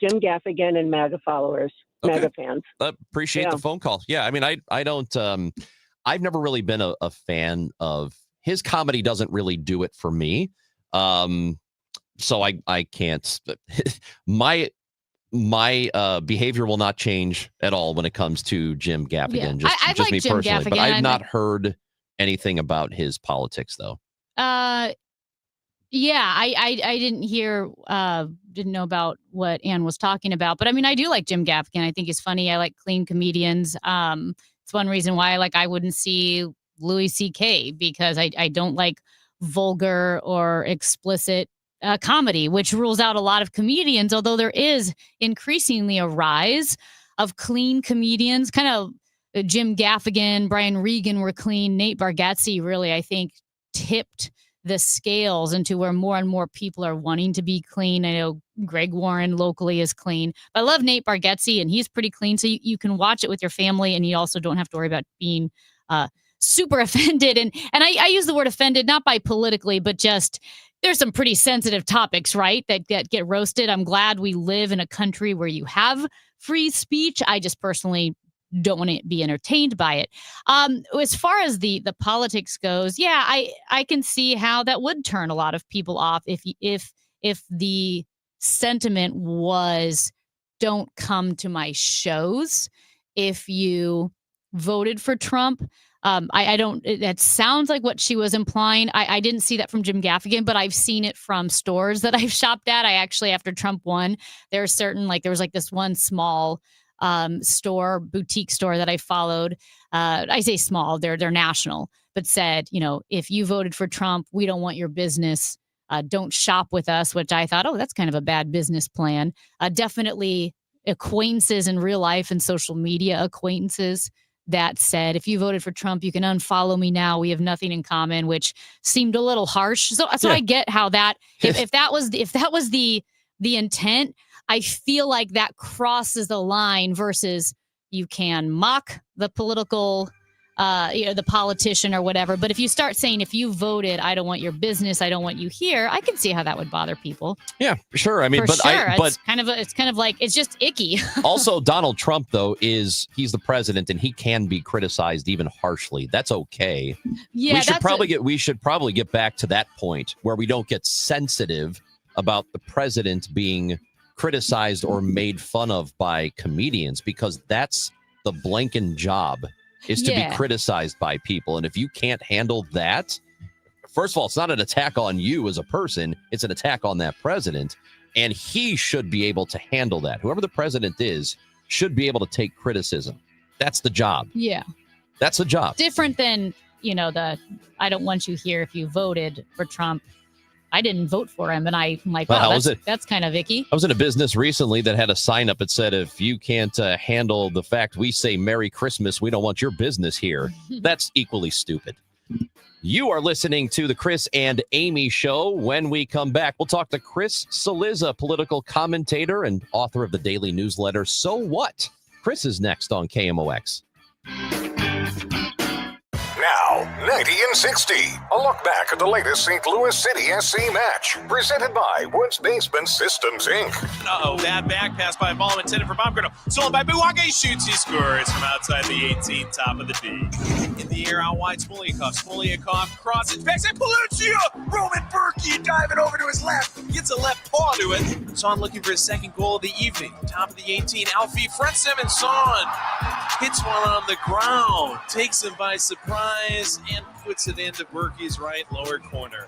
Jim Gaffigan and MAGA followers. Okay. MAGA fans. Appreciate the phone call. Yeah, I mean, I don't. I've never really been a fan of his comedy. Doesn't really do it for me. So I can't. My behavior will not change at all when it comes to Jim Gaffigan. Yeah. Just like me Jim personally, Gaffigan. but I've not heard anything about his politics, though. Yeah, I didn't didn't know about what Ann was talking about, but I mean, I do like Jim Gaffigan. I think he's funny. I like clean comedians. It's one reason why I wouldn't see Louis C.K. because I don't like vulgar or explicit comedy, which rules out a lot of comedians, although there is increasingly a rise of clean comedians. Kind of Jim Gaffigan, Brian Regan were clean. Nate Bargatze really, I think, tipped the scales into where more and more people are wanting to be clean. I know Greg Warren locally is clean, but I love Nate Bargatze and he's pretty clean. So you can watch it with your family and you also don't have to worry about being super offended. And I use the word offended, not by politically, but just there's some pretty sensitive topics, right? That get roasted. I'm glad we live in a country where you have free speech. I just personally don't want to be entertained by it. As far as the politics goes, yeah, I can see how that would turn a lot of people off if the sentiment was don't come to my shows if you voted for Trump. I don't, that sounds like what she was implying. I didn't see that from Jim Gaffigan, but I've seen it from stores that I've shopped at. I actually, after Trump won, there was this one small boutique store that I followed. I say small, they're national, but said, if you voted for Trump, we don't want your business. Don't shop with us, which I thought, that's kind of a bad business plan. Definitely acquaintances in real life and social media acquaintances that said, if you voted for Trump, you can unfollow me now. We have nothing in common, which seemed a little harsh. So yeah. I get how that, if that was the intent, I feel like that crosses the line versus you can mock the political, the politician or whatever. But if you start saying, if you voted, I don't want your business, I don't want you here, I can see how that would bother people. Yeah, sure. I mean, it's kind of like, it's just icky. Also, Donald Trump, though, he's the president and he can be criticized even harshly. That's okay. Yeah, we should probably get back to that point where we don't get sensitive about the president being criticized or made fun of by comedians, because that's the Blinken job, is to be criticized by people. And if you can't handle that, first of all, it's not an attack on you as a person, it's an attack on that president, and he should be able to handle that. Whoever the president is should be able to take criticism. That's the job. Yeah, that's the job. Different than I don't want you here if you voted for Trump. I didn't vote for him, and I'm like, wow, that's kind of icky. I was in a business recently that had a sign up that said, if you can't handle the fact we say Merry Christmas, we don't want your business here. That's equally stupid. You are listening to the Chris and Amy Show. When we come back, we'll talk to Chris Cillizza, political commentator and author of the daily newsletter So What? Chris is next on KMOX. Now, 90 and 60. A look back at the latest St. Louis City SC match. Presented by Woods Basement Systems, Inc. Bad back pass by Ball intended for Baumgartner. Stolen by Milwaukee. Shoots. He scores from outside the 18, top of the D. In the air, out wide, Smoliakov crosses. Backs at Paluccia. Roman Berkey diving over to his left. Gets a left paw to it. Son looking for his second goal of the evening. Top of the 18, Alfie. Front 7, Son. Hits one on the ground. Takes him by surprise and puts it into Berkey's right lower corner.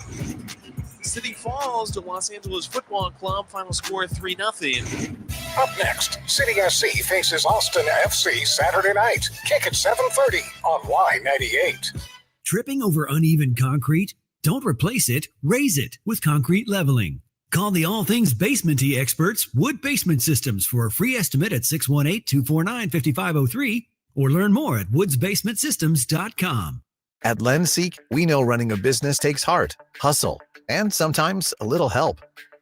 City falls to Los Angeles Football Club. Final score 3-0. Up next, City SC faces Austin FC Saturday night. Kick at 7:30 on Y98. Tripping over uneven concrete? Don't replace it, raise it with concrete leveling. Call the all things basementy experts, Wood Basement Systems, for a free estimate at 618-249-5503 or learn more at woodsbasementsystems.com. At LendSeek, we know running a business takes heart, hustle, and sometimes a little help.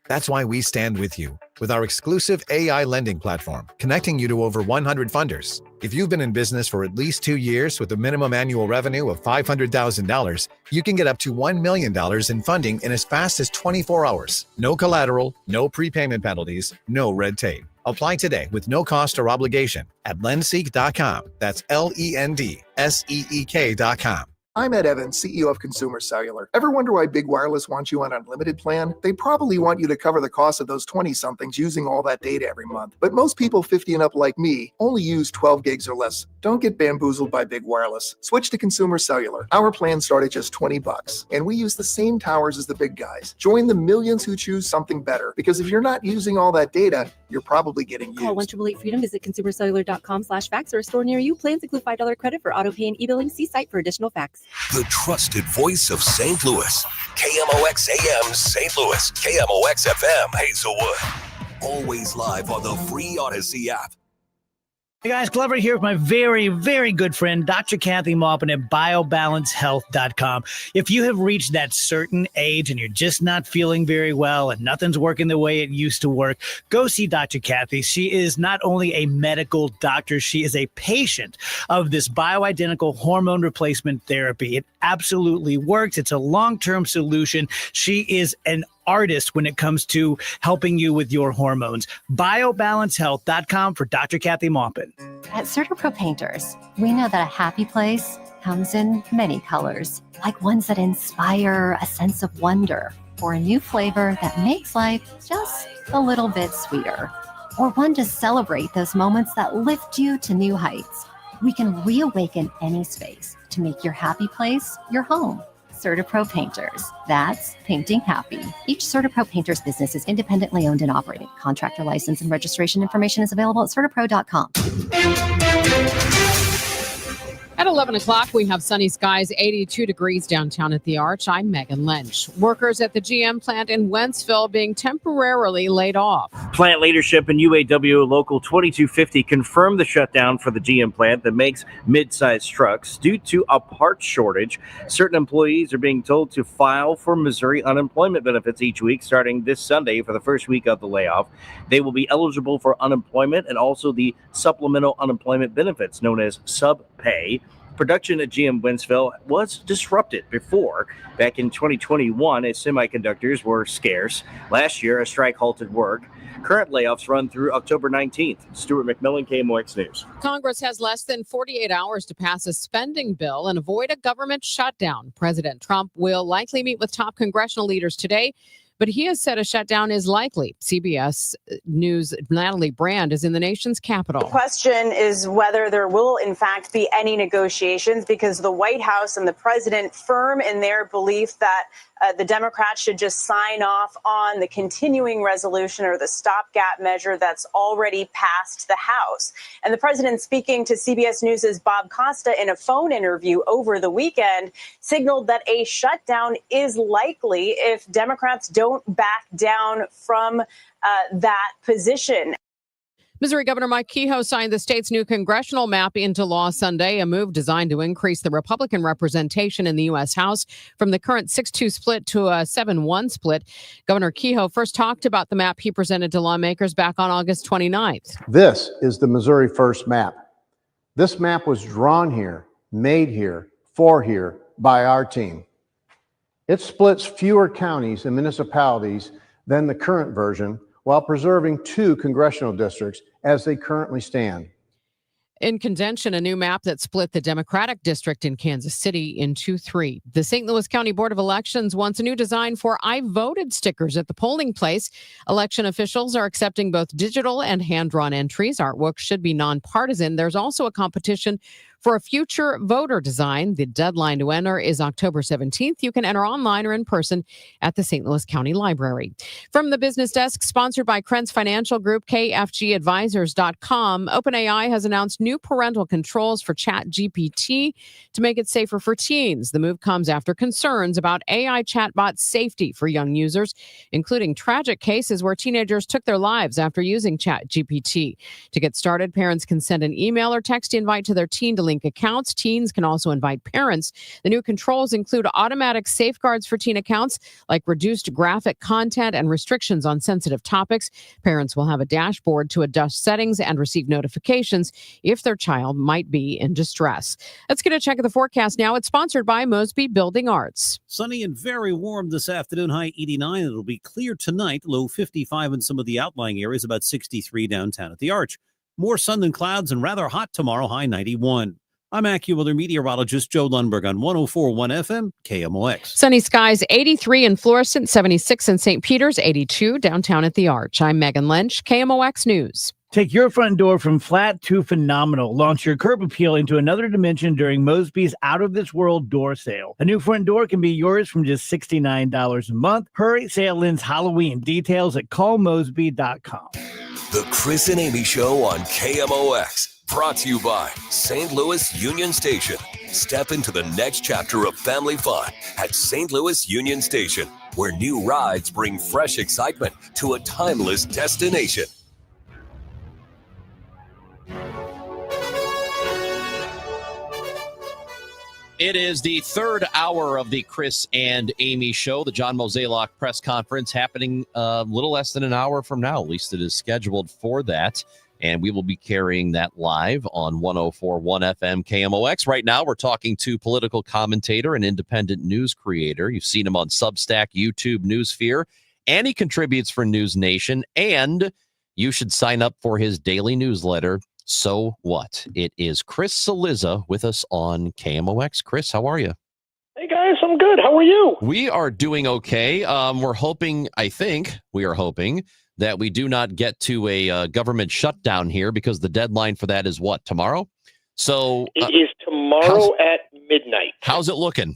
That's why we stand with you with our exclusive AI lending platform, connecting you to over 100 funders. If you've been in business for at least 2 years with a minimum annual revenue of $500,000, you can get up to $1 million in funding in as fast as 24 hours. No collateral, no prepayment penalties, no red tape. Apply today with no cost or obligation at lendseek.com. That's LENDSEEK.com. I'm Ed Evans, CEO of Consumer Cellular. Ever wonder why Big Wireless wants you on an unlimited plan? They probably want you to cover the cost of those 20-somethings using all that data every month. But most people 50 and up like me only use 12 gigs or less. Don't get bamboozled by Big Wireless. Switch to Consumer Cellular. Our plans start at just $20, and we use the same towers as the big guys. Join the millions who choose something better, because if you're not using all that data, you're probably getting used. Call 1-888-FREEDOM, visit consumercellular.com/facts or a store near you. Plans include $5 credit for auto pay and e-billing. See site for additional facts. The trusted voice of St. Louis. KMOX AM St. Louis. KMOX FM Hazelwood. Always live on the free Odyssey app. Hey guys, Glover here with my very, very good friend, Dr. Kathy Maupin at BioBalanceHealth.com. If you have reached that certain age and you're just not feeling very well and nothing's working the way it used to work, go see Dr. Kathy. She is not only a medical doctor, she is a patient of this bioidentical hormone replacement therapy. It absolutely works. It's a long-term solution. She is an artist when it comes to helping you with your hormones. BioBalanceHealth.com for Dr. Kathy Maupin. At CertaPro Painters, we know that a happy place comes in many colors, like ones that inspire a sense of wonder, or a new flavor that makes life just a little bit sweeter, or one to celebrate those moments that lift you to new heights. We can reawaken any space to make your happy place your home. CertaPro Painters. That's painting happy. Each CertaPro Painters business is independently owned and operated. Contractor license and registration information is available at CertaPro.com. At 11 o'clock, we have sunny skies, 82 degrees downtown at the Arch. I'm Megan Lynch. Workers at the GM plant in Wentzville being temporarily laid off. Plant leadership and UAW Local 2250 confirmed the shutdown for the GM plant that makes mid-sized trucks due to a parts shortage. Certain employees are being told to file for Missouri unemployment benefits each week starting this Sunday for the first week of the layoff. They will be eligible for unemployment and also the supplemental unemployment benefits known as sub-pay. Production at GM Wentzville was disrupted before. Back in 2021, as semiconductors were scarce. Last year, a strike halted work. Current layoffs run through October 19th. Stuart McMillan, KMOX News. Congress has less than 48 hours to pass a spending bill and avoid a government shutdown. President Trump will likely meet with top congressional leaders today, but he has said a shutdown is likely. CBS News' Natalie Brand is in the nation's capital. The question is whether there will, in fact, be any negotiations, because the White House and the president firm in their belief that the Democrats should just sign off on the continuing resolution or the stopgap measure that's already passed the House. And the president, speaking to CBS News' Bob Costa in a phone interview over the weekend, signaled that a shutdown is likely if Democrats don't back down from that position. Missouri Governor Mike Kehoe signed the state's new congressional map into law Sunday, a move designed to increase the Republican representation in the U.S. House from the current 6-2 split to a 7-1 split. Governor Kehoe first talked about the map he presented to lawmakers back on August 29th. This is the Missouri First map. This map was drawn here, made here, for here by our team. It splits fewer counties and municipalities than the current version, while preserving 2 congressional districts as they currently stand. In contention, a new map that split the Democratic district in Kansas City into 3. The St. Louis County Board of Elections wants a new design for I voted stickers at the polling place. Election officials are accepting both digital and hand-drawn entries. Artwork should be nonpartisan. There's also a competition for a future voter design. The deadline to enter is October 17th. You can enter online or in person at the St. Louis County Library. From the business desk, sponsored by Krentz Financial Group, KFGadvisors.com, OpenAI has announced new parental controls for ChatGPT to make it safer for teens. The move comes after concerns about AI chatbot safety for young users, including tragic cases where teenagers took their lives after using ChatGPT. To get started, parents can send an email or text invite to their teen to link accounts. Teens can also invite parents. The new controls include automatic safeguards for teen accounts, like reduced graphic content and restrictions on sensitive topics. Parents will have a dashboard to adjust settings and receive notifications if their child might be in distress. Let's get a check of the forecast now. It's sponsored by Mosby Building Arts. Sunny and very warm this afternoon, high 89. It'll be clear tonight, low 55 in some of the outlying areas, about 63 downtown at the Arch. More sun than clouds and rather hot tomorrow, high 91. I'm AccuWeather meteorologist Joe Lundberg on 104.1 FM KMOX. Sunny skies, 83 in Florissant, 76 in St. Peters, 82 downtown at the Arch. I'm Megan Lynch, KMOX News. Take your front door from flat to phenomenal. Launch your curb appeal into another dimension during Mosby's Out of This World door sale. A new front door can be yours from just $69 a month. Hurry, sale ends Halloween. Details at callmosby.com. The Chris and Amy Show on KMOX. Brought to you by St. Louis Union Station. Step into the next chapter of family fun at St. Louis Union Station, where new rides bring fresh excitement to a timeless destination. It is the third hour of the Chris and Amy Show, the John Mozeliak press conference happening a little less than an hour from now. At least it is scheduled for that. And we will be carrying that live on 104.1 FM KMOX. Right now, we're talking to political commentator and independent news creator. You've seen him on Substack, YouTube, Newsfear, and he contributes for News Nation. And you should sign up for his daily newsletter, So What? It is Chris Cillizza with us on KMOX. Chris, how are you? Hey, guys, I'm good. How are you? We are doing okay. We're hoping that we do not get to a government shutdown here, because the deadline for that is what, tomorrow? So it is tomorrow at midnight. How's it looking?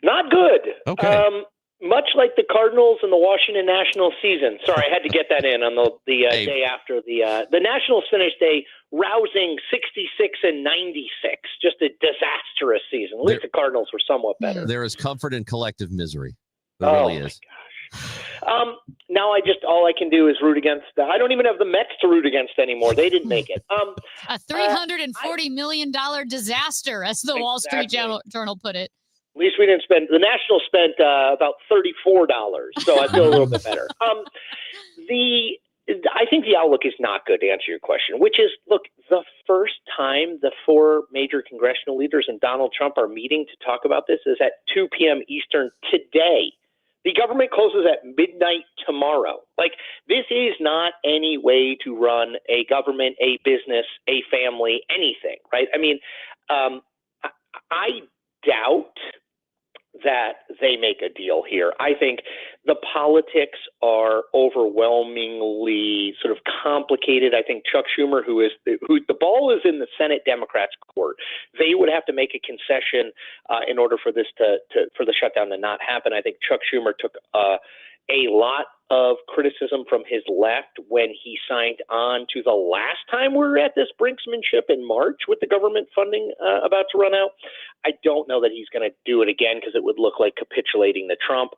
Not good. Okay. Much like the Cardinals and the Washington Nationals season. Sorry, I had to get that in on the day after the Nationals finished a rousing 66-96. Just a disastrous season. At least the Cardinals were somewhat better. There is comfort in collective misery. There really is. Now all I can do is root against. I don't even have the Mets to root against anymore. They didn't make it. A $340 million disaster, as the Wall Street Journal put it. At least we didn't spend. The Nationals spent about $34, so I feel a little bit better. I think the outlook is not good, to answer your question, which is, look, the first time the four major congressional leaders and Donald Trump are meeting to talk about this is at 2 p.m. Eastern today. The government closes at midnight tomorrow. Like, this is not any way to run a government, a business, a family, anything, right? I mean, I doubt that they make a deal here. I think the politics are overwhelmingly sort of complicated. I think Chuck Schumer, who the ball is in the Senate Democrats' court, they would have to make a concession in order for this for the shutdown to not happen. I think Chuck Schumer took a lot of criticism from his left when he signed on to the last time we were at this brinksmanship in March with the government funding about to run out. I don't know that he's going to do it again, because it would look like capitulating to Trump.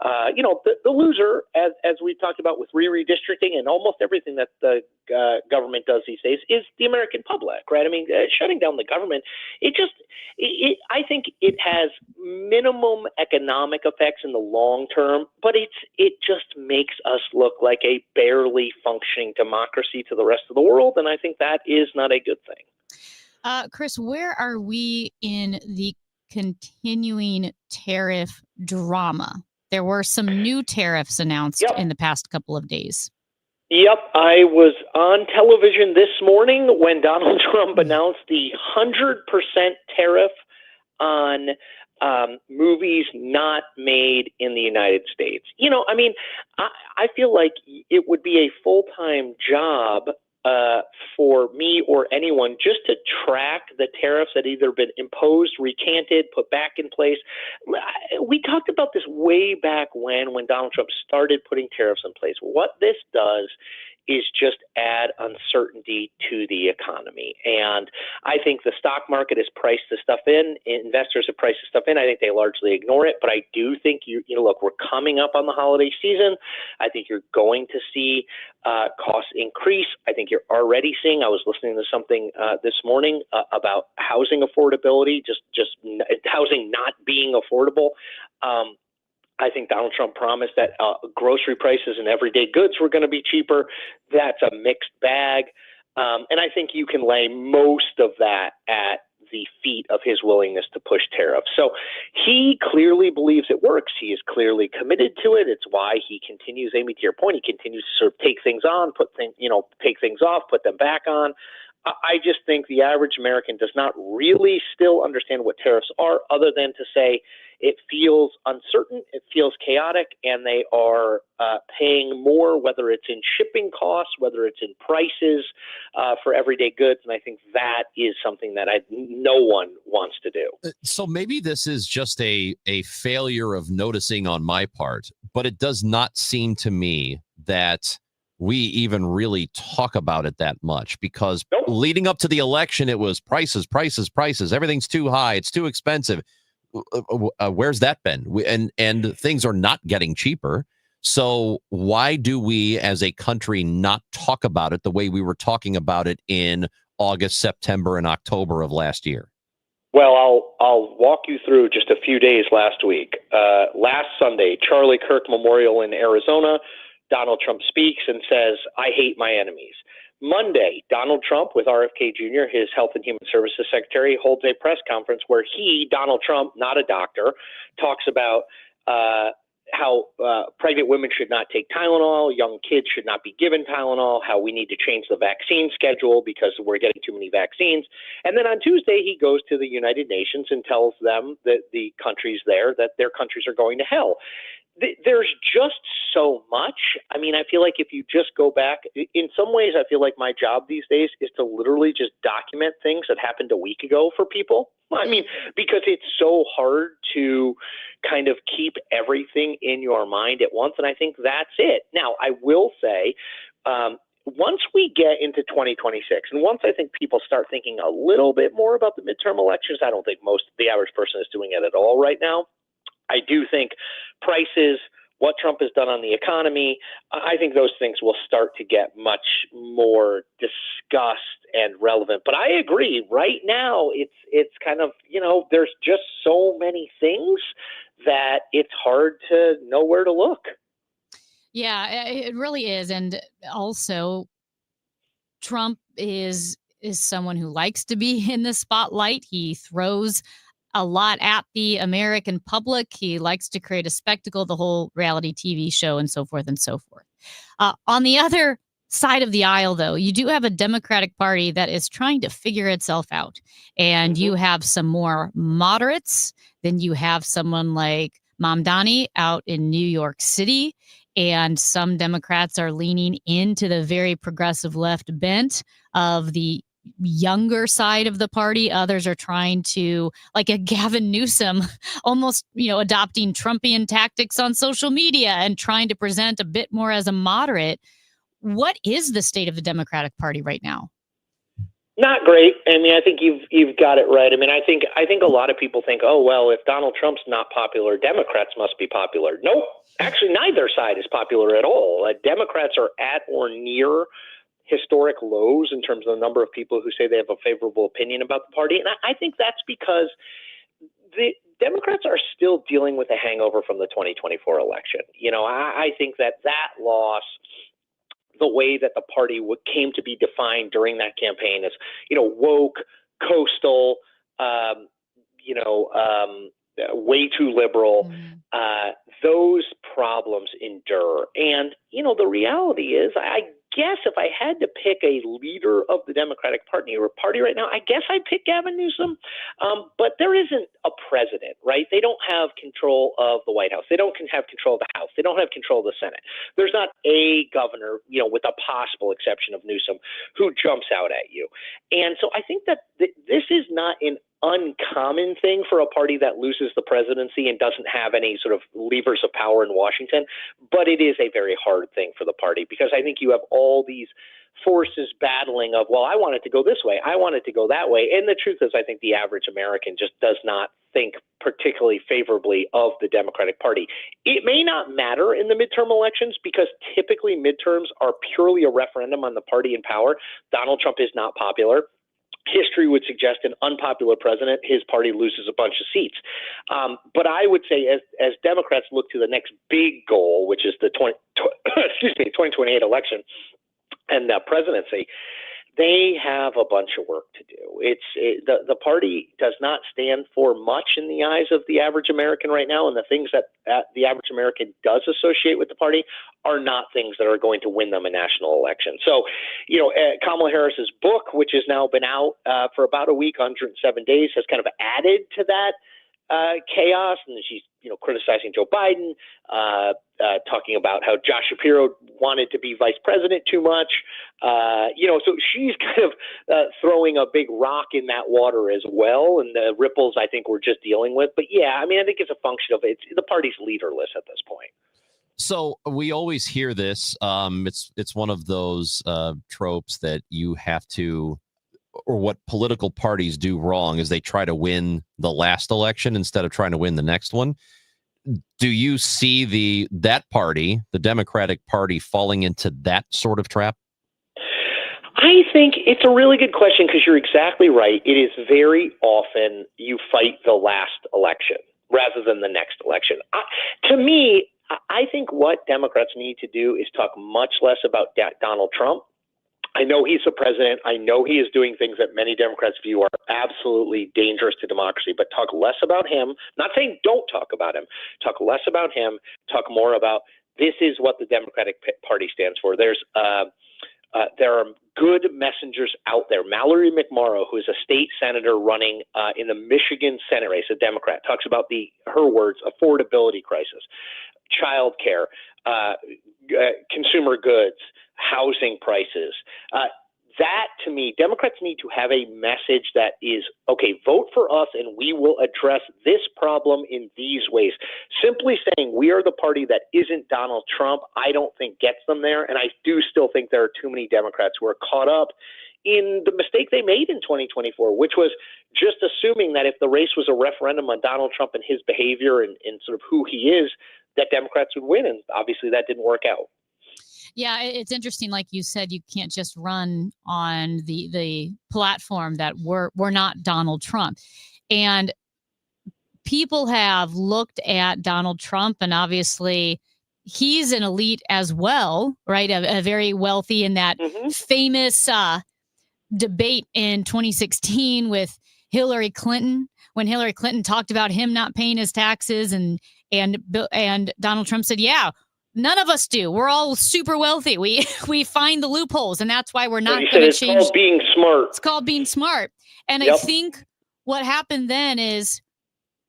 The loser, as we talked about with redistricting and almost everything that the government does these days, is the American public, right? I mean, shutting down the government, I think it has minimum economic effects in the long term, but it just makes us look like a barely functioning democracy to the rest of the world, and I think that is not a good thing. Chris, where are we in the continuing tariff drama? There were some new tariffs announced in the past couple of days. Yep, I was on television this morning when Donald Trump announced the 100% tariff on movies not made in the United States. I mean, I feel like it would be a full-time job for me or anyone just to track the tariffs that either been imposed, recanted, put back in place. We talked about this way back when Donald Trump started putting tariffs in place. What this does is just add uncertainty to the economy. And I think the stock market has priced the stuff in. Investors have priced the stuff in. I think they largely ignore it. But I do think, look, we're coming up on the holiday season. I think you're going to see costs increase. I think you're already seeing, I was listening to something this morning about housing affordability, just housing not being affordable. I think Donald Trump promised that grocery prices and everyday goods were going to be cheaper. That's a mixed bag. And I think you can lay most of that at the feet of his willingness to push tariffs. So he clearly believes it works. He is clearly committed to it. It's why he continues, Amy, to your point, he continues to sort of take things on, take things off, put them back on. I just think the average American does not really still understand what tariffs are, other than to say it feels uncertain, it feels chaotic, and they are paying more, whether it's in shipping costs, whether it's in prices for everyday goods. And I think that is something that no one wants to do. So maybe this is just a failure of noticing on my part, but it does not seem to me that we even really talk about it that much, because leading up to the election, it was prices. Everything's too high. It's too expensive. Where's that been? And things are not getting cheaper. So why do we as a country not talk about it the way we were talking about it in August, September, and October of last year? Well, I'll walk you through just a few days last week. Last Sunday, Charlie Kirk Memorial in Arizona, Donald Trump speaks and says, "I hate my enemies." Monday, Donald Trump, with RFK Jr., his Health and Human Services Secretary, holds a press conference where he, Donald Trump, not a doctor, talks about how pregnant women should not take Tylenol, young kids should not be given Tylenol, how we need to change the vaccine schedule because we're getting too many vaccines. And then on Tuesday, he goes to the United Nations and tells them that the countries there, that their countries are going to hell. There's just so much. I mean, I feel like if you just go back, in some ways, I feel like my job these days is to literally just document things that happened a week ago for people. I mean, because it's so hard to kind of keep everything in your mind at once. And I think that's it. Now, I will say, once we get into 2026, and once I think people start thinking a little bit more about the midterm elections, I don't think the average person is doing it at all right now. I do think prices, what Trump has done on the economy, I think those things will start to get much more discussed and relevant. But I agree, right now it's kind of, there's just so many things that it's hard to know where to look. Yeah, it really is. And also, Trump is someone who likes to be in the spotlight. He throws a lot at the American public. He likes to create a spectacle, the whole reality TV show and so forth and so forth. On the other side of the aisle, though, you do have a Democratic Party that is trying to figure itself out. And you have some more moderates. Then you have someone like Mamdani out in New York City. And some Democrats are leaning into the very progressive left bent of the younger side of the party. Others are trying to, like a Gavin Newsom, almost, adopting Trumpian tactics on social media and trying to present a bit more as a moderate. What is the state of the Democratic Party right now? Not great. I mean, I think you've got it right. I mean, I think a lot of people think, oh, well, if Donald Trump's not popular, Democrats must be popular. Nope. Actually, neither side is popular at all. Democrats are at or near historic lows in terms of the number of people who say they have a favorable opinion about the party. And I think that's because the Democrats are still dealing with a hangover from the 2024 election. I think that loss, the way that the party came to be defined during that campaign as, woke, coastal, way too liberal, those problems endure. And, the reality is, I guess if I had to pick a leader of the Democratic Party right now, I guess I'd pick Gavin Newsom. But there isn't a president, right? They don't have control of the White House. They don't have control of the House. They don't have control of the Senate. There's not a governor, with a possible exception of Newsom, who jumps out at you. And so I think that this is not an uncommon thing for a party that loses the presidency and doesn't have any sort of levers of power in Washington, but it is a very hard thing for the party because I think you have all these forces battling of, well, I want it to go this way, I want it to go that way. And the truth is, I think the average American just does not think particularly favorably of the Democratic Party. It may not matter in the midterm elections because typically midterms are purely a referendum on the party in power. Donald Trump is not popular. History would suggest an unpopular president, his party loses a bunch of seats. But I would say as Democrats look to the next big goal, which is the 2028 election and the presidency, They have a bunch of work to do. The party does not stand for much in the eyes of the average American right now, and the things that the average American does associate with the party are not things that are going to win them a national election. So, Kamala Harris's book, which has now been out for about a week, 107 days, has kind of added to that chaos, and she's criticizing Joe Biden, talking about how Josh Shapiro wanted to be vice president too much. So she's kind of throwing a big rock in that water as well, and the ripples I think we're just dealing with. But yeah, I think it's a function of the party's leaderless at this point. So we always hear this. It's one of those tropes that you have to, or what political parties do wrong is they try to win the last election instead of trying to win the next one. Do you see that party, the Democratic Party, falling into that sort of trap? I think it's a really good question because you're exactly right. It is very often you fight the last election rather than the next election. To me, I think what Democrats need to do is talk much less about Donald Trump. I know he's the president. I know he is doing things that many Democrats view are absolutely dangerous to democracy, but talk less about him. Not saying don't talk about him. Talk less about him. Talk more about this is what the Democratic Party stands for. There are good messengers out there. Mallory McMorrow, who is a state senator running in the Michigan Senate race, a Democrat, talks about her words, affordability crisis, child care, consumer goods, housing prices. That, to me, Democrats need to have a message that is, okay, vote for us and we will address this problem in these ways. Simply saying we are the party that isn't Donald Trump, I don't think gets them there. And I do still think there are too many Democrats who are caught up in the mistake they made in 2024, which was just assuming that if the race was a referendum on Donald Trump and his behavior and sort of who he is, that Democrats would win. And obviously that didn't work out. Yeah, it's interesting. Like you said, you can't just run on the platform that we're not Donald Trump. And people have looked at Donald Trump, and obviously he's an elite as well, right? A very wealthy in that famous debate in 2016 with Hillary Clinton, when Hillary Clinton talked about him not paying his taxes, and Donald Trump said, yeah, none of us do. We're all super wealthy. We find the loopholes, and that's why we're not going to change. It's called being smart. It's called being smart. And Yep. I think what happened then is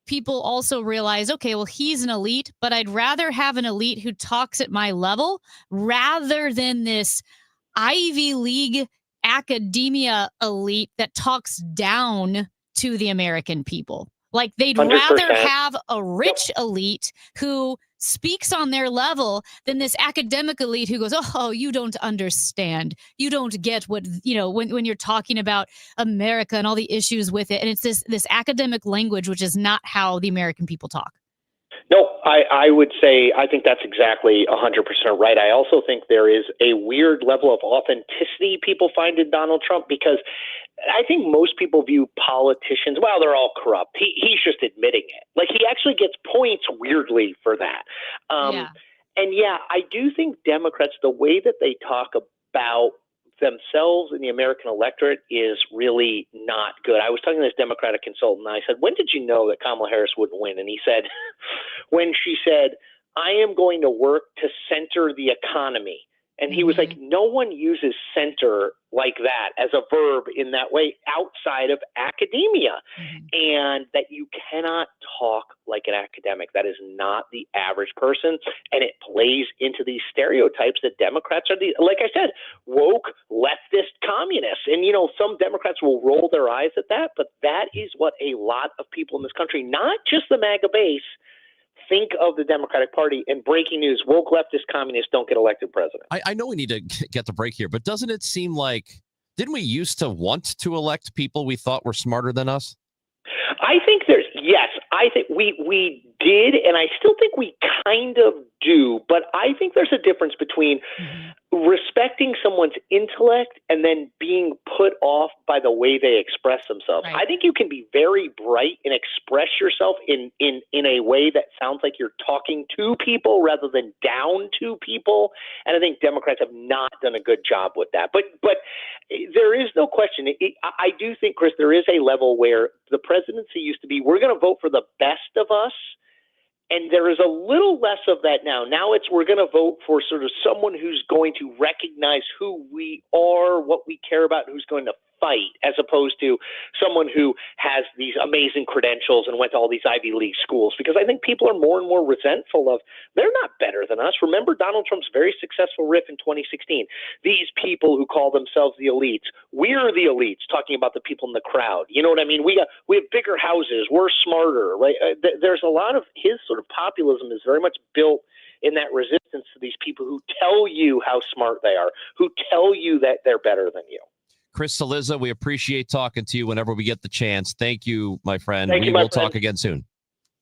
people also realize, okay, well, he's an elite, but I'd rather have an elite who talks at my level rather than this Ivy League academia elite that talks down to the American people. Like they'd 100%. rather have a rich elite who speaks on their level than this academic elite who goes, oh, you don't understand. You don't get what, when you're talking about America and all the issues with it. And it's this academic language, which is not how the American people talk. No, I would say I think that's exactly 100% right. I also think there is a weird level of authenticity people find in Donald Trump because I think most people view politicians, well, they're all corrupt. He's just admitting it. Like he actually gets points weirdly for that. And yeah, I do think Democrats, the way that they talk about themselves and the American electorate is really not good. I was talking to this Democratic consultant and I said, when did you know that Kamala Harris wouldn't win? And he said, when she said, I am going to work to center the economy. And he was like, no one uses center like that as a verb in that way outside of academia. And that you cannot talk like an academic. That is not the average person. And it plays into these stereotypes that Democrats are like I said, woke, leftist communists. And, some Democrats will roll their eyes at that. But that is what a lot of people in this country, not just the MAGA base, think of the Democratic Party. And breaking news, woke leftist communists don't get elected president. I know we need to get the break here, but doesn't it seem like, didn't we used to want to elect people we thought were smarter than us? I think I think we did, and I still think we kind of do, but I think there's a difference between respecting someone's intellect and then being put off by the way they express themselves. Right. I think you can be very bright and express yourself in a way that sounds like you're talking to people rather than down to people. And I think Democrats have not done a good job with that. But there is no question. I do think, Chris, there is a level where the presidency used to be, we're going to vote for the best of us. And there is a little less of that now. Now it's we're going to vote for sort of someone who's going to recognize who we are, what we care about, who's going to fight, as opposed to someone who has these amazing credentials and went to all these Ivy League schools. Because I think people are more and more resentful of, they're not better than us. Remember Donald Trump's very successful riff in 2016. These people who call themselves the elites, we're the elites, talking about the people in the crowd. You know what I mean? We have bigger houses. We're smarter, right? There's a lot of his sort of populism is very much built in that resistance to these people who tell you how smart they are, who tell you that they're better than you. Chris Cillizza, we appreciate talking to you whenever we get the chance. Thank you, my friend. Thank we you, my will friend. talk again soon.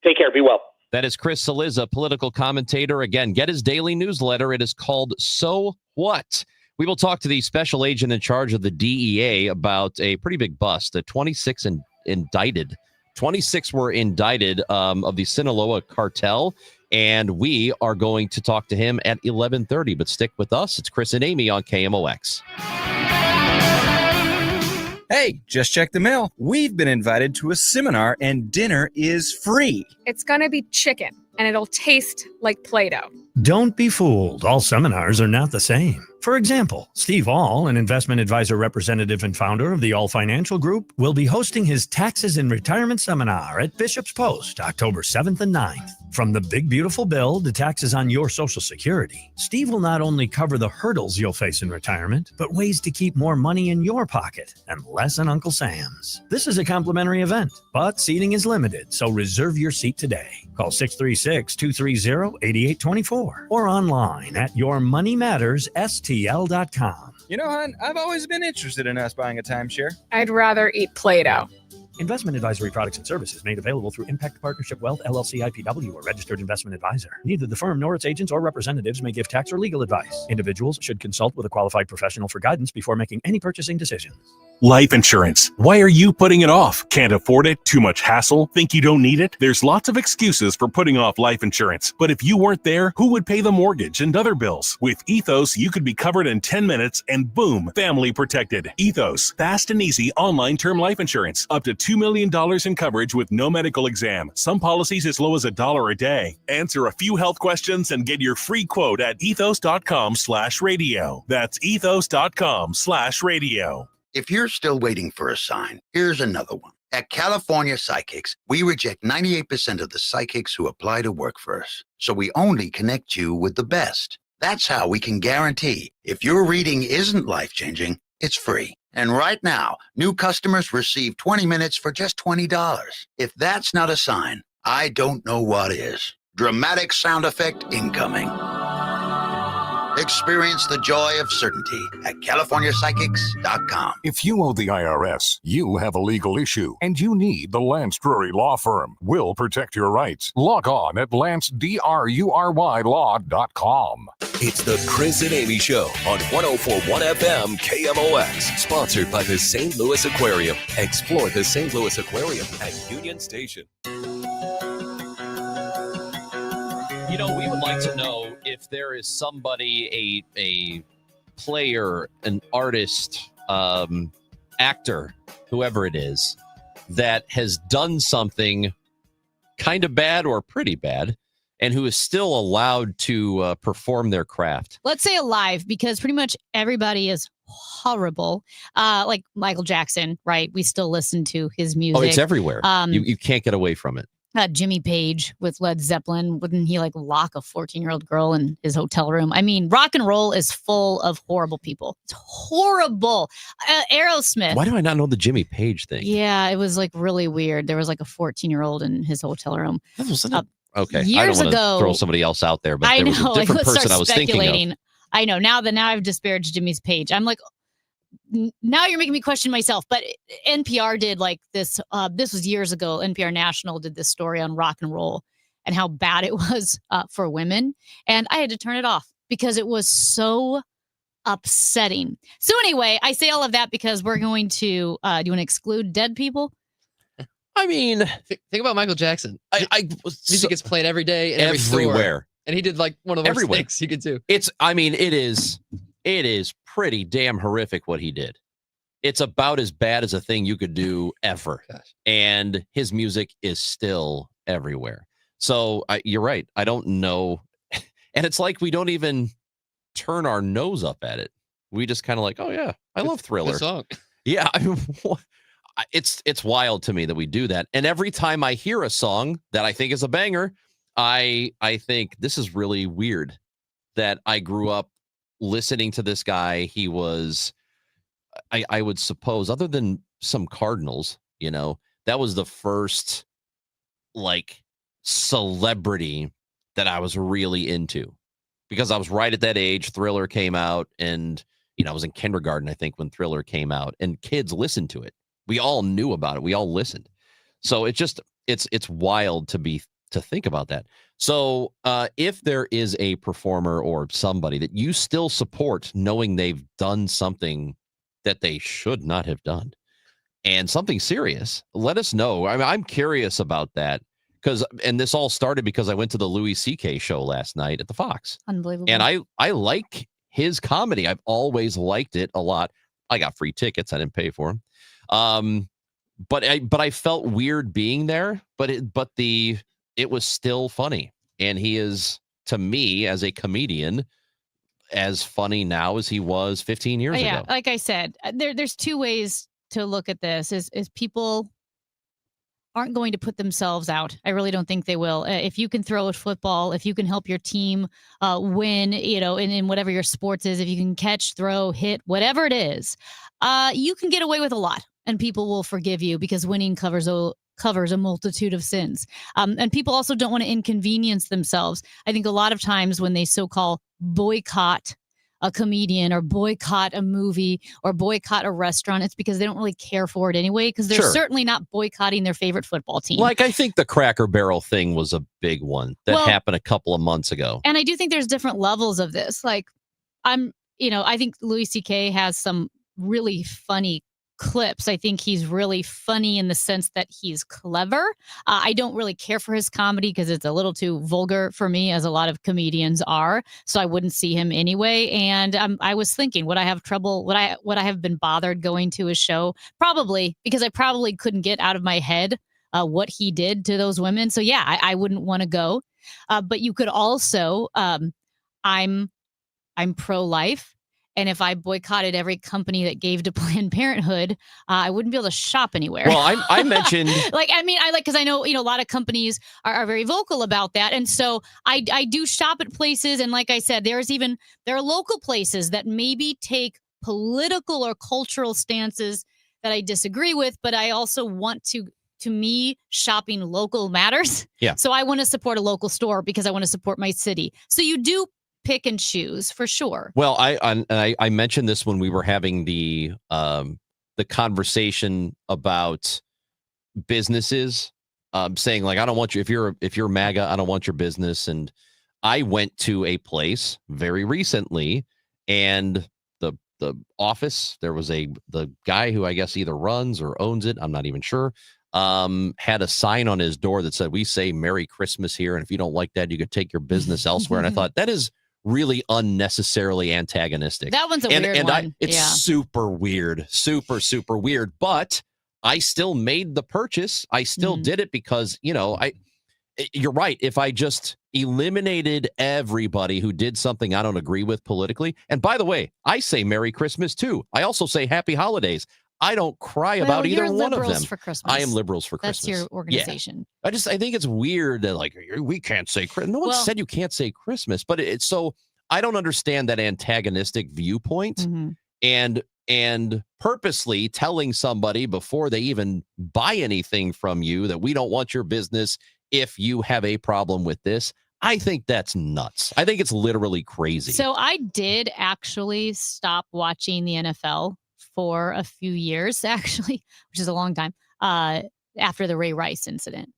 Take care. Be well. That is Chris Cillizza, political commentator. Again, get his daily newsletter. It is called So What? We will talk to the special agent in charge of the DEA about a pretty big bust. 26 indicted. 26 were indicted of the Sinaloa cartel. And we are going to talk to him at 11:30. But stick with us. It's Chris and Amy on KMOX. Hey, just check the mail. We've been invited to a seminar and dinner is free. It's going to be chicken, and it'll taste like Play-Doh. Don't be fooled. All seminars are not the same. For example, Steve All, an investment advisor representative and founder of the All Financial Group, will be hosting his Taxes and Retirement Seminar at Bishop's Post, October 7th and 9th. From the big beautiful bill to taxes on your Social Security, Steve will not only cover the hurdles you'll face in retirement, but ways to keep more money in your pocket and less in Uncle Sam's. This is a complimentary event, but seating is limited, so reserve your seat today. Call 636-230-8824 or online at yourmoneymattersstl.com. You know, hon, I've always been interested in us buying a timeshare. I'd rather eat Play-Doh. Investment advisory products and services made available through Impact Partnership Wealth, LLC IPW, or registered investment advisor. Neither the firm nor its agents or representatives may give tax or legal advice. Individuals should consult with a qualified professional for guidance before making any purchasing decisions. Life insurance. Why are you putting it off? Can't afford it? Too much hassle? Think you don't need it? There's lots of excuses for putting off life insurance. But if you weren't there, who would pay the mortgage and other bills? With Ethos, you could be covered in 10 minutes and boom, family protected. Ethos, fast and easy online term life insurance. Up to $2 million in coverage with no medical exam. Some policies as low as $1 a day. Answer a few health questions and get your free quote at ethos.com/radio. That's ethos.com/radio. If you're still waiting for a sign, here's another one. At California Psychics, we reject 98% of the psychics who apply to work for us. So we only connect you with the best. That's how we can guarantee if your reading isn't life-changing, it's free. And right now, new customers receive 20 minutes for just $20. If that's not a sign, I don't know what is. Dramatic sound effect incoming. Experience the joy of certainty at CaliforniaPsychics.com. If you owe the IRS, you have a legal issue, and you need the Lance Drury Law Firm. We'll protect your rights. Log on at LanceDruryLaw.com. It's the Chris and Amy Show on 104.1 FM KMOX. Sponsored by the St. Louis Aquarium. Explore the St. Louis Aquarium at Union Station. You know, we would like to know if there is somebody, a player, an artist, actor, whoever it is, that has done something kind of bad or pretty bad, and who is still allowed to perform their craft. Let's say alive, because pretty much everybody is horrible. Like Michael Jackson, right? We still listen to his music. Oh, it's everywhere. You can't get away from it. Jimmy Page with Led Zeppelin. Wouldn't he like lock a 14-year-old girl in his hotel room? I mean, rock and roll is full of horrible people. It's horrible. Aerosmith. Why do I not know the Jimmy Page thing? Yeah, it was like really weird. There was like a 14-year-old in his hotel room. Okay, Years I don't want ago, to throw somebody else out there, but I there was know, a different let's person start I was thinking speculating. of. I know now I've disparaged Jimmy's Page. I'm like, now you're making me question myself. But NPR did like this. This was years ago. NPR National did this story on rock and roll and how bad it was for women. And I had to turn it off because it was so upsetting. So anyway, I say all of that because we're going to, do you want to exclude dead people? I mean, think about Michael Jackson. Music gets played every day and everywhere. Store, and he did like one of the worst things you could do. It is pretty damn horrific what he did. It's about as bad as a thing you could do ever. Gosh. And his music is still everywhere. So you're right. I don't know. And it's like we don't even turn our nose up at it. We just kind of like, oh yeah, I love Thriller. Good song. Yeah, I mean, it's wild to me that we do that. And every time I hear a song that I think is a banger, I think this is really weird that I grew up listening to this guy. He was, I would suppose, other than some Cardinals, that was the first like celebrity that I was really into, because I was right at that age. Thriller came out, and I was in kindergarten, I think, when Thriller came out, and kids listened to it. We all knew about it. We all listened. So it's wild to think about that. So if there is a performer or somebody that you still support, knowing they've done something that they should not have done, and something serious, let us know. I mean, I'm curious about that, and this all started because I went to the Louis C.K. show last night at the Fox. Unbelievable. And I like his comedy. I've always liked it a lot. I got free tickets. I didn't pay for them. But I felt weird being there, but it was still funny. And he is, to me, as a comedian, as funny now as he was 15 years ago. Yeah, like I said, there's two ways to look at this. Is people aren't going to put themselves out. I really don't think they will. If you can throw a football, if you can help your team win, in whatever your sports is, if you can catch, throw, hit, whatever it is, you can get away with a lot, and people will forgive you because winning covers a multitude of sins. And people also don't want to inconvenience themselves. I think a lot of times when they so-called boycott a comedian or boycott a movie or boycott a restaurant, it's because they don't really care for it anyway, because they're certainly not boycotting their favorite football team. Like, I think the Cracker Barrel thing was a big one that happened a couple of months ago. And I do think there's different levels of this. Like, I think Louis C.K. has some really funny clips. I think he's really funny in the sense that he's clever. I don't really care for his comedy because it's a little too vulgar for me, as a lot of comedians are. So I wouldn't see him anyway. And I was thinking, would I have trouble? Would I have been bothered going to his show? Probably, because I probably couldn't get out of my head what he did to those women. So yeah, I wouldn't want to go. But you could also, I'm pro-life. And if I boycotted every company that gave to Planned Parenthood, I wouldn't be able to shop anywhere. Well, I mentioned because I know, a lot of companies are very vocal about that. And so I do shop at places. And like I said, there are local places that maybe take political or cultural stances that I disagree with, but I also want to me, shopping local matters. Yeah. So I want to support a local store because I want to support my city. So you do pick and choose for sure. Well, I mentioned this when we were having the conversation about businesses, saying like, I don't want you, if you're MAGA, I don't want your business. And I went to a place very recently, and the office, there was the guy who I guess either runs or owns it, I'm not even sure, had a sign on his door that said, "We say Merry Christmas here, and if you don't like that, you could take your business elsewhere." And I thought, that is really unnecessarily antagonistic. That one's a weird one. It's super weird, super weird. But I still made the purchase. I still did it because, you're right. If I just eliminated everybody who did something I don't agree with politically, and by the way, I say Merry Christmas too. I also say Happy Holidays. I don't cry about either one of them. For Christmas. I am Liberals for Christmas. That's your organization. Yeah. I think it's weird that we can't say Christmas. No one said you can't say Christmas, but it's so I don't understand that antagonistic viewpoint and purposely telling somebody before they even buy anything from you that we don't want your business if you have a problem with this. I think that's nuts. I think it's literally crazy. So I did actually stop watching the NFL for a few years, actually, which is a long time, after the Ray Rice incident.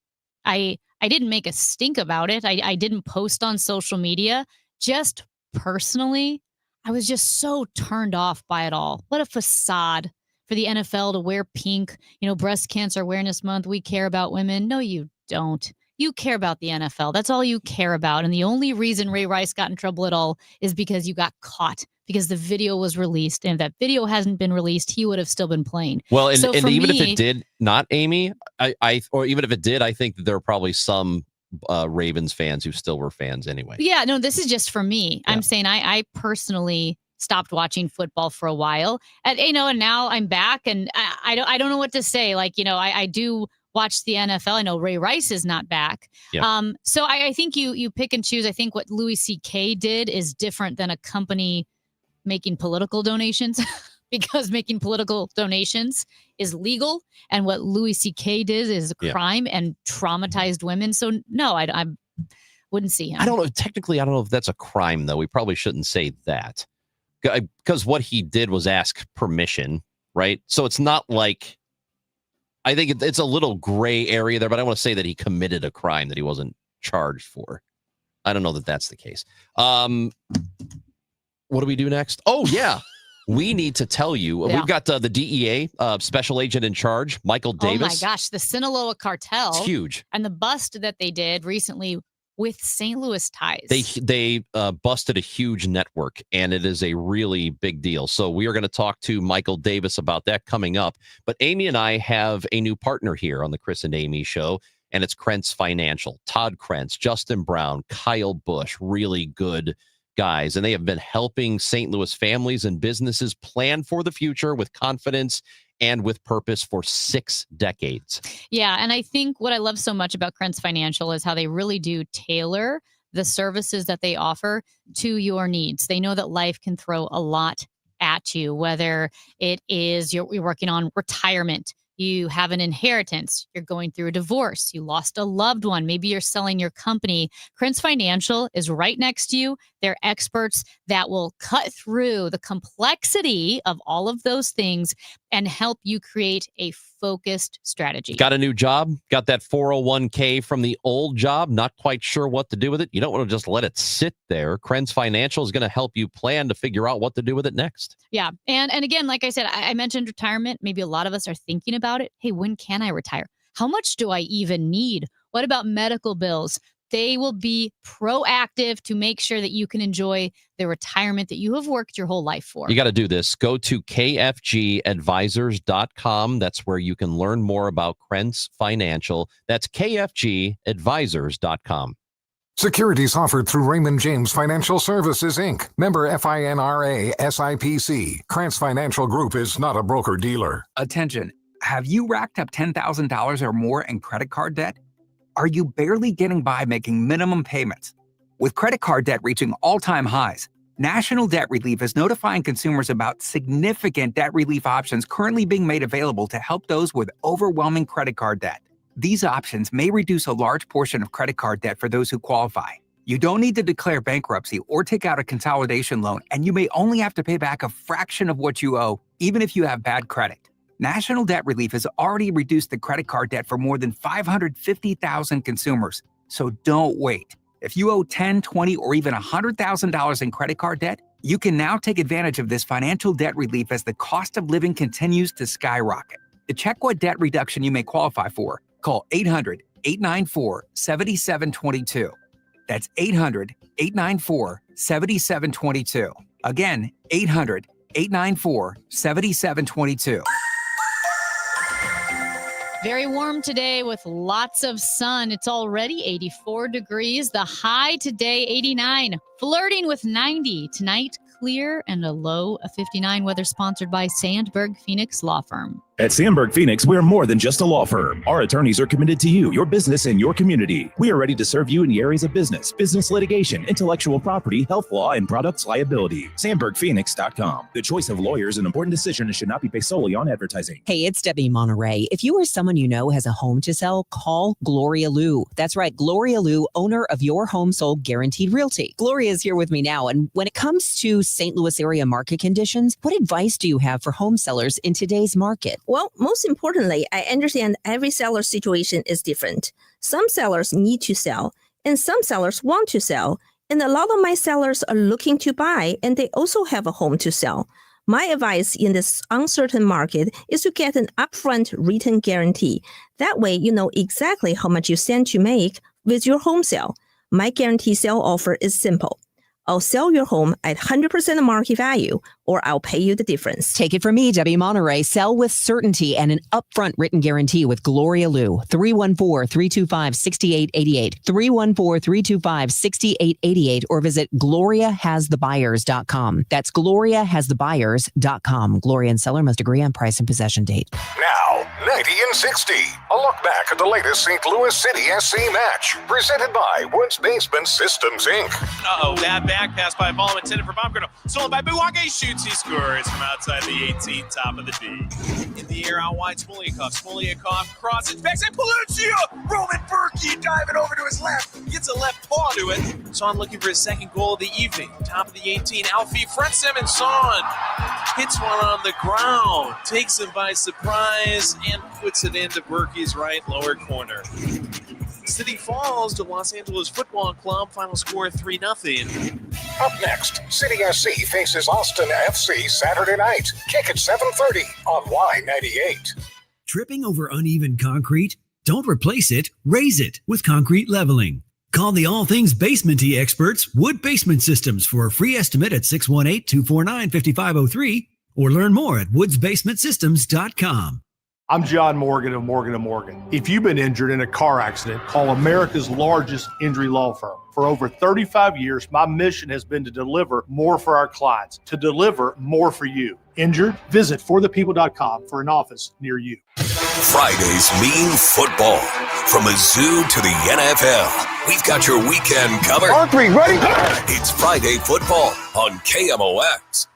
I didn't make a stink about it. I didn't post on social media. Just personally, I was just so turned off by it all. What a facade for the NFL to wear pink. Breast Cancer Awareness Month. We care about women. No, you don't. You care about the NFL. That's all you care about. And the only reason Ray Rice got in trouble at all is because you got caught, because the video was released. And if that video hasn't been released, he would have still been playing. Well, and even if it did not, Amy, or even if it did, I think that there are probably some Ravens fans who still were fans anyway. Yeah, no, this is just for me. Yeah. I'm saying I personally stopped watching football for a while, and now I'm back, and I don't know what to say. I do watch the NFL. I know Ray Rice is not back. Yeah. So I think you pick and choose. I think what Louis C.K. did is different than a company making political donations because making political donations is legal. And what Louis C.K. did is a crime and traumatized women. So no, I wouldn't see him. I don't know. Technically, I don't know if that's a crime, though. We probably shouldn't say that because what he did was ask permission, right? So it's not like, I think it's a little gray area there, but I want to say that he committed a crime that he wasn't charged for. I don't know that that's the case. What do we do next? Oh, yeah. We need to tell you. We've got the DEA special agent in charge, Michael Davis. Oh, my gosh. The Sinaloa cartel. It's huge. And the bust that they did recently with St. Louis ties. They busted a huge network, and it is a really big deal. So we are going to talk to Michael Davis about that coming up. But Amy and I have a new partner here on the Chris and Amy show, and it's Krentz Financial. Todd Krentz, Justin Brown, Kyle Busch, really good guys. And they have been helping St. Louis families and businesses plan for the future with confidence and with purpose for 6 decades. Yeah. And I think what I love so much about Krentz Financial is how they really do tailor the services that they offer to your needs. They know that life can throw a lot at you, whether it is you're working on retirement, you have an inheritance, you're going through a divorce, you lost a loved one, maybe you're selling your company. Krentz Financial is right next to you. They're experts that will cut through the complexity of all of those things and help you create a focused strategy. Got a new job? Got that 401k from the old job? Not quite sure what to do with it? You don't want to just let it sit there. Krentz Financial is going to help you plan to figure out what to do with it next. Yeah. And again, like I said, I mentioned retirement. Maybe a lot of us are thinking about it. Hey, when can I retire? How much do I even need? What about medical bills? They will be proactive to make sure that you can enjoy the retirement that you have worked your whole life for. You got to do this. Go to kfgadvisors.com. That's where you can learn more about Krentz Financial. That's kfgadvisors.com. Securities offered through Raymond James Financial Services, Inc., member FINRA, SIPC. Krentz Financial Group is not a broker-dealer. Attention. Have you racked up $10,000 or more in credit card debt? Are you barely getting by making minimum payments? With credit card debt reaching all-time highs, National Debt Relief is notifying consumers about significant debt relief options currently being made available to help those with overwhelming credit card debt. These options may reduce a large portion of credit card debt for those who qualify. You don't need to declare bankruptcy or take out a consolidation loan, and you may only have to pay back a fraction of what you owe, even if you have bad credit. National Debt Relief has already reduced the credit card debt for more than 550,000 consumers. So don't wait. If you owe $10,000, $20,000, or even $100,000 in credit card debt, you can now take advantage of this financial debt relief as the cost of living continues to skyrocket. To check what debt reduction you may qualify for, call 800-894-7722. That's 800-894-7722. Again, 800-894-7722. Very warm today with lots of sun. It's already 84 degrees. The high today, 89. Flirting with 90. Tonight, clear and a low of 59. Weather sponsored by Sandberg Phoenix Law Firm. At Sandberg Phoenix, we're more than just a law firm. Our attorneys are committed to you, your business, and your community. We are ready to serve you in the areas of business litigation, intellectual property, health law, and products liability. SandbergPhoenix.com. The choice of lawyers is an important decision and should not be based solely on advertising. Hey, it's Debbie Monterey. If you or someone you know has a home to sell, call Gloria Liu. That's right, Gloria Liu, owner of Your Home Sold Guaranteed Realty. Gloria is here with me now. And when it comes to St. Louis area market conditions, what advice do you have for home sellers in today's market? Well, most importantly, I understand every seller's situation is different. Some sellers need to sell, and some sellers want to sell, And a lot of my sellers are looking to buy, and they also have a home to sell. My advice in this uncertain market is to get an upfront written guarantee. That way, you know exactly how much you stand to make with your home sale. My guarantee sale offer is simple. I'll sell your home at 100% of market value, or I'll pay you the difference. Take it from me, Debbie Monterey. Sell with certainty and an upfront written guarantee with Gloria Liu. 314-325-6888. 314-325-6888 or visit GloriaHasTheBuyers.com. That's GloriaHasTheBuyers.com. Gloria and seller must agree on price and possession date. Now, 90 and 60. A look back at the latest St. Louis City SC match. Presented by Woods Basement Systems, Inc. Uh-oh, bad back pass by Ballum intended for Baumgartner. Stolen by Buwake, shoots, he scores from outside the 18, top of the D. In the air, out wide, Smoliakov crosses, backside, Paluccio! Roman Berkey diving over to his left, gets a left paw to it. Son looking for his second goal of the evening. Top of the 18, Alfie, front seven, Son hits one on the ground, takes him by surprise, and puts it into Berkey's right lower corner. City falls to Los Angeles Football Club. Final score 3-0. Up next, City SC faces Austin FC Saturday night. Kick at 7:30 on Y98. Tripping over uneven concrete? Don't replace it, raise it with concrete leveling. Call the all things basement-y experts, Wood Basement Systems, for a free estimate at 618-249-5503 or learn more at woodsbasementsystems.com. I'm John Morgan of Morgan & Morgan. If you've been injured in a car accident, call America's largest injury law firm. For over 35 years, my mission has been to deliver more for our clients, to deliver more for you. Injured? Visit forthepeople.com for an office near you. Fridays mean football. From a zoo to the NFL, we've got your weekend covered. R3, ready? It's Friday football on KMOX.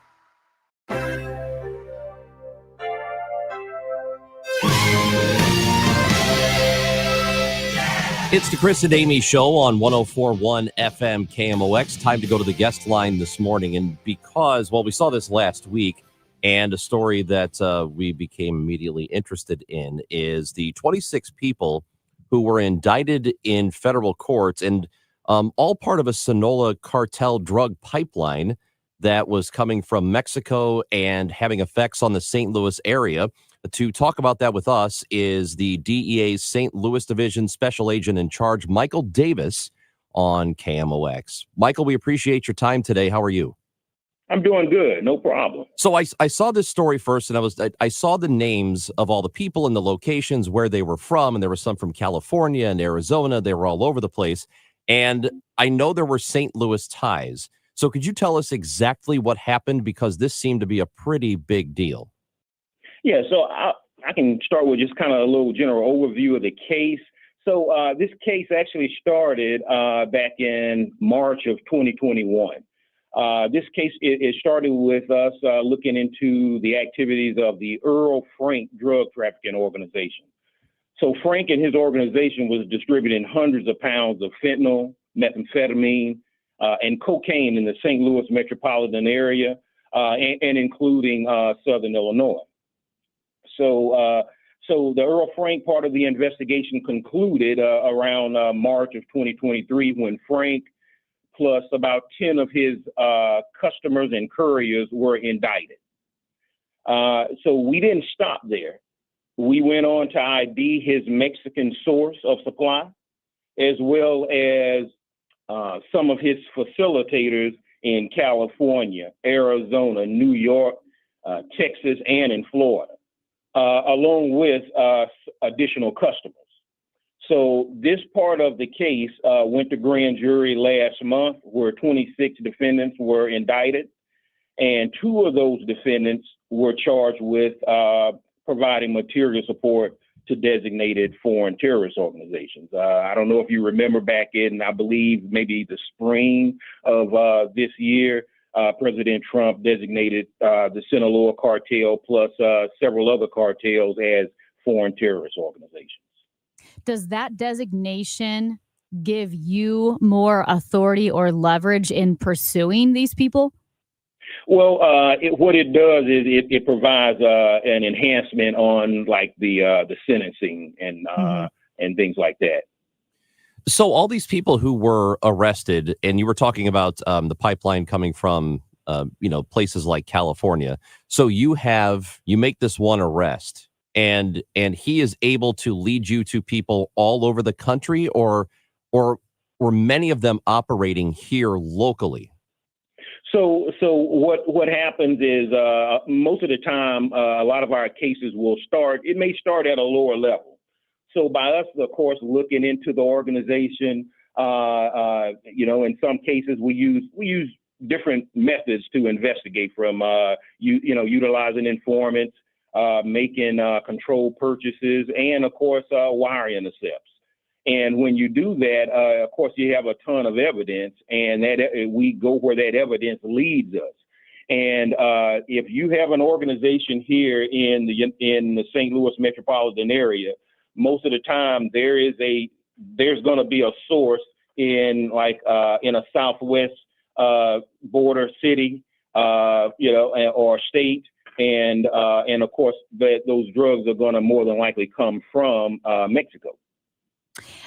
It's the Chris and Amy Show on 104.1 FM KMOX. Time to go to the guest line this morning. And because, well, we saw this last week, and a story that we became immediately interested in is the 26 people who were indicted in federal courts and all part of a Sinaloa cartel drug pipeline that was coming from Mexico and having effects on the St. Louis area. To talk about that with us is the DEA's St. Louis Division Special Agent in Charge, Michael Davis, on KMOX. Michael, we appreciate your time today. How are you? I'm doing good. No problem. So I saw this story first, and I saw the names of all the people and the locations where they were from, and there were some from California and Arizona. They were all over the place. And I know there were St. Louis ties. So could you tell us exactly what happened? Because this seemed to be a pretty big deal. Yeah, so I can start with just kind of a little general overview of the case. So this case actually started back in March of 2021. This case, it started with us looking into the activities of the Earl Frank drug trafficking organization. So Frank and his organization was distributing hundreds of pounds of fentanyl, methamphetamine, and cocaine in the St. Louis metropolitan area, and including Southern Illinois. So the Earl Frank part of the investigation concluded around March of 2023 when Frank plus about 10 of his customers and couriers were indicted. So we didn't stop there. We went on to ID his Mexican source of supply, as well as some of his facilitators in California, Arizona, New York, Texas, and in Florida. Along with additional customers. So this part of the case went to grand jury last month, where 26 defendants were indicted, and 2 of those defendants were charged with providing material support to designated foreign terrorist organizations. I don't know if you remember back in, I believe, maybe the spring of this year, President Trump designated the Sinaloa cartel plus several other cartels as foreign terrorist organizations. Does that designation give you more authority or leverage in pursuing these people? Well, what it does is it provides an enhancement on like the sentencing and things like that. So all these people who were arrested, and you were talking about the pipeline coming from, places like California. So you make this one arrest, and he is able to lead you to people all over the country, or were many of them operating here locally? So what happens is most of the time, a lot of our cases it may start at a lower level. So by us, of course, looking into the organization, in some cases we use different methods to investigate, from utilizing informants, making controlled purchases, and of course wire intercepts. And when you do that, of course, you have a ton of evidence, and that we go where that evidence leads us. And if you have an organization here in the St. Louis metropolitan area, most of the time there's going to be a source in a southwest border city, or state, and of course those drugs are going to more than likely come from Mexico.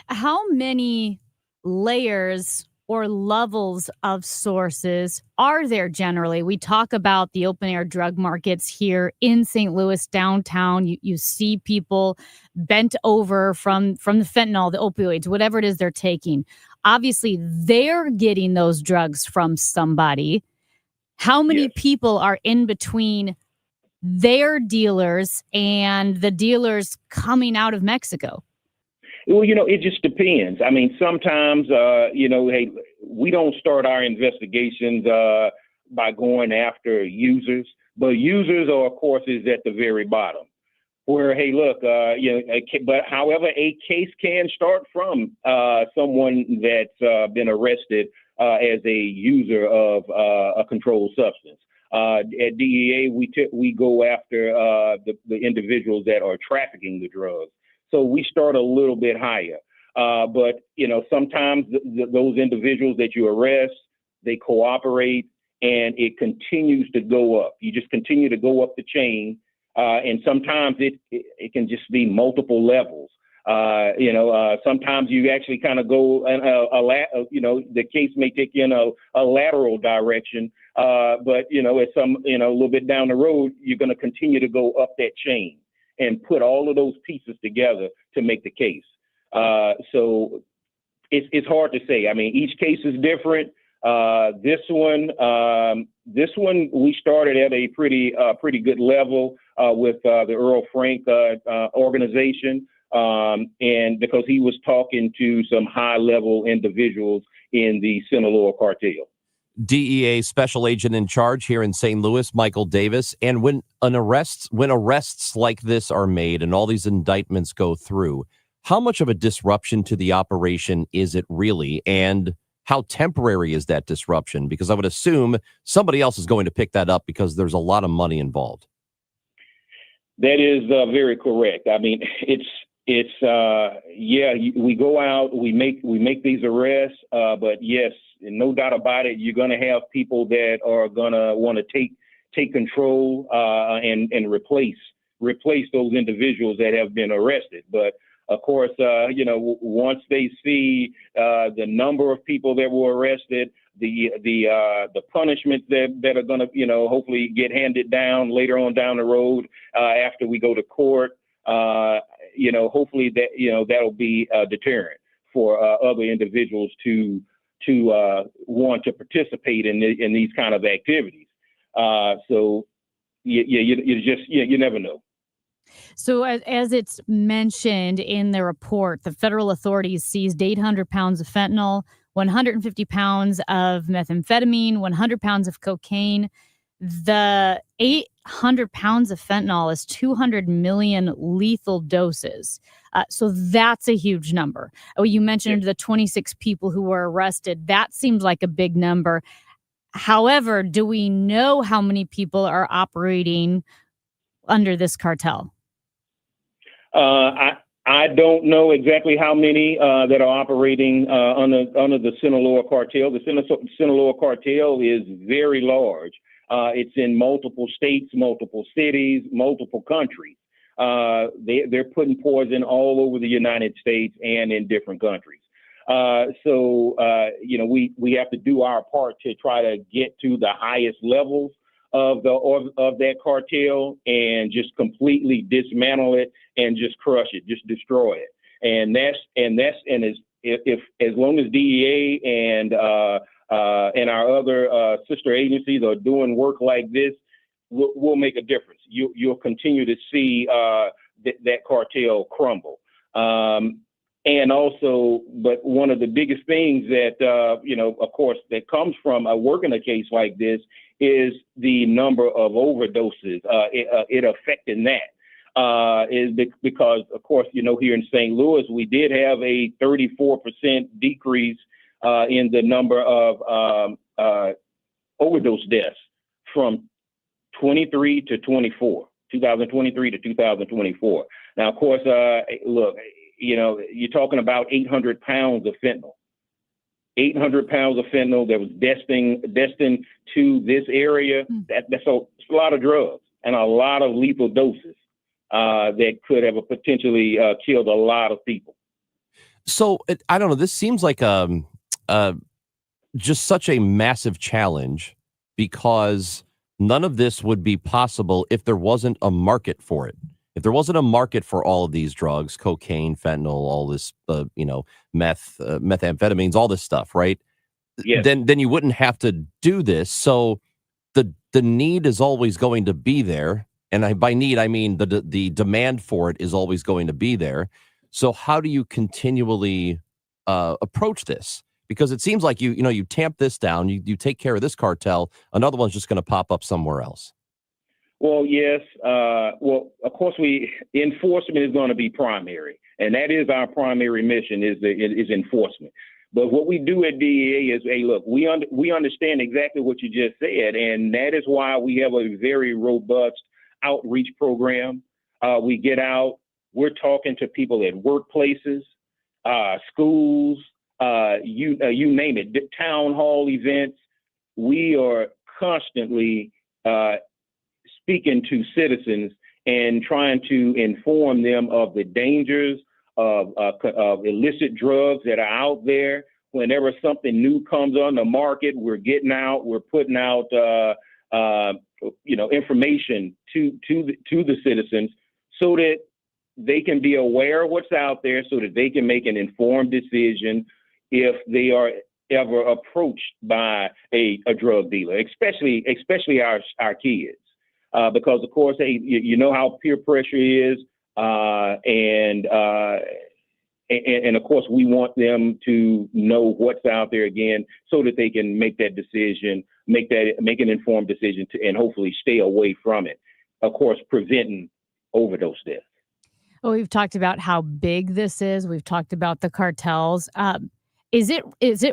How many layers or levels of sources are there generally? We talk about the open air drug markets here in St. Louis downtown. You see people bent over from the fentanyl, the opioids, whatever it is they're taking. Obviously, they're getting those drugs from somebody. How many people are in between their dealers and the dealers coming out of Mexico? Well, it just depends. I mean, sometimes, hey, we don't start our investigations by going after users, but users are, of course, is at the very bottom. Where, hey, look, but however, a case can start from someone that's been arrested as a user of a controlled substance. At DEA, we go after the individuals that are trafficking the drugs. So we start a little bit higher. But, sometimes those individuals that you arrest, they cooperate, and it continues to go up. You just continue to go up the chain. And sometimes it can just be multiple levels. Sometimes you actually kind of go, the case may take you in a lateral direction. But, at a little bit down the road, you're going to continue to go up that chain and put all of those pieces together to make the case. So it's hard to say. I mean, each case is different. This one we started at a pretty good level with the Earl Frank organization, and because he was talking to some high level individuals in the Sinaloa cartel. DEA special agent in charge here in St. Louis, Michael Davis. And when arrests like this are made and all these indictments go through, how much of a disruption to the operation is it really? And how temporary is that disruption? Because I would assume somebody else is going to pick that up because there's a lot of money involved. That is very correct. I mean, we go out, we make these arrests, but yes, no doubt about it, you're going to have people that are going to want to take control and replace those individuals that have been arrested. But of course, once they see the number of people that were arrested, the punishments that are going to hopefully get handed down later on down the road after we go to court, hopefully that'll be a deterrent for other individuals to want to participate in these kind of activities. So you never know. So as it's mentioned in the report, the federal authorities seized 800 pounds of fentanyl, 150 pounds of methamphetamine, 100 pounds of cocaine. The 800 pounds of fentanyl is 200 million lethal doses. So that's a huge number. Oh, you mentioned the 26 people who were arrested. That seems like a big number. However, do we know how many people are operating under this cartel? I don't know exactly how many that are operating under the Sinaloa cartel. The Sinaloa cartel is very large. It's in multiple states, multiple cities, multiple countries. They're putting poison all over the United States and in different countries. We have to do our part to try to get to the highest levels of that cartel and just completely dismantle it and just crush it, just destroy it. And as long as DEA and our other sister agencies are doing work like this, we'll make a difference. You'll continue to see that cartel crumble. And also, but one of the biggest things that, of course, that comes from working a case like this is the number of overdoses, it affecting that. Is because, of course, here in St. Louis, we did have a 34% decrease in the number of overdose deaths from 23 to 24, 2023 to 2024. Now, of course, look, you're talking about 800 pounds of fentanyl. 800 pounds of fentanyl that was destined to this area. That's a lot of drugs and a lot of lethal doses that could have potentially killed a lot of people. So I don't know. This seems like just such a massive challenge, because none of this would be possible if there wasn't a market for it. If there wasn't a market for all of these drugs, cocaine, fentanyl, all this, meth, methamphetamines, all this stuff, right? Yes. Then you wouldn't have to do this. So the need is always going to be there. And by need, I mean the demand for it is always going to be there. So how do you continually approach this? Because it seems like you tamp this down, you take care of this cartel, another one's just going to pop up somewhere else. Well, yes. Well, of course, enforcement is going to be primary, and that is our primary mission is enforcement. But what we do at DEA is, hey, look, we understand exactly what you just said, and that is why we have a very robust outreach program. We get out, we're talking to people at workplaces, schools, you name it, town hall events. We are constantly speaking to citizens and trying to inform them of the dangers of illicit drugs that are out there. Whenever something new comes on the market, we're putting out information to the citizens so that they can be aware of what's out there, so that they can make an informed decision if they are ever approached by a drug dealer, especially our kids. Because of course, hey, you know how peer pressure is, and of course we want them to know what's out there again, so that they can make that decision, make an informed decision and hopefully stay away from it. Of course, preventing overdose deaths. Well, we've talked about how big this is. We've talked about the cartels. Is it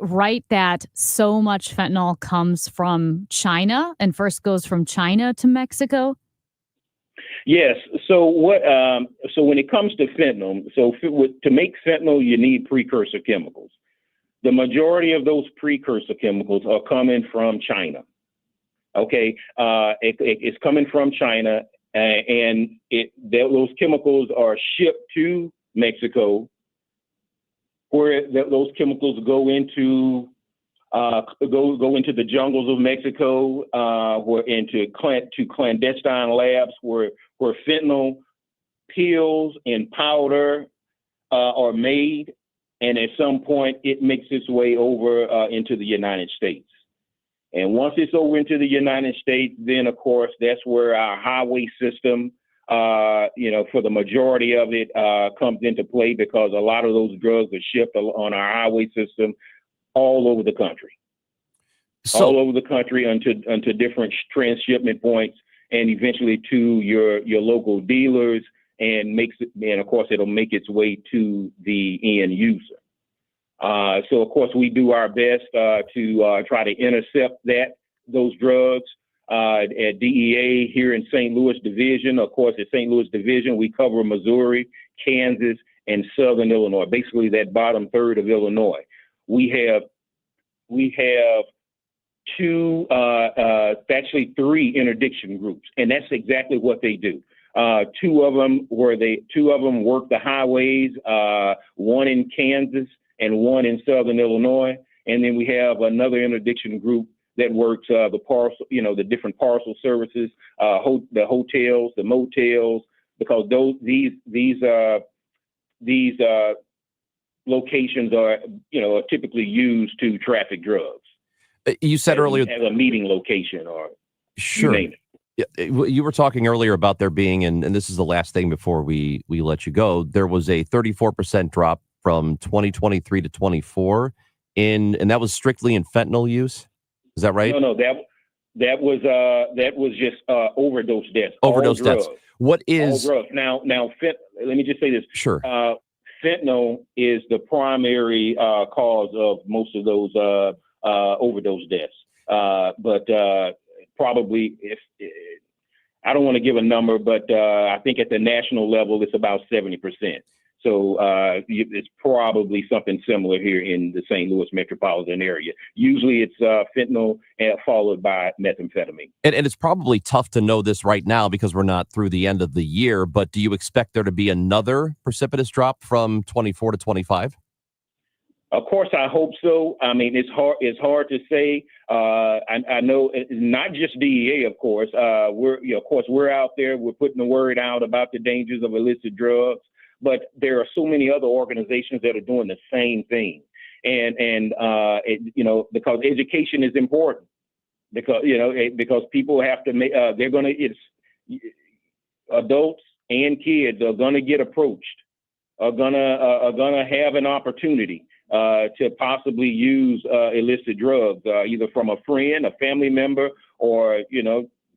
right that so much fentanyl comes from China and first goes from China to Mexico? Yes. So so when it comes to fentanyl, to make fentanyl, you need precursor chemicals. The majority of those precursor chemicals are coming from China. Okay, it's coming from China, and those chemicals are shipped to Mexico, where those chemicals go into the jungles of Mexico, to clandestine labs where fentanyl pills and powder are made, and at some point it makes its way over into the United States. And once it's over into the United States, then of course that's where our highway system, for the majority of it, comes into play, because a lot of those drugs are shipped on our highway system all over the country. All over the country onto different transshipment points, and eventually to your local dealers, and of course it'll make its way to the end user. So of course we do our best to try to intercept those drugs. At DEA here in St. Louis Division, of course, at St. Louis Division, we cover Missouri, Kansas, and Southern Illinois, basically that bottom third of Illinois. We have actually three interdiction groups, and that's exactly what they do. Two of them work the highways, one in Kansas and one in Southern Illinois. And then we have another interdiction group that works the parcel, the different parcel services, the hotels, the motels, because these locations are typically used to traffic drugs. You said earlier as a meeting location, or sure. You name it. You were talking earlier about there being, and this is the last thing before we let you go. There was a 34% drop from 2023 to 24 and that was strictly in fentanyl use. Is that right? No, that was just overdose deaths. Overdose deaths. What is now? Let me just say this. Sure. Fentanyl is the primary cause of most of those overdose deaths. But probably, if I don't want to give a number, but I think at the national level, it's about 70%. So it's probably something similar here in the St. Louis metropolitan area. Usually it's fentanyl followed by methamphetamine. And it's probably tough to know this right now because we're not through the end of the year, but do you expect there to be another precipitous drop from 24 to 25? Of course, I hope so. I mean, it's hard to say. I know it's not just DEA, of course. We're out there. We're putting the word out about the dangers of illicit drugs. But there are so many other organizations that are doing the same thing, and because education is important, because people have to make adults and kids are gonna get approached, are gonna have an opportunity to possibly use illicit drugs, either from a friend, a family member, or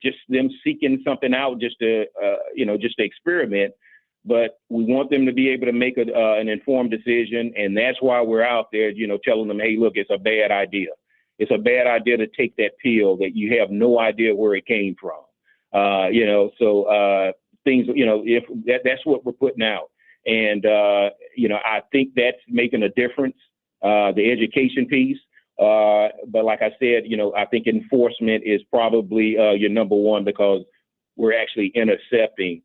just them seeking something out just to experiment. But we want them to be able to make an informed decision, and that's why we're out there, telling them, hey, look, it's a bad idea. It's a bad idea to take that pill that you have no idea where it came from. Things, if that's what we're putting out. And, I think that's making a difference, the education piece. But like I said, I think enforcement is probably your number one, because we're actually intercepting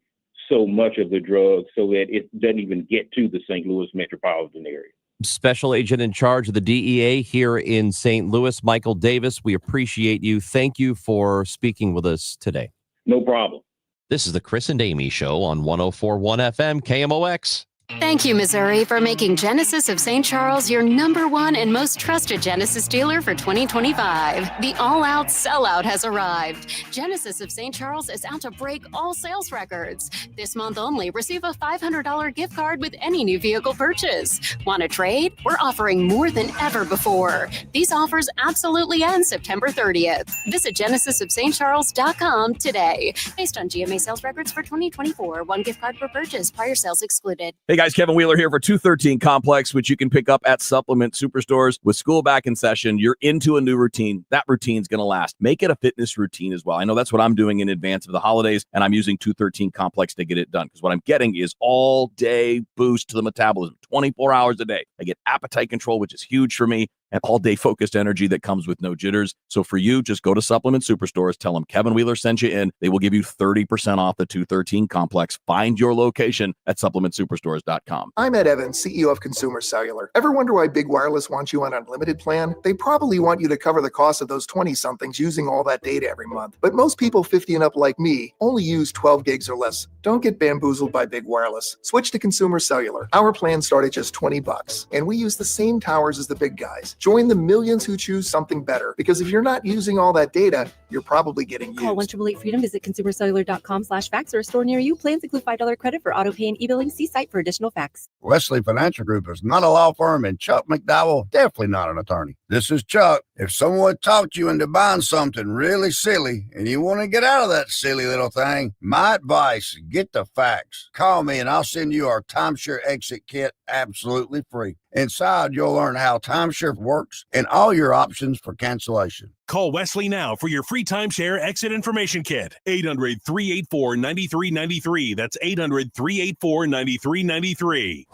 so much of the drugs so that it doesn't even get to the St. Louis metropolitan area. Special Agent in charge of the DEA here in St. Louis, Michael Davis, we appreciate you. Thank you for speaking with us today. No problem. This is the Chris and Amy Show on 104.1 FM KMOX. Thank you, Missouri, for making Genesis of St. Charles your #1 and most trusted Genesis dealer for 2025. The all-out sellout has arrived. Genesis of St. Charles is out to break all sales records. This month only, receive a $500 gift card with any new vehicle purchase. Want to trade? We're offering more than ever before. These offers absolutely end September 30th. Visit genesisofstcharles.com today. Based on GMA sales records for 2024, one gift card per purchase, prior sales excluded. Hey guys, Kevin Wheeler here for 213 Complex, which you can pick up at Supplement Superstores. With school back in session, you're into a new routine. That routine's going to last. Make it a fitness routine as well. I know that's what I'm doing in advance of the holidays, and I'm using 213 Complex to get it done, because what I'm getting is all-day boost to the metabolism, 24 hours a day. I get appetite control, which is huge for me, and all-day focused energy that comes with no jitters. So for you, just go to Supplement Superstores, tell them Kevin Wheeler sent you in. They will give you 30% off the 213 Complex. Find your location at supplementsuperstores.com. I'm Ed Evans, CEO of Consumer Cellular. Ever wonder why Big Wireless wants you on an unlimited plan? They probably want you to cover the cost of those 20-somethings using all that data every month. But most people 50 and up like me only use 12 gigs or less. Don't get bamboozled by Big Wireless. Switch to Consumer Cellular. Our plans start at just $20, and we use the same towers as the big guys. Join the millions who choose something better, because if you're not using all that data, you're probably getting used. Call 1-888-FREEDOM, visit consumercellular.com/fax or a store near you. Plans include $5 credit for auto pay and e-billing. See site for additional facts. Wesley Financial Group is not a law firm, and Chuck McDowell definitely not an attorney. This is Chuck. If someone talked you into buying something really silly and you want to get out of that silly little thing, my advice, get the facts. Call me and I'll send you our timeshare exit kit absolutely free. Inside, you'll learn how timeshare works and all your options for cancellation. Call Wesley now for your free timeshare exit information kit. 800-384-9393. That's 800-384-9393.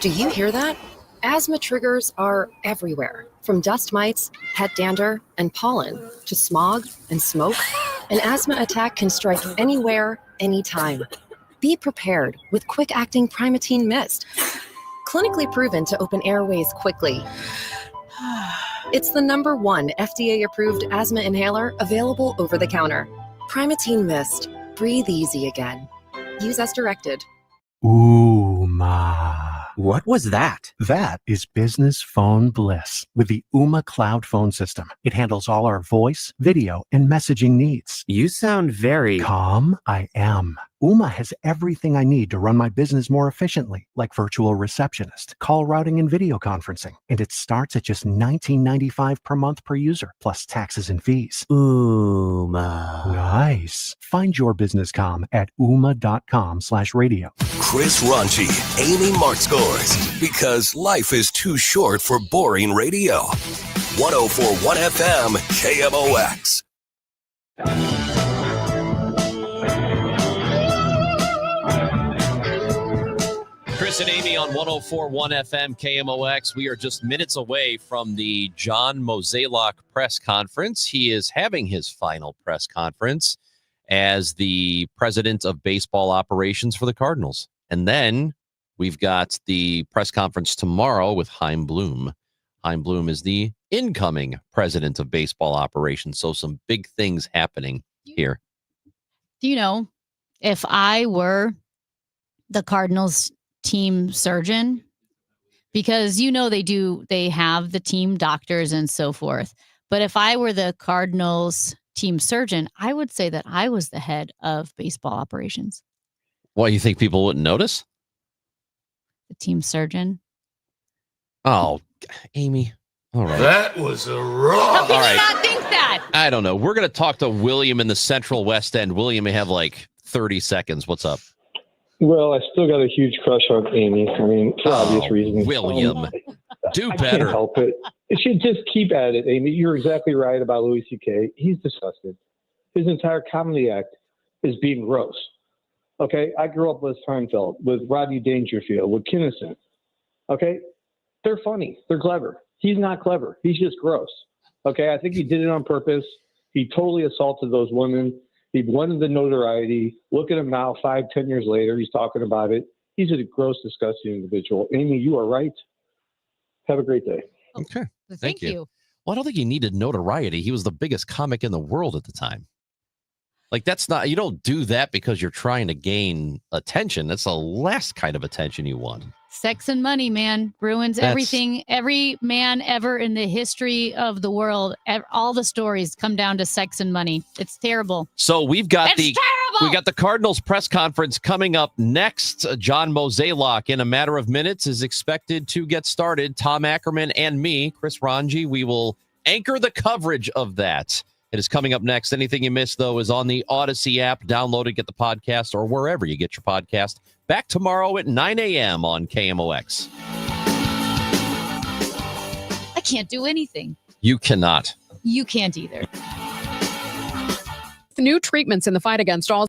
Do you hear that? Asthma triggers are everywhere, from dust mites, pet dander, and pollen, to smog and smoke. An asthma attack can strike anywhere, anytime. Be prepared with quick-acting Primatene Mist. clinically proven to open airways quickly. It's the #1 FDA-approved asthma inhaler available over the counter. Primatene Mist. Breathe easy again. Use as directed. Ooma. What was that? That is business phone bliss with the Ooma Cloud Phone System. It handles all our voice, video, and messaging needs. You sound very calm. I am. Ooma has everything I need to run my business more efficiently, like virtual receptionist, call routing, and video conferencing. And it starts at just $19.95 per month per user, plus taxes and fees. Ooma. Nice. Find your business comm at ooma.com/radio. Chris Ranchi, Amy Markscores, because life is too short for boring radio. 104.1 FM, KMOX. Chris and Amy on 104.1 FM KMOX. We are just minutes away from the John Mozeliak press conference. He is having his final press conference as the president of baseball operations for the Cardinals. And then we've got the press conference tomorrow with Chaim Bloom. Chaim Bloom is the incoming president of baseball operations. So some big things happening here. Do you know, if I were the Cardinals team surgeon, because they have the team doctors and so forth, but if I were the Cardinals team surgeon, I would say that I was the head of baseball operations. Why, you think people wouldn't notice? The team surgeon. Oh, Amy. All right. That was a rough. How can All right. you not think that? I don't know. We're going to talk to William in the Central West End. William may have like 30 seconds. What's up? Well, I still got a huge crush on Amy. I mean, for obvious reasons. William, do I better. can't help it. It should just keep at it, Amy. You're exactly right about Louis C.K. He's disgusted. His entire comedy act is being gross. Okay? I grew up with Seinfeld, with Rodney Dangerfield, with Kinnison. Okay? They're funny. They're clever. He's not clever. He's just gross. Okay? I think he did it on purpose. He totally assaulted those women. He wanted the notoriety. Look at him now, 5-10 years later. He's talking about it. He's a gross, disgusting individual. Amy, you are right. Have a great day. Okay. Thank you. Well, I don't think he needed notoriety. He was the biggest comic in the world at the time. Like, that's not, you don't do that because you're trying to gain attention. That's the last kind of attention you want. Sex and money, man, ruins everything. Every man ever in the history of the world, all the stories come down to sex and money. It's terrible. So we've got It's we got the Cardinals press conference coming up next. John Mozeliak, in a matter of minutes, is expected to get started. Tom Ackerman and me, Chris Ranji, we will anchor the coverage of that. It is coming up next. Anything you missed, though, is on the Odyssey app. Download it, get the podcast, or wherever you get your podcast. Back tomorrow at 9 a.m. on KMOX. I can't do anything. You cannot. You can't either. New treatments in the fight against all